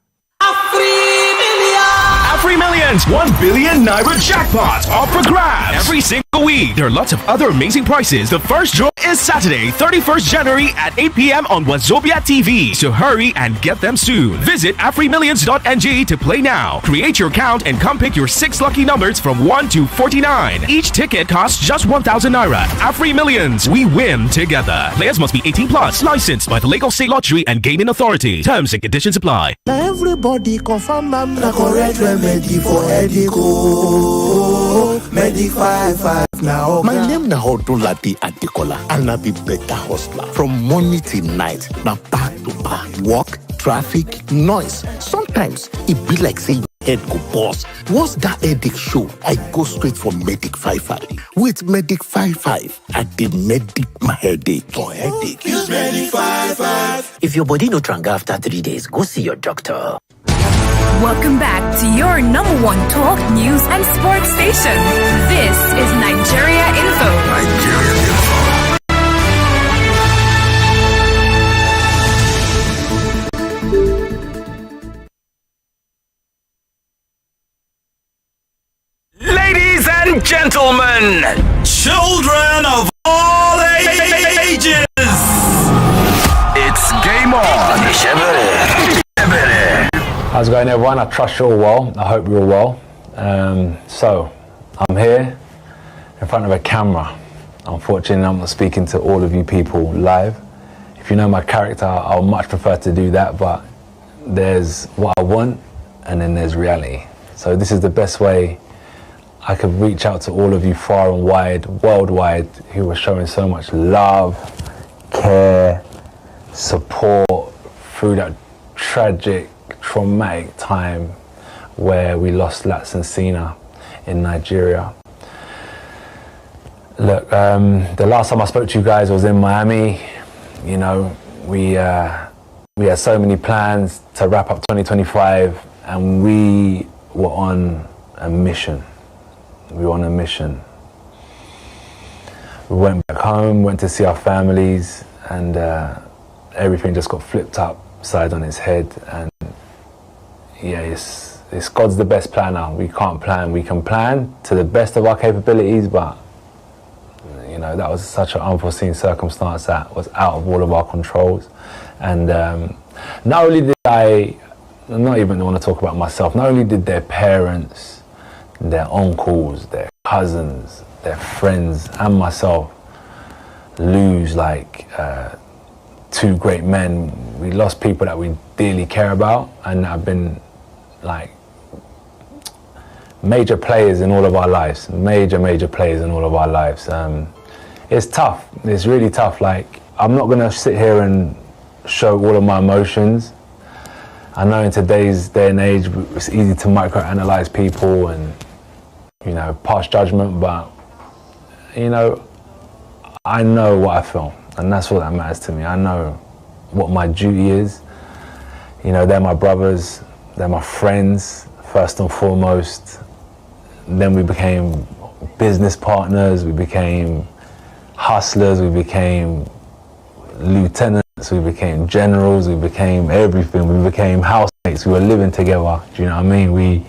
Afri Millions 1 billion naira jackpot up for grabs every single week. There are lots of other amazing prizes. The first draw is Saturday, 31st January at 8 p.m. on Wazobia TV. So hurry and get them soon. Visit AfriMillions.ng to play now. Create your account and come pick your 6 lucky numbers from 1 to 49. Each ticket costs just 1,000 naira. Afri Millions, we win together. Players must be 18 plus. Licensed by the Lagos State Lottery and Gaming Authority. Terms and conditions apply. Everybody confirm I'm the correct remedy for headache. Medic 55 now. My name na Odunlade Adekola and I be better hustler. From morning till night, na back to back. Work, traffic, noise. Sometimes it be like saying head go boss. Once that headache show, I go straight for Medic 55. With Medic 55, I did medic my headache. For headache, use Medic 55. If your body no tranga after 3 days, go see your doctor. Welcome back to your number one talk, news, and sports station. This is Nigeria Info. Ladies and gentlemen, children of all ages, it's game on. How's it going, everyone? I trust you're all well. I hope you're all well. So, I'm here in front of a camera. Unfortunately, I'm not speaking to all of you people live. If you know my character, I'll much prefer to do that, but there's what I want, and then there's reality. So this is the best way I could reach out to all of you far and wide, worldwide, who are showing so much love, care, support through that tragic, traumatic time where we lost Latson Sina in Nigeria. Look, the last time I spoke to you guys was in Miami. You know, we had so many plans to wrap up 2025, and we were on a mission. We were on a mission. We went back home, went to see our families, and everything just got flipped upside on its head. And yeah, it's God's the best planner. We can't plan. We can plan to the best of our capabilities, but you know, that was such an unforeseen circumstance that was out of all of our controls. And not only did I not even want to talk about myself, not only did their parents their uncles, their cousins, their friends, and myself lose like two great men. We lost people that we dearly care about and have been like major players in all of our lives, major players in all of our lives. It's tough, it's really tough. Like, I'm not gonna sit here and show all of my emotions. I know in today's day and age, it's easy to microanalyze people and, you know, pass judgment, but, you know, I know what I feel, and that's all that matters to me. I know what my duty is. You know, they're my brothers, they're my friends, first and foremost. Then we became business partners, we became hustlers, we became lieutenants, we became generals, we became everything, we became housemates, we were living together, do you know what I mean?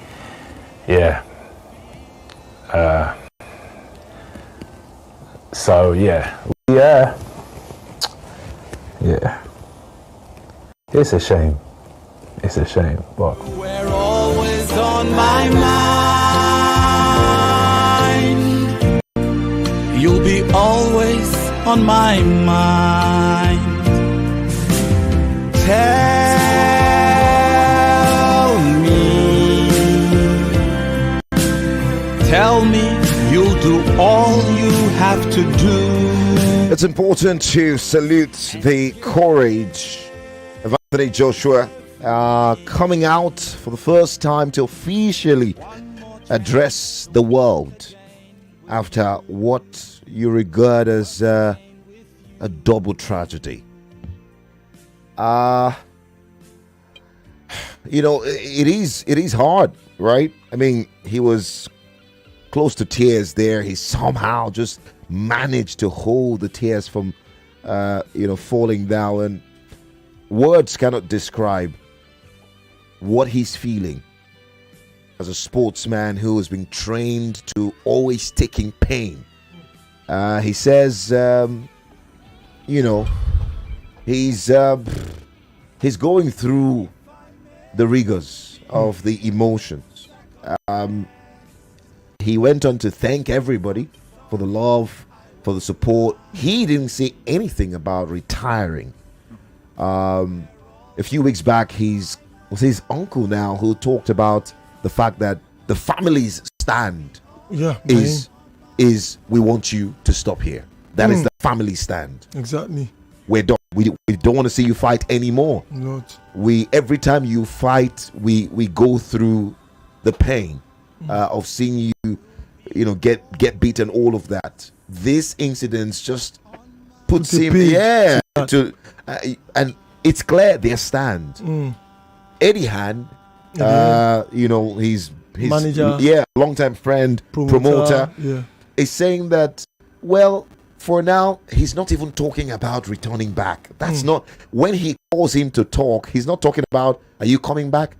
So yeah, it's a shame, but we're always on my mind. You'll be always on my mind. Tell me you'll do all you have to do. It's important to salute the courage of Anthony Joshua coming out for the first time to officially address the world after what you regard as a double tragedy. You know, it is hard, right? I mean, he was close to tears there. He somehow just managed to hold the tears from falling down, and words cannot describe what he's feeling as a sportsman who has been trained to always taking pain. He says he's going through the rigors of the emotions. He went on to thank everybody for the love, for the support. He didn't say anything about retiring. A few weeks back, was his uncle now who talked about the fact that the family's stand is we want you to stop here. That is the family stand. Exactly. We don't want to see you fight anymore. Not. Every time you fight, we go through the pain of seeing you get beaten, all of that. This incident just puts him and it's clear their stand. Eddie Han, his manager, longtime friend, promoter is saying that, well, for now, he's not even talking about returning back. That's not, when he calls him to talk, he's not talking about, are you coming back?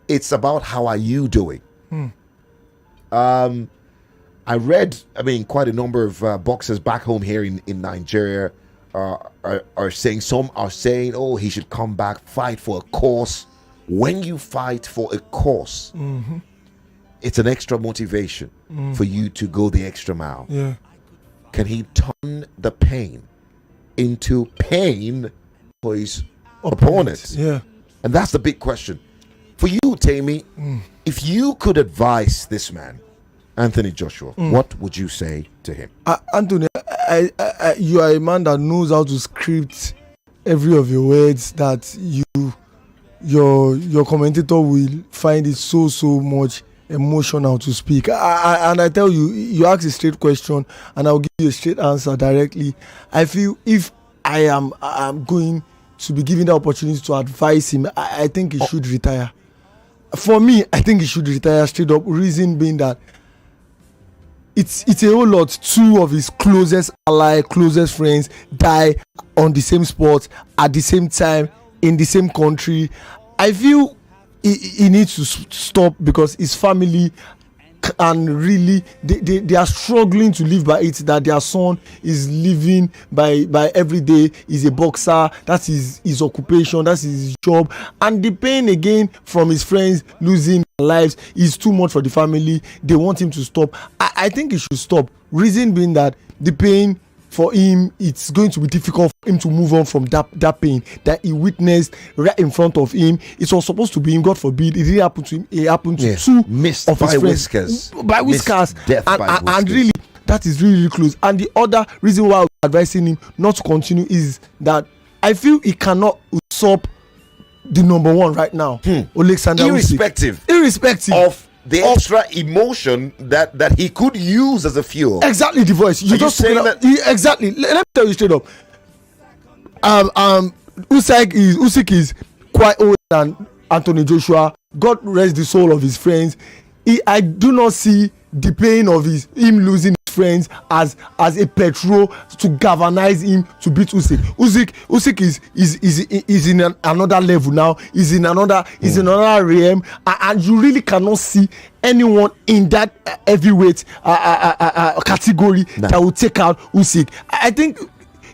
It's about, how are you doing? I read, quite a number of boxers back home here in Nigeria are saying, oh, he should come back, fight for a cause. When you fight for a cause, it's an extra motivation for you to go the extra mile. Yeah. Can he turn the pain into pain for his opponent? Yeah. And that's the big question. For you, Tammy, if you could advise this man, Anthony Joshua, what would you say to him? Anthony, you are a man that knows how to script every of your words, that your commentator will find it so much emotional to speak. And I tell you, you ask a straight question and I'll give you a straight answer directly. I feel if I am going to be given the opportunity to advise him, I think he should retire. For me, I think he should retire straight up. Reason being that it's a whole lot. Two of his closest friends die on the same spot at the same time in the same country. I feel he needs to stop because his family can really they are struggling to live by it, that their son is living by every day. Is a boxer, that is his occupation, that's his job, and the pain again from his friends losing their lives is too much for the family. They want him to stop. I think he should stop. Reason being that the pain for him, it's going to be difficult for him to move on from that pain that he witnessed right in front of him. It was supposed to be him, God forbid, it didn't happen to him. It happened to two missed of his by friends. By whiskers. Death by whiskers. And really, that is really, really close. And the other reason why I'm advising him not to continue is that I feel he cannot usurp the number one right now. Alexander irrespective of the extra emotion that he could use as a fuel. Exactly, the voice. You just saying that exactly. Let me tell you straight up. Usyk is quite older than Anthony Joshua. God rest the soul of his friends. I do not see the pain of him losing his friends as a petrol to galvanize him to beat Usyk. Usyk is in another level now. Is in another realm, and you really cannot see anyone in that heavyweight category that will take out Usyk. I think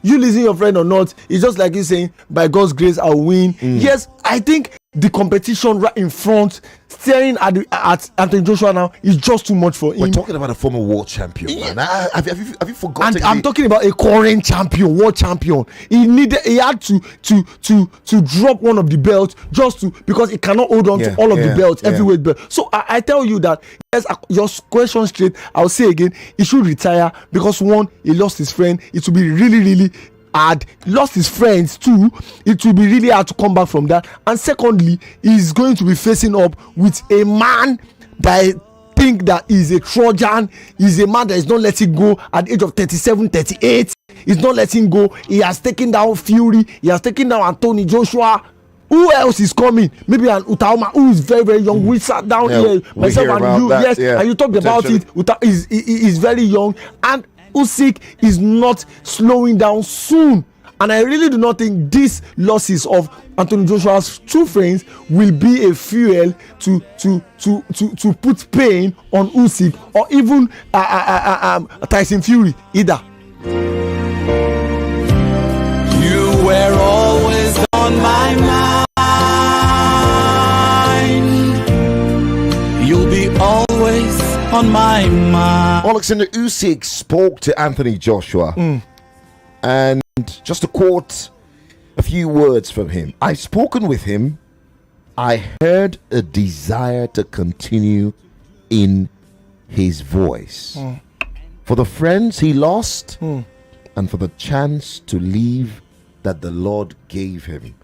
you losing your friend or not, it's just like you saying, by God's grace I'll win. Yes, I think the competition right in front, staring at Anthony Joshua now, is just too much for him. We're talking about a former world champion, man. Have you forgotten? And I'm talking about a current champion, world champion. He had to drop one of the belts just because he cannot hold on to all of the belts, heavyweight belt. So I tell you that, yes, your question straight, I'll say again, he should retire because one, he lost his friend. It will be really, really hard. Lost his friends too. It will be really hard to come back from that. And secondly, he's going to be facing up with a man that I think that is a Trojan. He's a man that is not letting go at the age of 37, 38. He's not letting go. He has taken down Fury. He has taken down Anthony Joshua. Who else is coming? Maybe an Utaoma who is very, very young. We sat down here, myself and you, and you talked about it. Is very young, and Usyk is not slowing down soon. And I really do not think these losses of Anthony Joshua's two friends will be a fuel to put pain on Usyk or even Tyson Fury either. You were always on my mind. You'll be always on my mind. Alexander Usyk spoke to Anthony Joshua, and just to quote a few words from him: I've spoken with him. I heard a desire to continue in his voice for the friends he lost and for the chance to live that the Lord gave him.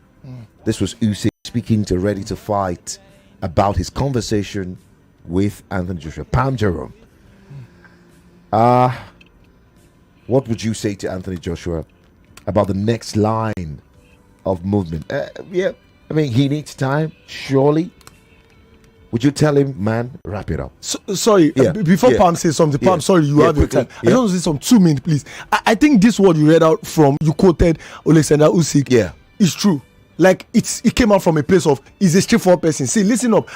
This was Usyk speaking to Ready to Fight about his conversation with Anthony Joshua. Pam Jerome, what would you say to Anthony Joshua about the next line of movement? I mean, he needs time, surely. Would you tell him, man, wrap it up? Before Pam says something, Pam, sorry, you have your time. I just want to say some 2 minutes, please. I think this word you read out from, you quoted Alexander Usyk, is true. Like it came out from a place of, he's a straightforward person. See, listen up.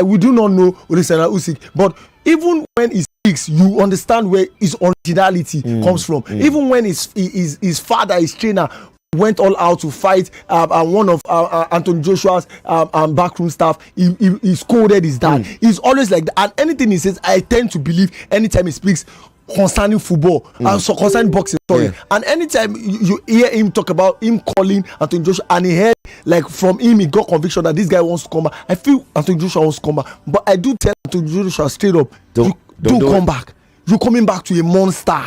We do not know Alexander Usyk, but even when he speaks, you understand where his originality comes from. Even when his father, his trainer, went all out to fight one of Anthony Joshua's backroom staff, he scolded his dad. He's always like that, and anything he says, I tend to believe anytime he speaks concerning football, concerning boxing, and anytime you hear him talk about him calling Anthony Joshua, and he heard like from him, he got conviction that this guy wants to come back. I feel Anthony Joshua wants to come back, but I do tell Anthony Joshua straight up, don't come back. You're coming back to a monster.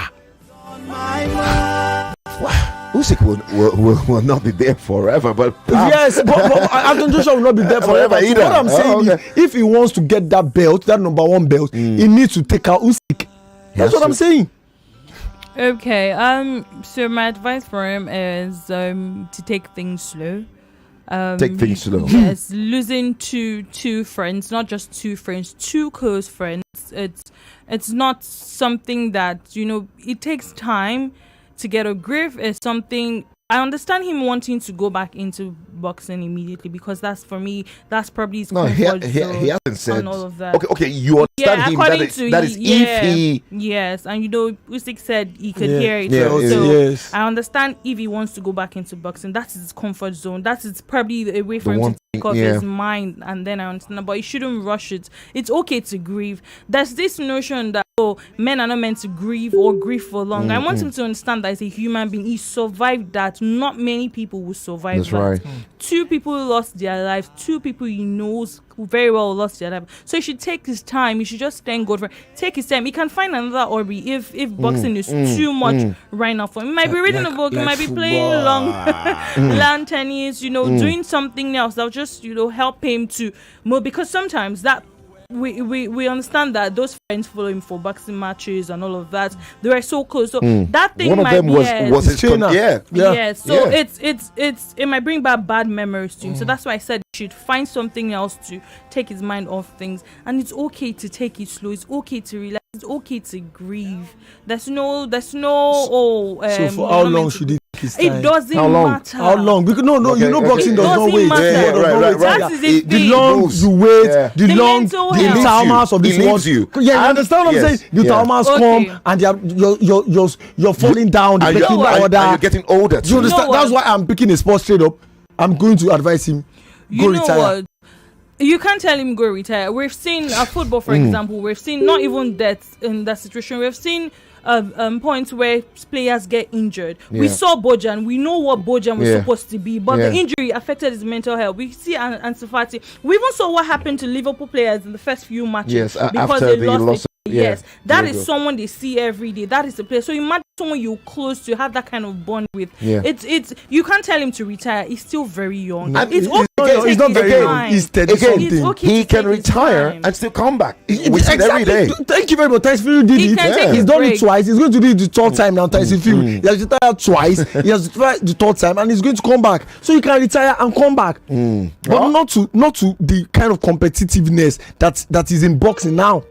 Usyk will not be there forever, but yes, but Anthony Joshua will not be there forever either. What I'm saying is, if he wants to get that belt, that number one belt, he needs to take out Usyk. That's what I'm saying. Okay. So my advice for him is to take things slow. Take things slow. Yes, losing two friends, not just two friends, two close friends. It's not something that it takes time to get a grief. Is something I understand him wanting to go back into boxing immediately because that's, for me, that's probably his comfort he zone hasn't said and all of that. Okay, you understand him. That is if he. Yes, and Usyk said he could Yeah. hear it. Yeah, so yes. I understand if he wants to go back into boxing. That's his comfort zone. That's probably a way for him one to take off his mind, and then I understand. But he shouldn't rush it. It's okay to grieve. There's this notion that men are not meant to grieve or grieve for long. I want him to understand that as a human being, he survived that. Not many people will survive That's that. right. 2 people lost their lives. 2 people he knows very well lost their life. So he should take his time. He should just thank God for it. Take his time. He can find another hobby if boxing is too much right now for him. He might be reading a book. He might be playing lawn tennis. Doing something else that'll just help him to move. Because sometimes that. We understand that those friends follow him for boxing matches and all of that. They were so close. So that thing One of might them be was his trainer. So it might bring back bad memories to him. So that's why I said he should find something else to take his mind off things. And it's okay to take it slow. It's okay to relax. It's okay to grieve. There's no so for how long should he take his time? It doesn't matter. How long? Because boxing does not wait. That is the the long you wait, the long the traumas of this world. Yeah, you understand what I'm saying? The traumas come and you're falling down. And you're getting older. You understand? That's why I'm picking a sport straight up. I'm going to advise him go retire. What? You can't tell him go retire. We've seen football, for example. We've seen not even deaths in that situation. We've seen points where players get injured. We saw Bojan. We know what Bojan was supposed to be, but the injury affected his mental health. We see Ansu Fati. We even saw what happened to Liverpool players in the first few matches because they lost. Yes, that is someone they see every day. That is the player. So imagine someone you're close to have that kind of bond with. It's you can't tell him to retire. He's still very young. It's okay. He's not very young. He's 30 something. Okay, he can retire and still come back. We see it every day. Thank you very much. Tyson Fury did it. He's done it twice. He's going to do it the third time now. Tyson Fury. He has retired twice. He has retired the third time, and he's going to come back. So he can retire and come back, but not to the kind of competitiveness that is in boxing now.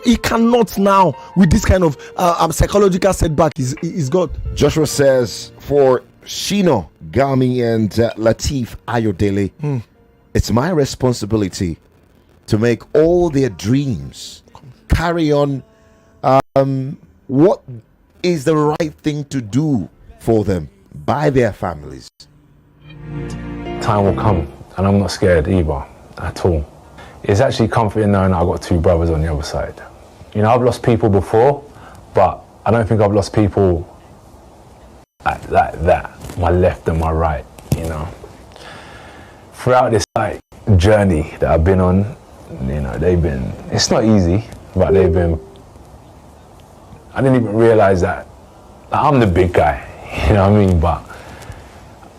He cannot now with this kind of psychological setback. He's got. Joshua says for Shino Gami and Lateef Ayodele, it's my responsibility to make all their dreams carry on. What is the right thing to do for them by their families? Time will come, and I'm not scared either at all. It's actually comforting knowing that I've got 2 brothers on the other side. I've lost people before, but I don't think I've lost people like that, my left and my right, Throughout this journey that I've been on, it's not easy, but I didn't even realize that I'm the big guy, but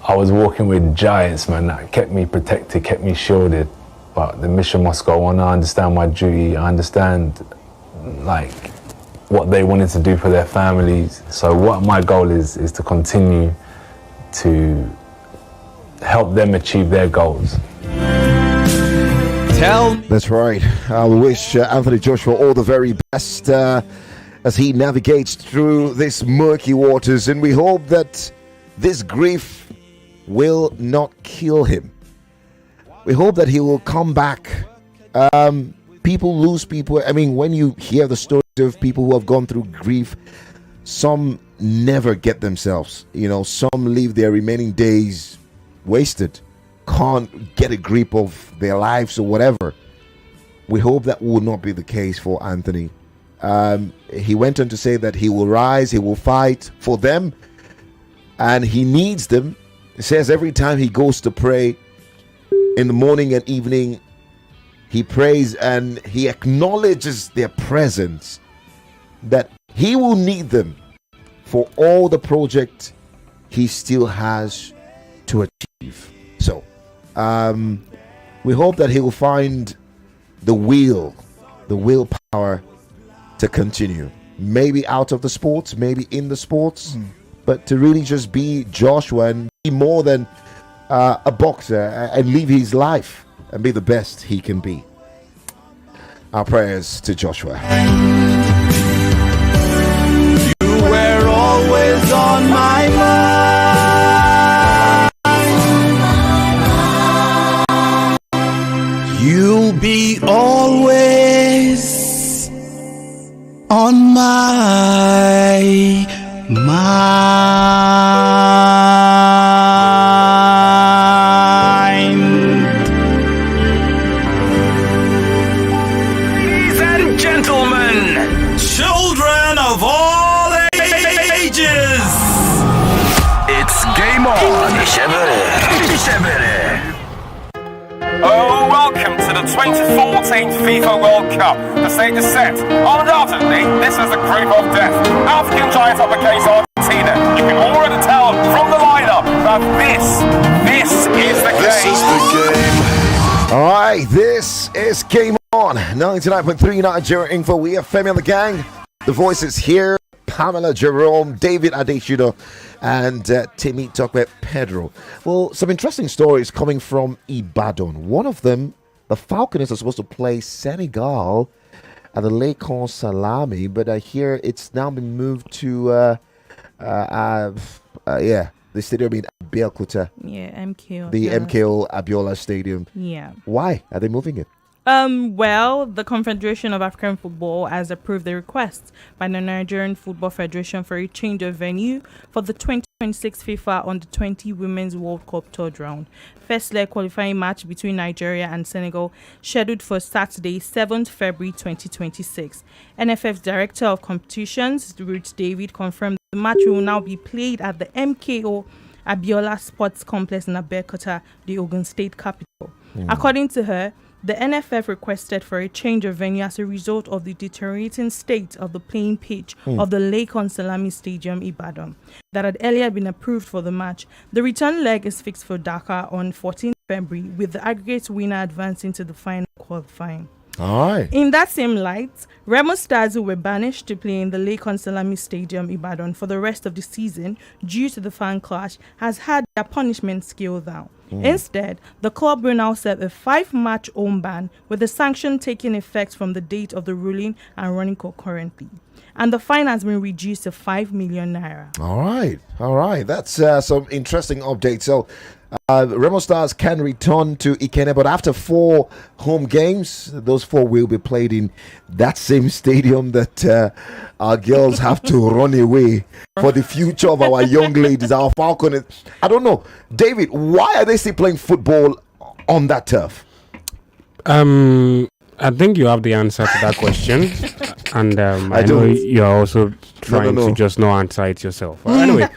I was walking with giants, man, that kept me protected, kept me shielded, but the mission must go on. I understand my duty, I understand what they wanted to do for their families. So what my goal is to continue to help them achieve their goals. That's right. I wish Anthony Joshua all the very best as he navigates through these murky waters, and we hope that this grief will not kill him. We hope that he will come back. People lose people. I mean, when you hear the stories of people who have gone through grief, some never get themselves. Some leave their remaining days wasted, can't get a grip of their lives or whatever. We hope that will not be the case for Anthony. He went on to say that he will rise, he will fight for them, and he needs them. He says every time he goes to pray in the morning and evening, he prays and he acknowledges their presence, that he will need them for all the project he still has to achieve. So we hope that he will find the willpower to continue, maybe out of the sports, maybe in the sports, but to really just be Joshua and be more than a boxer and live his life and be the best he can be. Our prayers to Joshua. You were always on my mind. Ladies and gentlemen, children of all ages, it's game on. Oh, welcome to the 2014 FIFA World Cup. The stage is set. Undoubtedly, this is the group of death. African giants up against Argentina. You can already tell from the lineup that this is the game. This is the game. All right, this is Game On. 99.3 Nigeria Info. We have Femi The Gang. The voices here. Pamela Jerome, David Adeshudo, and Timmy Tokwe Pedro. Well, some interesting stories coming from Ibadan. One of them, the Falcons are supposed to play Senegal at the Lakon Salami, but I hear it's now been moved to, the stadium in Abeokuta. Yeah, MKO. The MKO Abiola Stadium. Yeah. Why are they moving it? Well, the Confederation of African Football has approved the request by the Nigerian Football Federation for a change of venue for the 2026 FIFA Under-20 Women's World Cup third round. First leg qualifying match between Nigeria and Senegal scheduled for Saturday, 7th February 2026. NFF's Director of Competitions, Ruth David, confirmed the match will now be played at the MKO Abiola Sports Complex in Abeokuta, the Ogun State capital. According to her, the NFF requested for a change of venue as a result of the deteriorating state of the playing pitch of the Lakon Salami Stadium, Ibadan, that had earlier been approved for the match. The return leg is fixed for Dakar on 14th February, with the aggregate winner advancing to the final qualifying. All right. In that same light, Remo Stars, who were banished to play in the Lakon Salami Stadium, Ibadan, for the rest of the season due to the fan clash, has had their punishment scaled down. Instead, the club will now serve a 5-match home ban, with the sanction taking effect from the date of the ruling and running concurrently. And the fine has been reduced to 5 million naira. All right. That's some interesting updates. So, Remo Stars can return to Ikene, but after 4 home games, those 4 will be played in that same stadium that our girls have to run away for the future of our young ladies, our Falcons. I don't know. David, why are they still playing football on that turf? I think you have the answer to that question. And I know you're also trying to just not answer it yourself. Anyway,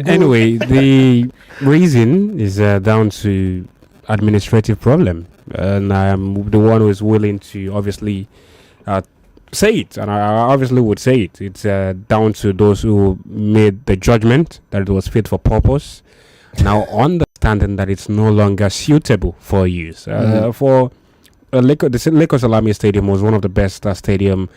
anyway, the reason is down to administrative problem. And I am the one who is willing to obviously say it. And I obviously would say it. It's down to those who made the judgment that it was fit for purpose. Now, understanding that it's no longer suitable for use. For the Lakon Salami Stadium was one of the best stadium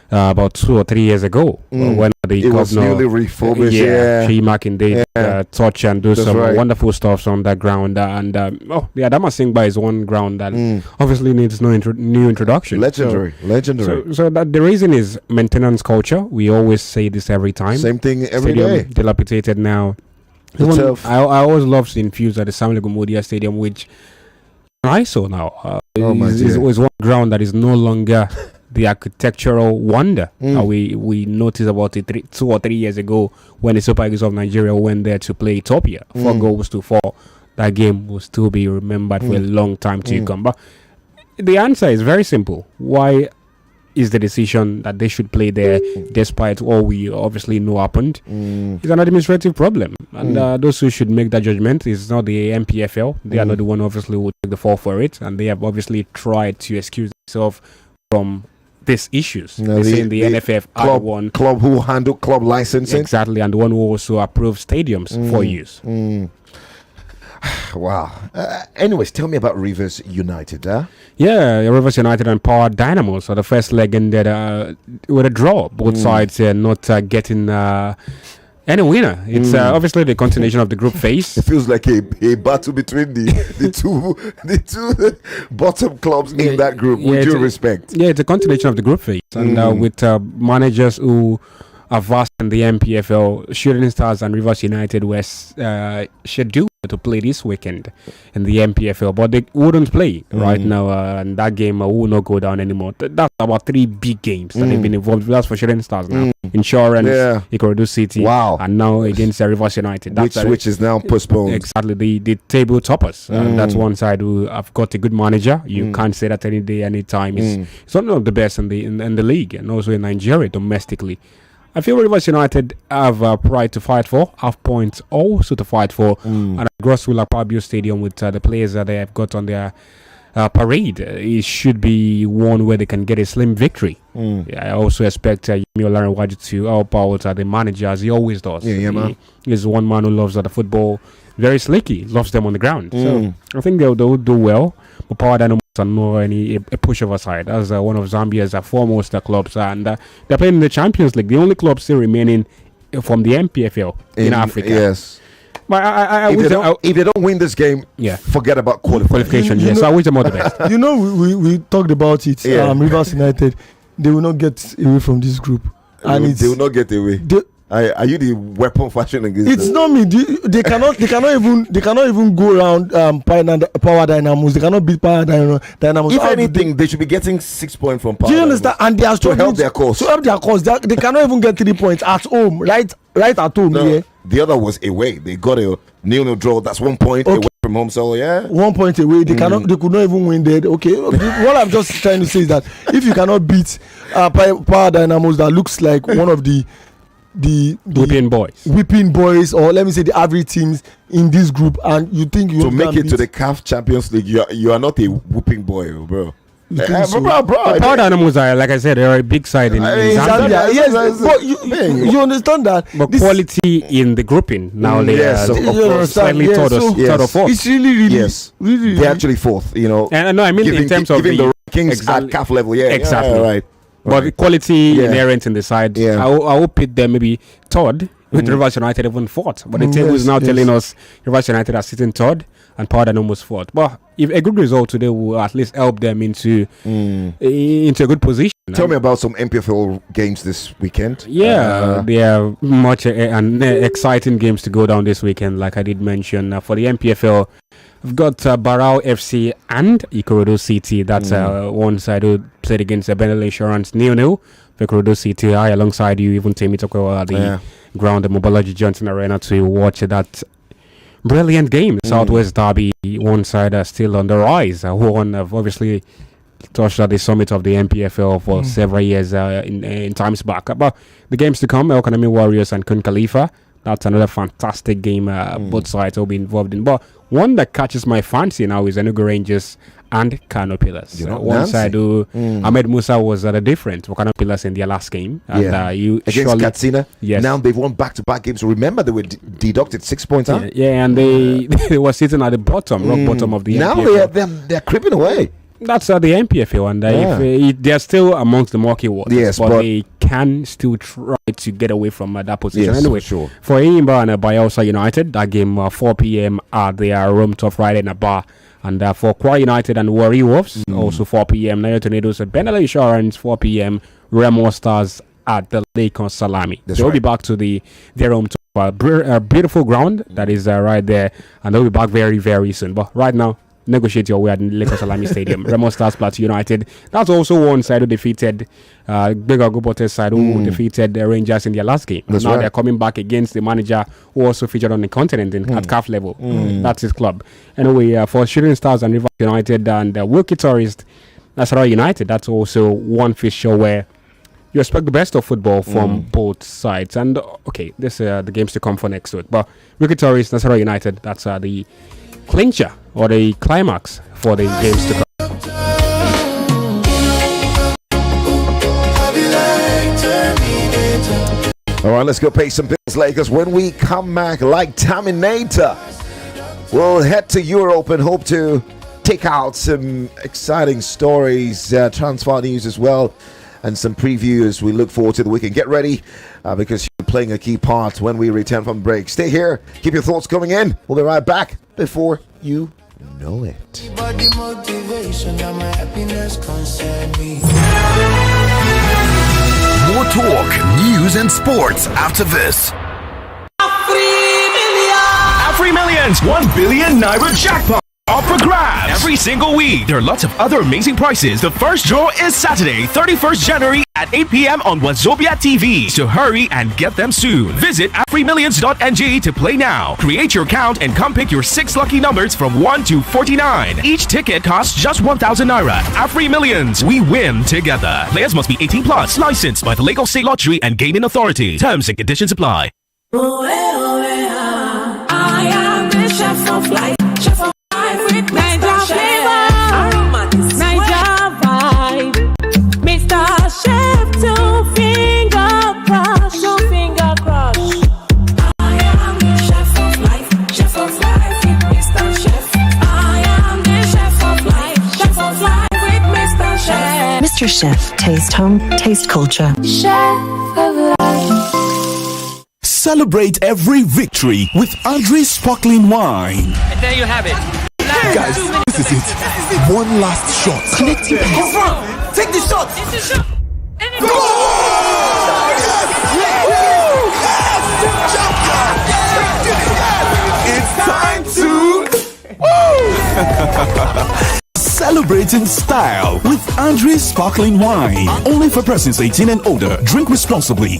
about 2 or 3 years ago when the it was newly refurbished. She Makinde touch and do some wonderful stuff on that ground. Adama Singba is one ground that obviously needs no new introduction. Legendary. So that the reason is maintenance culture. We always say this every time. Same thing every stadium day. Dilapidated now. I always love to infuse at the Samuel Gomodia Stadium, which I saw now. Is one ground that is no longer the architectural wonder that we noticed about it 2 or 3 years ago when the Super Eagles of Nigeria went there to play Ethiopia. 4 goals to 4. That game will still be remembered for a long time to come. But the answer is very simple. Why is the decision that they should play there despite all we obviously know happened? It's an administrative problem, and those who should make that judgment is not the MPFL. They are not the one obviously who will take the fall for it, and they have obviously tried to excuse themselves from these issues. They say the NFF club who handle club licensing, exactly, and the one who also approves stadiums for use. Wow. Anyways, tell me about Rivers United. Yeah, Rivers United and Power Dynamo. So the first leg ended with a draw. Both sides not getting any winner. It's obviously the continuation of the group phase. It feels like a battle between the two bottom clubs in that group. With due respect. Yeah, it's a continuation of the group phase, and with managers who are vast in the MPFL. Shooting Stars and Rivers United were scheduled to play this weekend in the MPFL, but they wouldn't play right now, and that game will not go down anymore. That's about 3 big games that they've been involved with. That's for Shooting Stars now. Insurance, Ikorodu City, and now against Rivers United. That's which is now postponed. Exactly, the table toppers. That's one side who have got a good manager. You can't say that any day, any time. It's one of the best in the league, and also in Nigeria domestically. I feel Rivers United have pride to fight for, have points also to fight for, and at Grosswell Akpabio Stadium with the players that they have got on their parade, it should be one where they can get a slim victory. I also expect Yemi Olarenwaju to help out the manager as he always does. He is one man who loves the football, very slicky, loves them on the ground. So I think they'll do well. But Power Dynamos are not a pushover side. That's one of Zambia's foremost clubs, and they're playing in the Champions League. The only club still remaining from the MPFL in Africa. Yes. But if they don't win this game, forget about qualification. So I wish them all the best. You know, we talked about it. Rivers United, they will not get away from this group, and they will not get away. Are you the weapon fashion against It's them? not me. They cannot even go around Power Dynamos. They cannot beat Power Dynamos. If anything, they should be getting 6 points from Power. Do you understand? And they are to help their cause. To help their cause, they cannot even get 3 points at home. Right at home. No, the other was away. They got a 0-0 draw. That's 1 point away from home. So 1 point away. They cannot. They could not even win there. Okay. What I'm just trying to say is that if you cannot beat Power Dynamos, that looks like one of the whipping boys, or let me say the average teams in this group, and you think you to make it to the CAF Champions League, you are not a whooping boy, bro. Power Dynamos are, like I said, they're a big side in Zambia. Yes, but you understand that. But quality in the grouping now, they are slightly third or fourth. It's really they're actually fourth. You know, and no, I mean in terms of the rankings at CAF level. Yeah, exactly. Right. But the quality inherent in the side, I will pit them maybe third with Rivers United even fourth. But the table is now telling us Rivers United are sitting third and Power Dynamos fourth. But if a good result today will at least help them into a good position. Tell me about some MPFL games this weekend. There are much exciting games to go down this weekend, like I did mention. For the MPFL, we've got Barao FC and Ikorodu City. That's one side who played against Benel Insurance 0-0. Ikorodu City, I alongside you, even Temi Tokyo, the ground, the Mobology Johnson Arena, to watch that brilliant game. Southwest Derby, one side still on the rise. One have obviously touched at the summit of the MPFL for several years in times back. But the games to come, El Kanemi Warriors and Kun Khalifa. That's another fantastic game both sides will be involved in. But one that catches my fancy now is Enugu Rangers and Kano Pillars. One side who Ahmed Musa was at a different for Kano Pillars in their last game. And against Katsina. Yes. Now they've won back-to-back games. Remember, they were deducted 6 points. And they were sitting at the bottom, rock bottom of the now MPFL. they're creeping away. That's the MPFL, and they're still amongst the murky waters, but they can still try to get away from that position. Anyway, sure. For Enyimba and Bayelsa United, that game 4 p.m. at their Rome Tough Ride in a bar. And for Kwara United and Warri Wolves, also 4 p.m. Niger Tornadoes at Benel Insurance, 4 p.m. Remo Stars at the Lake on Salami. They'll be back to their home beautiful ground that is right there, and they'll be back very, very soon. But right now, negotiate your way at Lagos Salami Stadium. Remo Stars Plateau United. That's also one side who defeated Bega Gobote's side who defeated the Rangers in their last game. Now they're coming back against the manager who also featured on the continent at CAF level. That's his club. Anyway, for Shooting Stars and Rivers United and Wilkie Tourist, Nasarawa United, that's also one fixture where you expect the best of football from both sides. And this the games to come for next week. But Wilkie Tourist, Nasarawa United, that's the clincher or the climax for the games to come. All right, let's go pay some bills, Lakers. When we come back, like Terminator, we'll head to Europe and hope to take out some exciting stories, transfer news as well, and some previews. We look forward to the weekend. Get ready because you're playing a key part when we return from break. Stay here. Keep your thoughts coming in. We'll be right back before you know it. More talk, news, and sports after this. Afri Millions 1 billion Naira jackpot up for grabs every single week. There are lots of other amazing prizes. The first draw is Saturday, 31st January at 8 p.m. on Wazobia TV. So hurry and get them soon. Visit AfriMillions.ng to play now. Create your account and come pick your 6 lucky numbers from 1 to 49. Each ticket costs just 1,000 Naira. Afri Millions, we win together. Players must be 18 plus, licensed by the Lagos State Lottery and Gaming Authority. Terms and conditions apply. I am the chef of life. Chef of with Mr. Chef, Niger vibe, Mr. Chef, two finger crush. I am the chef of life with Mr. Chef. I am the chef of life with Mr. Chef. Mr. Chef, taste home, taste culture. Chef of life. Celebrate every victory with Andre's sparkling wine. And there you have it. Guys, this is it. One last shot. Connecting. Confirm. Take the shot. It's time to Celebrating style with Andre's sparkling wine. Only for persons 18 and older. Drink responsibly.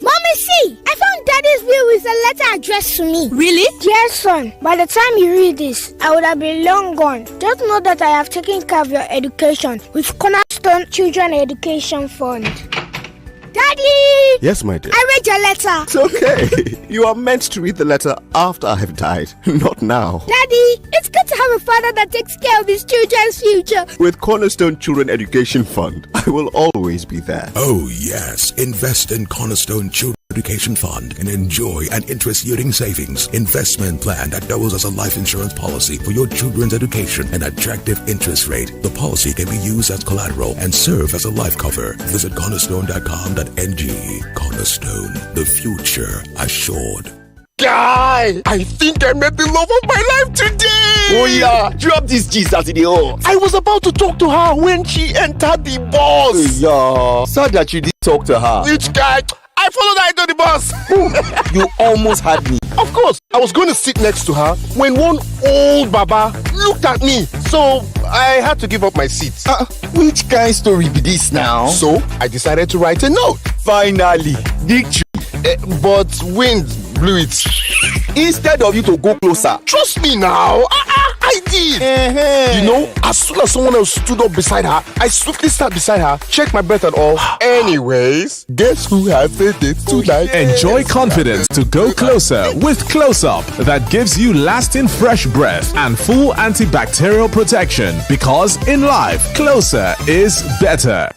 Mommy, see! I found Daddy's will with a letter addressed to me. Really? Yes, son. By the time you read this, I would have been long gone. Just know that I have taken care of your education with Cornerstone Children Education Fund. Daddy! Yes, my dear. I read your letter. It's okay. You are meant to read the letter after I have died, not now. Daddy, it's good to have a father that takes care of his children's future. With Cornerstone Children Education Fund, I will always be there. Oh, yes. Invest in Cornerstone Children Education Fund and enjoy an interest-yielding savings investment plan that doubles as a life insurance policy for your children's education and attractive interest rate. The policy can be used as collateral and serve as a life cover. Visit cornerstone.com.ng. Cornerstone, the future assured. Guy, I think I met the love of my life today. Oh yeah, drop this G's as the old. I was about to talk to her when she entered the bus. Yeah, sad that you did talk to her. Which guy? I followed her into the bus. You almost had me. Of course, I was going to sit next to her when one old baba looked at me. So I had to give up my seat. Which kind of story be this now? So I decided to write a note. Finally, victory. But wind blew it. Instead of you to go closer. Trust me now. I did. You know, as soon as someone else stood up beside her, I swiftly sat beside her, checked my breath and all. Anyways, guess who has a date tonight? Enjoy confidence to go closer with Close Up that gives you lasting fresh breath and full antibacterial protection, because in life, closer is better.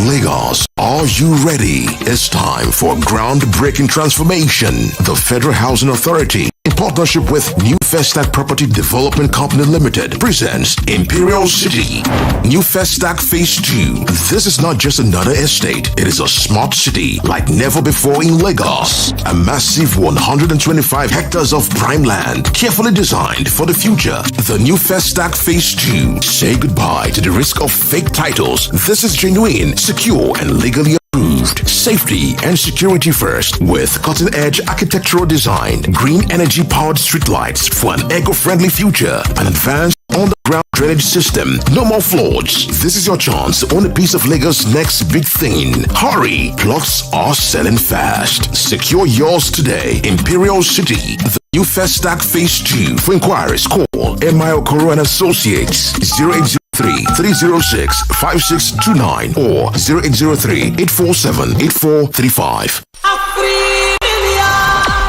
Lagos, are you ready? It's time for groundbreaking transformation. The Federal Housing Authority, in partnership with New Festac Property Development Company Limited, presents Imperial City. New Festac Phase 2. This is not just another estate. It is a smart city like never before in Lagos. A massive 125 hectares of prime land, carefully designed for the future. The New Festac Phase 2. Say goodbye to the risk of fake titles. This is genuine, secure, and legally approved. Safety and security first, with cutting-edge architectural design, green energy-powered streetlights for an eco-friendly future, an advanced underground drainage system. No more floods. This is your chance to own a piece of Lagos' next big thing. Hurry! Plots are selling fast. Secure yours today. Imperial City, the New Festac Phase 2. For inquiries, call M.I. Okoro and Associates 0803-306-5629 or 0803-847-8435.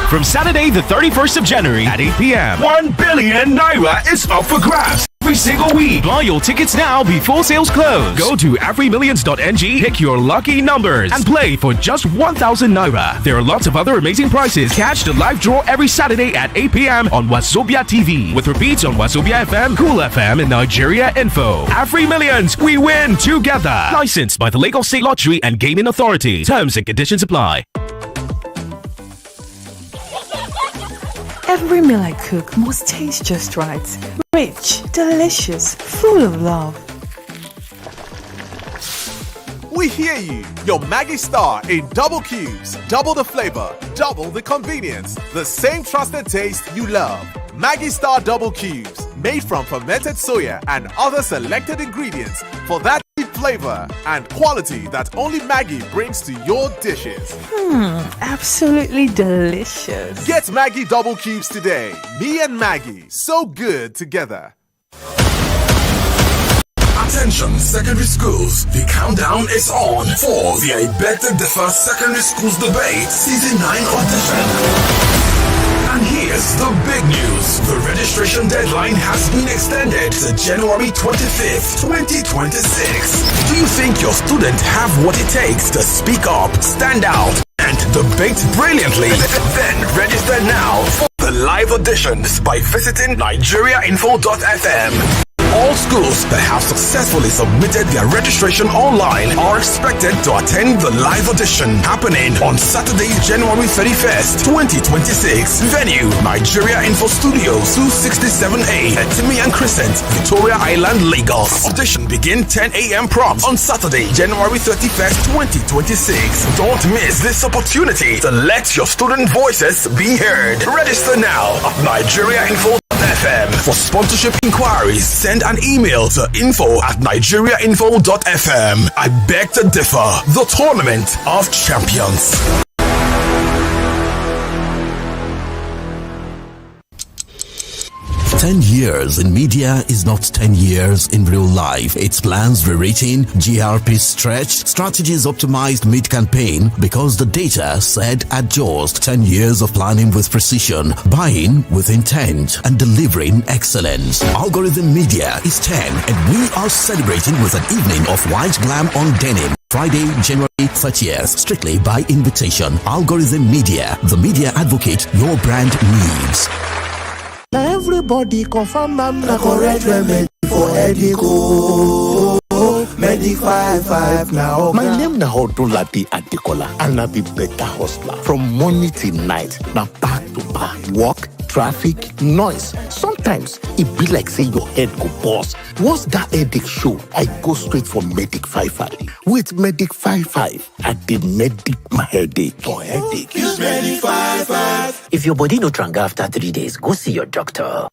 From Saturday, the 31st of January at 8 p.m., 1 billion Naira is up for grabs every single week. Buy your tickets now before sales close. Go to AfriMillions.ng, pick your lucky numbers, and play for just 1,000 Naira. There are lots of other amazing prizes. Catch the live draw every Saturday at 8 p.m. on Wazobia TV, with repeats on Wazobia FM, Cool FM, and Nigeria Info. AfriMillions, we win together. Licensed by the Lagos State Lottery and Gaming Authority. Terms and conditions apply. Every meal I cook must taste just right. Rich, delicious, full of love. We hear you. Your Maggie Star in double cubes, double the flavor, double the convenience. The same trusted taste you love. Maggie Star double cubes, made from fermented soya and other selected ingredients for that deep flavor and quality that only Maggie brings to your dishes. Absolutely delicious. Get Maggie double cubes today. Me and Maggie, so good together. Attention secondary schools, the countdown is on for the I Beg to Differ Secondary Schools Debate Season 9 audition. And here's the big news. The registration deadline has been extended to January 25th, 2026. Do you think your students have what it takes to speak up, stand out, and debate brilliantly? Then register now for the live auditions by visiting nigeriainfo.fm. All schools that have successfully submitted their registration online are expected to attend the live audition happening on Saturday, January 31st, 2026. Venue, Nigeria Info Studios, 267A, Timian Crescent, Victoria Island, Lagos. Audition begin 10 a.m. prompt on Saturday, January 31st, 2026. Don't miss this opportunity to let your student voices be heard. Register now at nigeriainfo.fm. For sponsorship inquiries, send an email to info@nigeriainfo.fm. I beg to differ. The Tournament of Champions. "10 years in media is not 10 years in real life. It's plans rewritten, GRP stretched, strategies optimized mid-campaign because the data said adjust. 10 years of planning with precision, buying with intent, and delivering excellence. Algorithm Media is 10, and we are celebrating with an evening of white glam on denim. Friday, January 30th, strictly by invitation. Algorithm Media, the media advocate your brand needs. Everybody confirm I'm the correct remedy for headache. Medic 55 now. My name na Odunlade Adekola, and I be better hustler. From morning till night, na back to back. Work, traffic, noise. Sometimes it be like say your head go bust. Once that headache show, I go straight for Medic 55. With Medic 55, I did medic my headache. For headache, use Medic 55. If your body no tranga after 3 days, go see your doctor.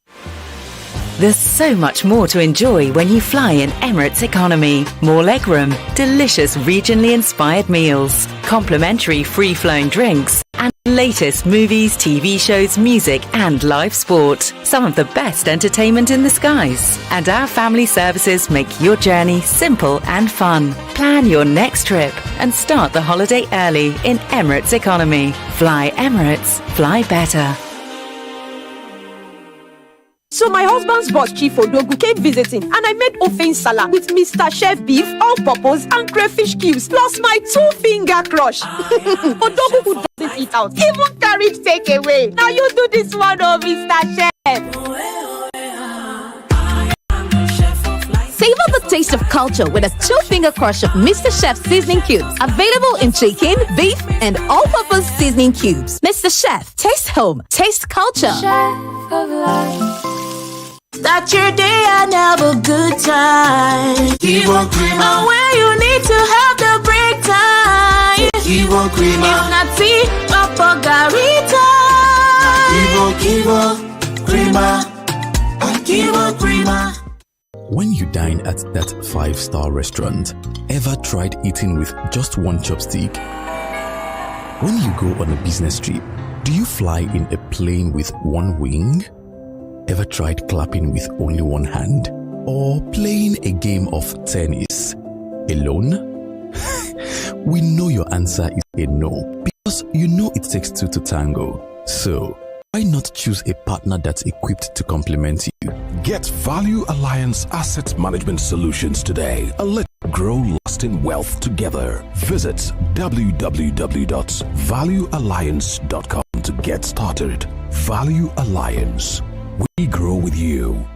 There's so much more to enjoy when you fly in Emirates Economy. More legroom, delicious regionally inspired meals, complimentary free-flowing drinks, and latest movies, TV shows, music, and live sport. Some of the best entertainment in the skies. And our family services make your journey simple and fun. Plan your next trip and start the holiday early in Emirates Economy. Fly Emirates, fly better. So my husband's boss, Chief Odogu, came visiting, and I made ofe salad with Mr. Chef beef, all-purpose, and crayfish cubes, plus my 2-finger crush. Odogu, who doesn't eat out, even carried takeaway. Now you do this one, oh, Mr. Chef. Savor the taste of culture with a 2-finger crush of Mr. Chef seasoning cubes. Available in chicken, beef, and all-purpose seasoning cubes. Mr. Chef, taste home, taste culture. Chef of life. Start your day and have a good time. Give on creamer. And where you need to have the break time. Give on creamer. If not tea, Papa Garita. Give on creamer. And give on creamer. When you dine at that 5-star restaurant, ever tried eating with just one chopstick? When you go on a business trip, do you fly in a plane with one wing? Ever tried clapping with only one hand? Or playing a game of tennis alone? We know your answer is a no, because you know it takes two to tango. So, why not choose a partner that's equipped to complement you? Get Value Alliance Asset Management Solutions today. Let's grow lasting wealth together. Visit www.valuealliance.com to get started. Value Alliance. We grow with you.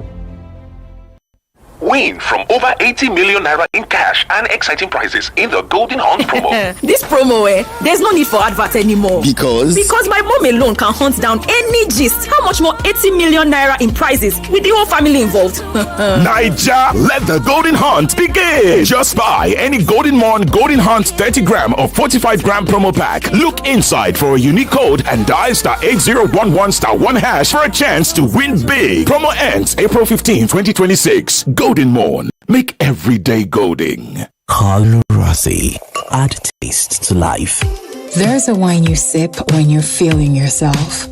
Win from over 80 million naira in cash and exciting prizes in the Golden Hunt promo. This promo, there's no need for advert anymore. Because my mom alone can hunt down any gist. How much more 80 million naira in prizes with the whole family involved? Naija, let the Golden Hunt begin. Just buy any Golden Morn Golden Hunt 30 gram or 45 gram promo pack. Look inside for a unique code and dial *8011*1# for a chance to win big. Promo ends April 15, 2026. Golden Morn. Make every day golden. Carlo Rossi. Add taste to life. There's a wine you sip when you're feeling yourself.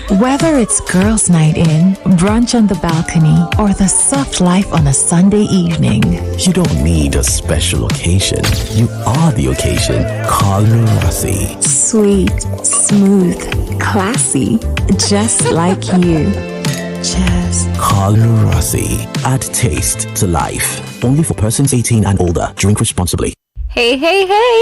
Whether it's girls' night in, brunch on the balcony, or the soft life on a Sunday evening, You don't need a special occasion. You are the occasion. Carlo Rossi. sweet, smooth, classy, just like you. Cheers. Carlo Rossi. Add taste to life. Only for persons 18 and older. Drink responsibly. Hey,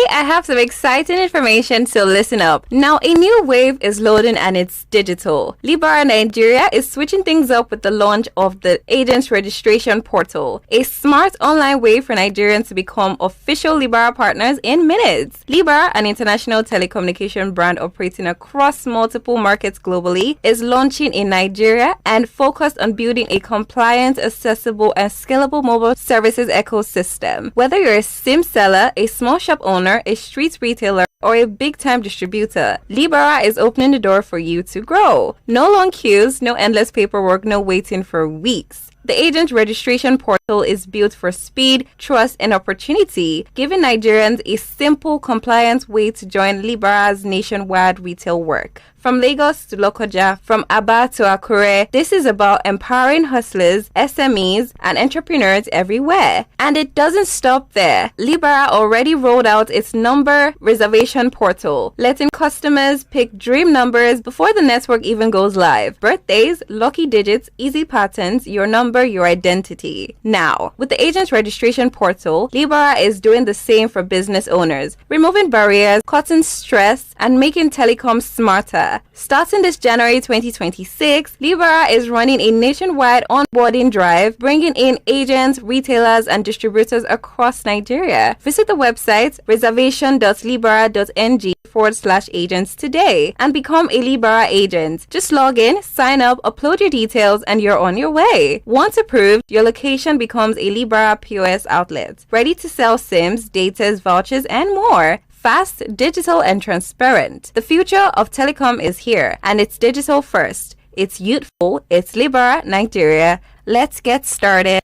I have some exciting information, so listen up. Now, a new wave is loading and it's digital. Libera Nigeria is switching things up with the launch of the Agents Registration Portal, a smart online way for Nigerians to become official Libera partners in minutes. Libera, an international telecommunication brand operating across multiple markets globally, is launching in Nigeria and focused on building a compliant, accessible, and scalable mobile services ecosystem. Whether you're a SIM seller, a small shop owner, a street retailer, or a big-time distributor, Libera is opening the door for you to grow. No long queues, no endless paperwork, no waiting for weeks. The Agent Registration Portal is built for speed, trust, and opportunity, giving Nigerians a simple, compliant way to join Libera's nationwide retail work. From Lagos to Lokoja, from Aba to Akure, this is about empowering hustlers, SMEs, and entrepreneurs everywhere. And it doesn't stop there. Libera already rolled out its number reservation portal, letting customers pick dream numbers before the network even goes live. Birthdays, lucky digits, easy patterns, your number, your identity. Now, with the Agent Registration Portal, Libera is doing the same for business owners, removing barriers, cutting stress, and making telecom smarter. Starting this January 2026, Libera is running a nationwide onboarding drive, bringing in agents, retailers, and distributors across Nigeria. Visit the website reservation.libera.ng/agents today and become a Libera agent. Just log in, sign up, upload your details, and you're on your way. Once approved, your location becomes a Libera POS outlet, ready to sell SIMs, datas, vouchers, and more. Fast, digital, and transparent. The future of telecom is here, and it's digital first. It's youthful. It's Libera Nigeria. Let's get started.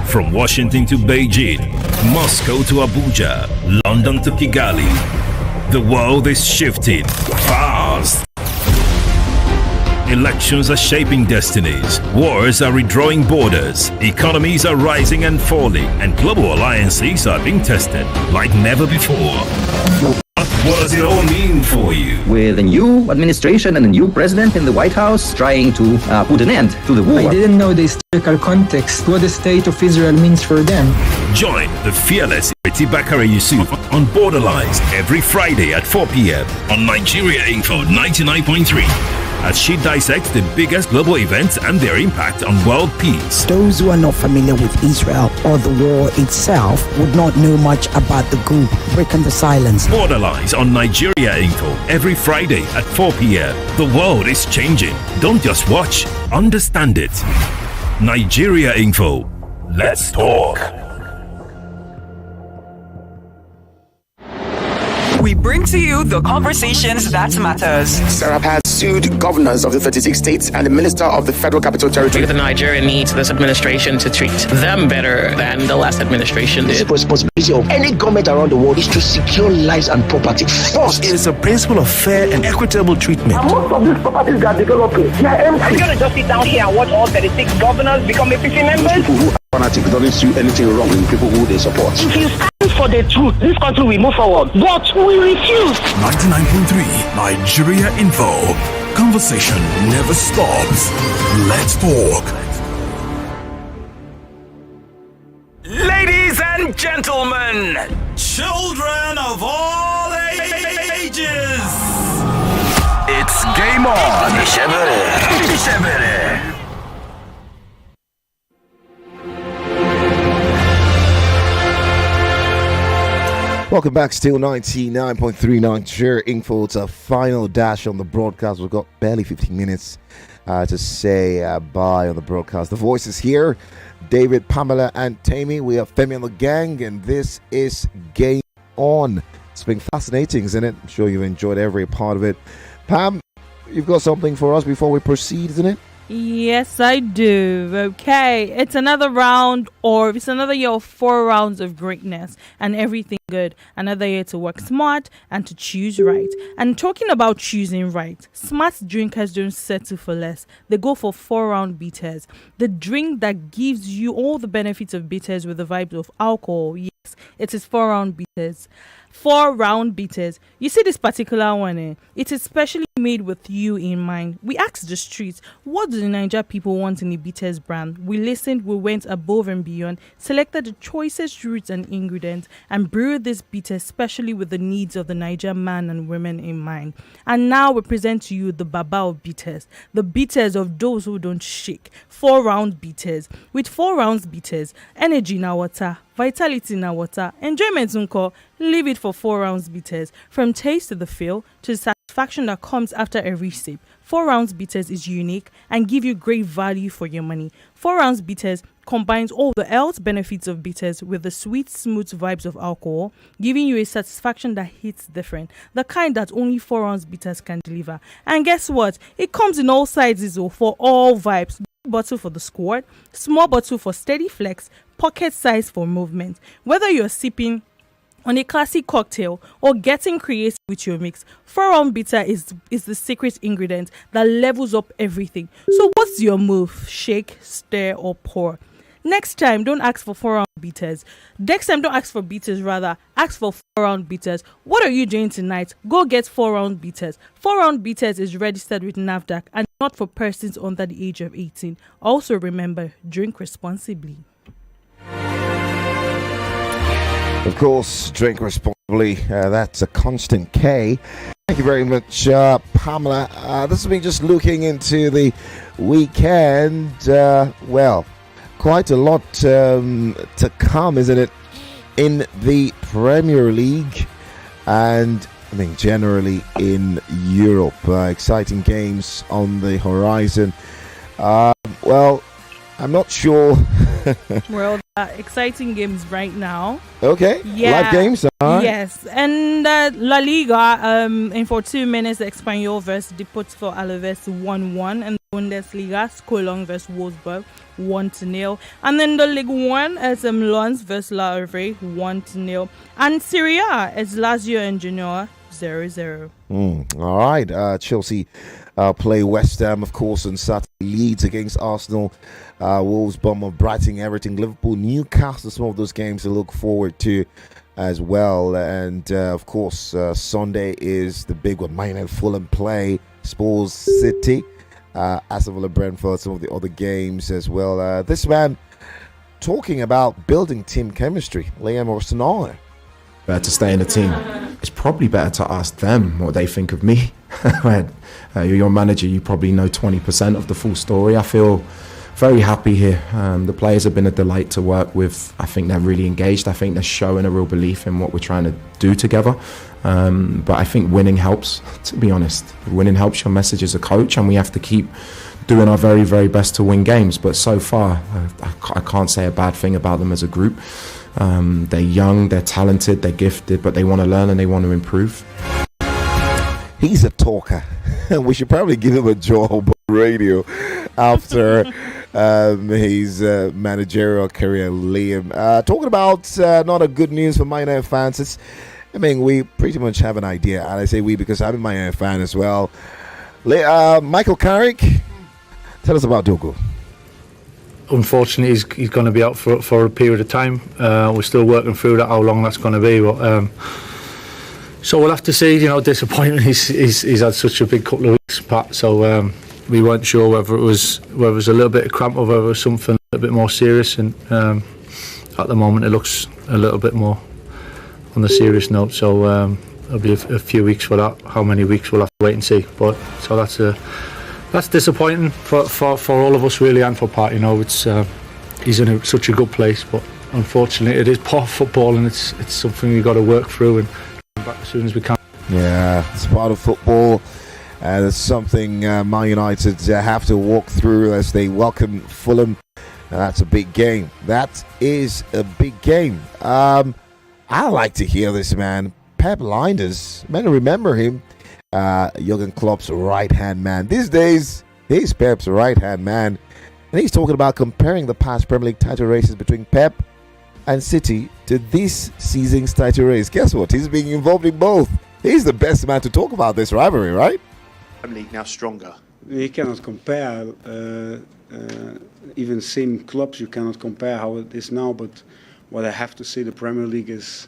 From Washington to Beijing, Moscow to Abuja, London to Kigali, the world is shifting fast. Elections are shaping destinies, wars are redrawing borders, economies are rising and falling, and global alliances are being tested like never before. What does it all mean for you? With a new administration and a new president in the White House trying to put an end to the war. I didn't know the historical context, what the state of Israel means for them. Join the fearless Iti Bakare Yusuf on Borderlines every Friday at 4 p.m. on Nigeria Info 99.3. As she dissects the biggest global events and their impact on world peace. Those who are not familiar with Israel or the war itself would not know much about the group breaking the silence. Borderlines on Nigeria Info every Friday at 4 p.m. The world is changing. Don't just watch, understand it. Nigeria Info. Let's talk. We bring to you the conversations that matters. Sarah has sued governors of the 36 states and the minister of the Federal Capital Territory. The Nigeria needs this administration to treat them better than the last administration did. The responsibility of any government around the world is to secure lives and property first. It is a principle of fair and equitable treatment. And most of these properties that are developing, they are empty. Are you going to just sit down here and watch all 36 governors become APC members? People who are fanatics don't see anything wrong with people who they support. If you stand for the truth, this country will move forward. But we refuse. 99.3 Nigeria Info. Conversation never stops. Let's talk. Ladies and gentlemen, children of all ages, it's game on. Welcome back, still 99.39 Share Info. It's a final dash on the broadcast. We've got barely 15 minutes to say bye on the broadcast. The voices here, David, Pamela, and Tammy. We are Femi the Gang, and this is Game On. It's been fascinating, isn't it? I'm sure you've enjoyed every part of it. Pam, you've got something for us before we proceed, isn't it? Yes, I do. Okay, it's another round, or it's another year of 4 rounds of greatness and everything good. Another year to work smart and to choose right. And talking about choosing right, smart drinkers don't settle for less. They go for 4-round bitters. The drink that gives you all the benefits of bitters with the vibes of alcohol. Yes, it is 4-round bitters. 4-round bitters. You see this particular one, it is specially made with you in mind. We asked the streets, what do the Niger people want in the bitters brand? We listened, we went above and beyond, selected the choicest roots and ingredients, and brewed this bitter specially with the needs of the Niger man and women in mind. And now we present to you the Baba of bitters, the bitters of those who don't shake. 4-round bitters. With 4 rounds bitters, energy in our water, vitality in our water, enjoyment unko, leave it for 4 rounds bitters. From taste to the feel to the satisfaction that comes after every sip. 4 rounds bitters is unique and give you great value for your money. 4 rounds bitters combines all the health benefits of bitters with the sweet, smooth vibes of alcohol, giving you a satisfaction that hits different, the kind that only 4 rounds bitters can deliver. And guess what? It comes in all sizes for all vibes. Bottle for the squad, small bottle for steady flex, pocket size for movement. Whether you're sipping on a classic cocktail or getting creative with your mix, 4-round bitter is the secret ingredient that levels up everything. So what's your move? Shake, stir, or pour? Next time, don't ask for 4-round bitters. Next time, don't ask for bitters, rather ask for 4-round bitters. What are you doing tonight? Go get 4-round bitters. 4-round bitters is registered with NAFDAC and not for persons under the age of 18. Also remember, drink responsibly. Of course, drink responsibly. That's a constant K. Thank you very much, Pamela. This has been just looking into the weekend. Well, quite a lot to come, isn't it, in the Premier League and I mean generally in Europe. Exciting games on the horizon. Well, I'm not sure. Well, exciting games right now. Okay. Yeah. Live games. Yes. And La Liga, in for 2 minutes, Espanyol versus Deportivo Alaves 1-1, and Bundesliga, Cologne versus Wolfsburg 1-0, and then the Ligue 1 as Lens versus La Havre 1-0, and Serie A as Lazio and Genoa 0-0. All right. Chelsea play West Ham, of course, on Saturday. Leeds against Arsenal, Wolves, Bournemouth, Brighton, Everton, Liverpool, Newcastle. Some of those games to look forward to as well. And of course, Sunday is the big one. Man United, Fulham play Spurs City, Aston Villa, Brentford. Some of the other games as well. This man talking about building team chemistry. Liam Arsenal. Better to stay in the team. It's probably better to ask them what they think of me. You're your manager, you probably know 20% of the full story. I feel very happy here. The players have been a delight to work with. I think they're really engaged. I think they're showing a real belief in what we're trying to do together. But I think winning helps, to be honest. Winning helps your message as a coach, and we have to keep doing our very, very best to win games. But so far, I can't say a bad thing about them as a group. They're young, they're talented, they're gifted, but they want to learn and they want to improve. He's a talker. We should probably give him a job on radio after his managerial career, Liam. Talking about not a good news for Man United fans. We pretty much have an idea, and I say we because I'm a Man United fan as well. Michael Carrick, tell us about Dogo. Unfortunately, he's going to be out for a period of time. We're still working through that, how long that's going to be. But so we'll have to see. Disappointing. He's had such a big couple of weeks, Pat. So we weren't sure whether it was a little bit of cramp or whether it was something a bit more serious. And at the moment, it looks a little bit more on the serious note. So it'll be a few weeks for that. How many weeks we'll have to wait and see. But so that's disappointing for all of us really, and for Pat. It's he's in such a good place, but unfortunately, it is part of football, and it's something we've got to work through and come back as soon as we can. Yeah, it's part of football. It's something Man United have to walk through as they welcome Fulham. That's a big game. That is a big game. I like to hear this, man. Pep Lijnders, man, remember him? Jurgen Klopp's right-hand man. These days, he's Pep's right-hand man. And he's talking about comparing the past Premier League title races between Pep and City to this season's title race. Guess what? He's being involved in both. He's the best man to talk about this rivalry, right? Premier League now stronger. You cannot compare, even same clubs, you cannot compare how it is now, but what I have to say, the Premier League is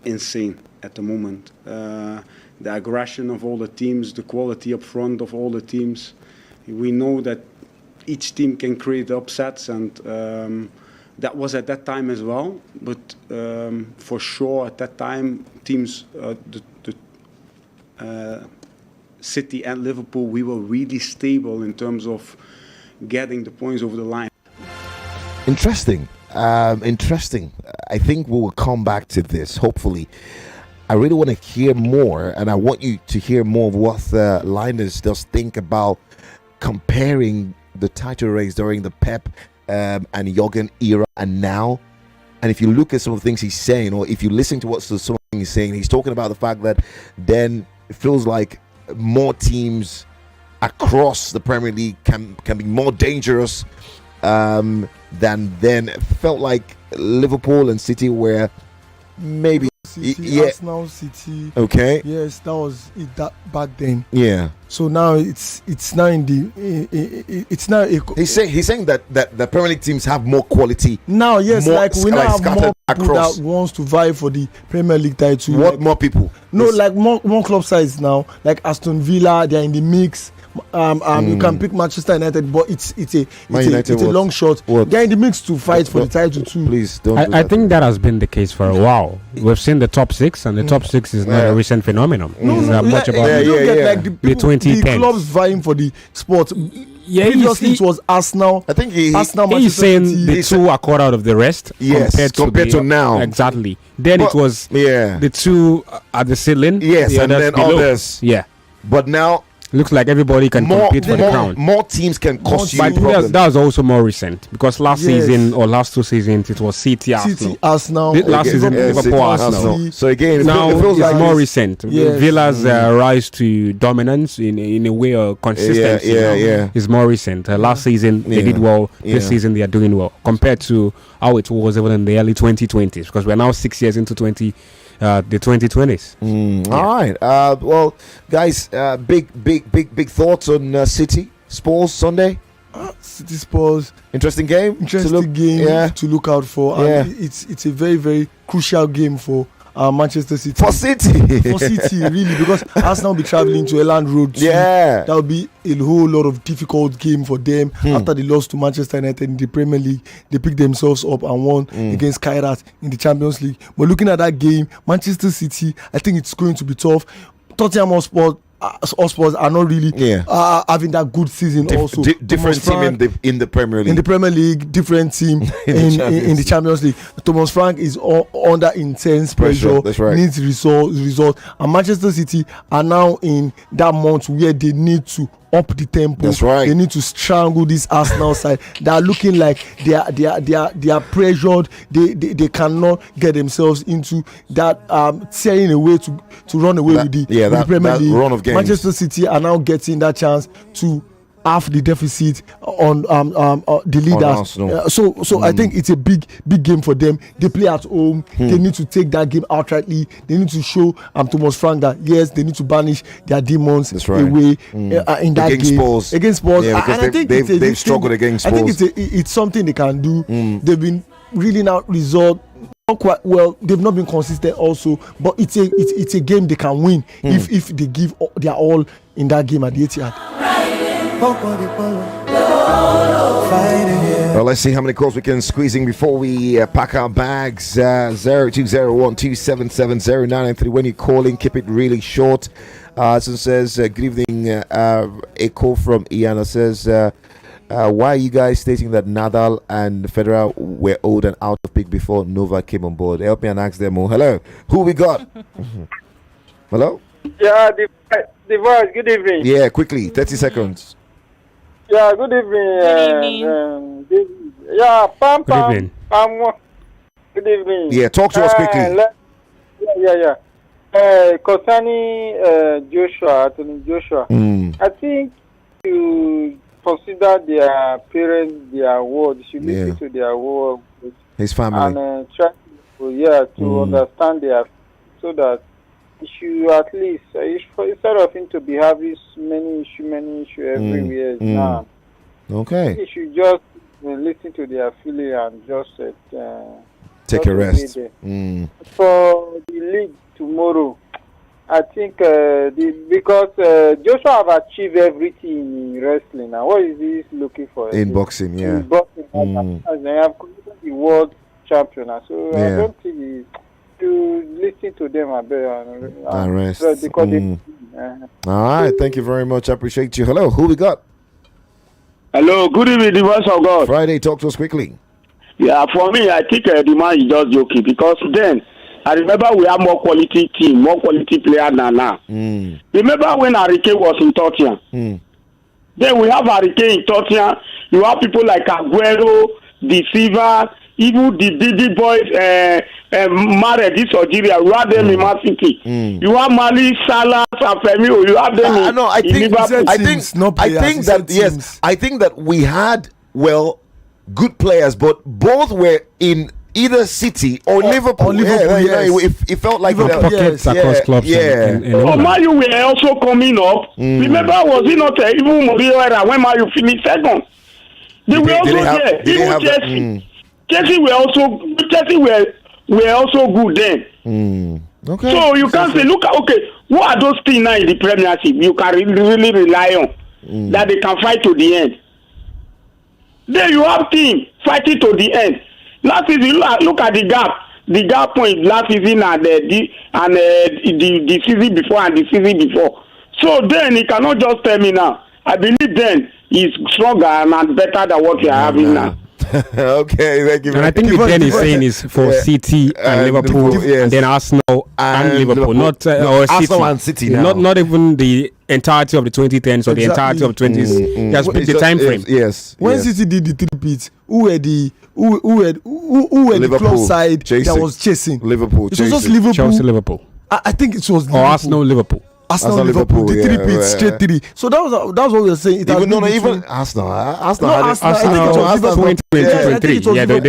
insane at the moment. The aggression of all the teams, the quality up front of all the teams. We know that each team can create upsets, and that was at that time as well, but for sure at that time, teams, City and Liverpool, we were really stable in terms of getting the points over the line. Interesting. Interesting. I think we will come back to this, hopefully. I really want to hear more, and I want you to hear more of what Lijnders does think about comparing the title race during the Pep and Jurgen era and now. And if you look at some of the things he's saying, or if you listen to what something he's saying, he's talking about the fact that then it feels like more teams across the Premier League can be more dangerous than then. It felt like Liverpool and City were maybe Arsenal, City. Okay. Yes, that was it that back then. Yeah. So now it's now in the it's now. He's saying that the Premier League teams have more quality now. Yes, more, like we now have more people across. that wants to vie for the Premier League title. What like, more people? No, like more club size now. Like Aston Villa, they're in the mix. You can pick Manchester United, but it's a long shot. They're in the mix to fight for the title too. Please don't. I think that has been the case for a while. We've seen the top six, and the top six is not a recent phenomenon. Much about like the 2010s. The clubs vying for the spot. Yeah, previously it was Arsenal. I think he's saying the two are caught out of the rest. Yes, compared to now. Exactly. Then it was the two at the ceiling. Yes, and then below. others. Yeah, but now. Looks like everybody can compete for the crown. More teams can cause you problems. That was also more recent because last season or last 2 seasons it was City, Arsenal. Last season Liverpool, Arsenal. So again, now it feels it's like more recent. Villa's rise to dominance in a way of consistency. Is more recent. Last season they did well. This season they are doing well compared to how it was even in the early 2020s because we're now 6 years into the 2020s. All right. Well, guys, big thoughts on City Spurs Sunday. City Spurs, interesting game. To look out for. And it's a very, very crucial game for Manchester City. For City, really, because Arsenal will be traveling to Elland Road. That will be a whole lot of difficult game for them. After they lost to Manchester United in the Premier League, they picked themselves up and won against Kairat in the Champions League. But looking at that game, Manchester City, I think it's going to be tough. Tottenham Hotspur are not really having that good season. Also, different team in the Premier League. In the Premier League, different team in the Champions League. Thomas Frank is under intense pressure. That's right. Needs result. And Manchester City are now in that month where they need to up the tempo. That's right. They need to strangle this Arsenal side. They are looking like they are pressured. They cannot get themselves into that tearing away to run away with the Premier League. Run of games. Manchester City are now getting that chance to half the deficit on the leaders. So I think it's a big game for them. They play at home. They need to take that game outrightly. They need to show Thomas Frank that yes, they need to banish their demons away in that game against Spurs. Yeah, because I think they've struggled against Spurs. I think it's something they can do. They've been really now result. Not quite well. They've not been consistent also, but it's a game they can win if they give their all in that game at the Etihad. Well, let's see how many calls we can squeeze in before we pack our bags. 0201277093. When you call in, keep it really short. So it says, good evening. A call from Iana says, Why are you guys stating that Nadal and Federer were old and out of peak before Novak came on board? Help me and ask them all. Hello, who we got? Hello? Yeah, the voice. Good evening. Yeah, quickly, 30 seconds. Yeah, good evening. Good evening. Yeah, Pam. Good evening. Yeah, talk to us quickly. Concerning Anthony Joshua, I think you consider their parents, their words. You should listen to their words. His family. And try to understand their, so that you should at least, instead of him to be having many issues everywhere now. Okay. You should just listen to their feeling and just take a rest. For the league tomorrow, I think because Joshua have achieved everything in wrestling. Now, what is he looking for? In boxing, yeah. In boxing, they have created the world champion. So I don't think to listen to them and rest. Because all right, thank you very much. I appreciate you. Hello, who we got? Hello, good evening, the voice of God. Friday, talk to us quickly. Yeah, for me, I think the man is just joking, because then I remember we have more quality team, more quality player than now. Remember when Hurricane was in Tottenham? Then we have Hurricane in Tottenham. You have people like Aguero, De Silva, even the big boys, Mare, this Algeria. You have them in Man City. You have Mali, Salah, and Femi. You have them in Liverpool. I think that we had good players, but both were in either City or Liverpool. It felt like pockets across clubs. Mayu were also coming up. Remember, was it not even Mourinho era when Mayu finished second? They were also there. Even Chelsea. Chelsea were also good then. Okay. So you can't say, look, what are those things now in the Premiership you can really rely on that they can fight to the end? Then you have teams fighting to the end. Last season, look at the gap point last season and the season before and the season before. So then he cannot just tell me now. I believe then he's stronger and better than what we are having now. Okay, thank you. And I think the plan he's saying is for City and Liverpool, and then Arsenal and Liverpool, not or Arsenal and City now. Not even the entirety of the 2010s or the entirety of 20s. He has picked the time frame. When City did the three-peat, who were the club side that was chasing? Liverpool. It was just Liverpool. Chelsea, Liverpool. I think it was Liverpool. Or Arsenal, Liverpool. Arsenal, Liverpool, the three-peat, straight three. So that was what we were saying. It even Arsenal. Arsenal 2023. Yeah, they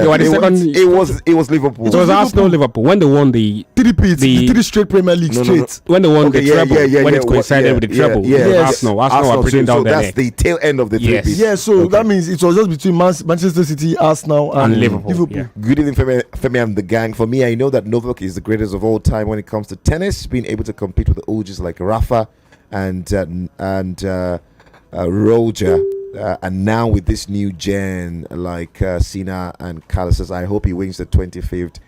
were the second. It was Liverpool. It was Arsenal, Liverpool when they won the three-peat, the three straight Premier League straight. When they won the treble, when it coincided with the treble. Arsenal were pretty down there. So that's the tail end of the three-peat. Yeah, so that means it was just between Manchester City, Arsenal, and Liverpool. Good evening, Femi and the gang. For me, I know that Novak is the greatest of all time when it comes to tennis, being able to compete with the OGs like Rafa and Roger, and now with this new gen like Sina and Carlos. I hope he wins the 25th.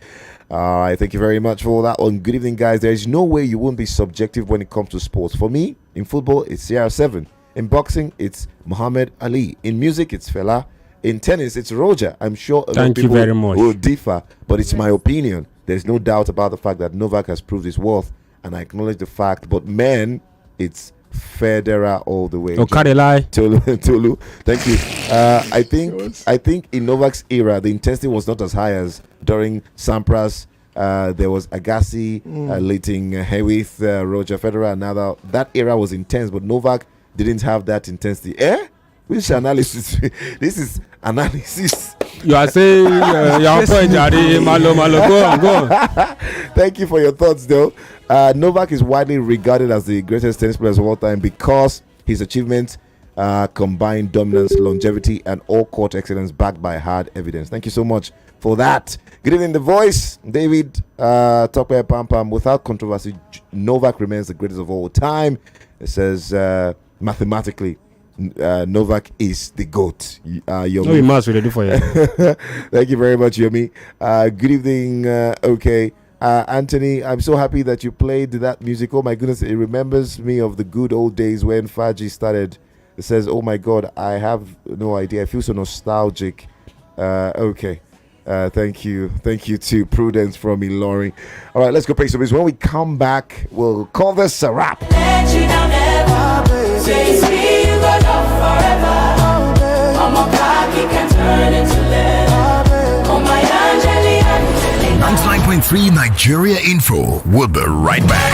Thank you very much for all that one. Good evening, guys. There is no way you won't be subjective when it comes to sports. For me, in football, it's CR7. In boxing, it's Muhammad Ali. In music, it's Fela. In tennis, it's Roger. I'm sure a lot of people will differ, but it's my opinion. There's no doubt about the fact that Novak has proved his worth, and I acknowledge the fact. But men, it's Federer all the way. Tolu. Thank you. I think in Novak's era, the intensity was not as high as during Sampras. There was Agassi, leading Hewitt, Roger Federer. Now that era was intense, but Novak didn't have that intensity. Which analysis? This is analysis. You are saying your point, Malo. Go on. Thank you for your thoughts, though. Novak is widely regarded as the greatest tennis player of all time because his achievements combine dominance, longevity, and all-court excellence backed by hard evidence. Thank you so much for that. Good evening, The Voice. David Tokwe Pam. Without controversy, Novak remains the greatest of all time. It says mathematically, Novak is the GOAT. No, he must really do for you. Thank you very much, Yomi. Good evening. Anthony, I'm so happy that you played that music. Oh my goodness, it remembers me of the good old days when Faji started It says, oh my God, I have no idea. I feel so nostalgic. Okay. Thank you to Prudence from Ilorin. All right, let's go pay some bills. When we come back, we'll call this a wrap. It's 9.3 Nigeria Info. We'll be right back.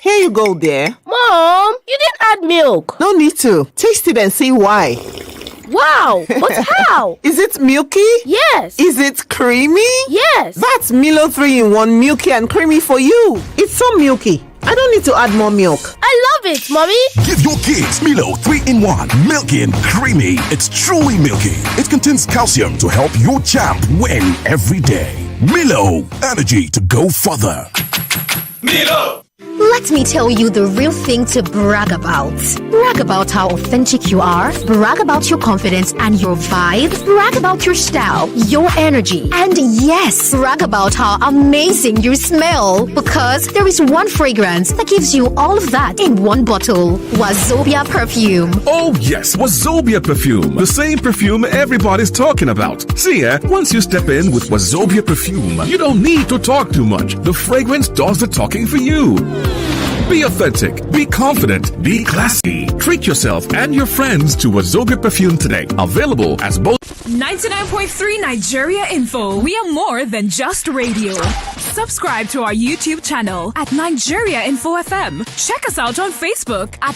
Here you go, dear. Mom, you didn't add milk. No need to. Taste it and see why. Wow, but how? Is it milky? Yes. Is it creamy? Yes. That's Milo 3-in-1 milky and creamy for you. It's so milky. I don't need to add more milk. I love it, Mommy. Give your kids Milo 3-in-1, milky and creamy. It's truly milky. It contains calcium to help your champ win every day. Milo, energy to go further. Milo! Let me tell you the real thing to brag about. Brag about how authentic you are. Brag about your confidence and your vibe. Brag about your style, your energy. And yes, brag about how amazing you smell. Because there is one fragrance that gives you all of that in one bottle. Wazobia perfume. Oh yes, Wazobia perfume. The same perfume everybody's talking about. See, once you step in with Wazobia perfume, you don't need to talk too much. The fragrance does the talking for you. Be authentic, be confident, be classy. Treat yourself and your friends to Wazobia perfume today. Available as both 99.3 Nigeria Info. We are more than just radio. Subscribe to our YouTube channel at Nigeria Info FM. Check us out on Facebook at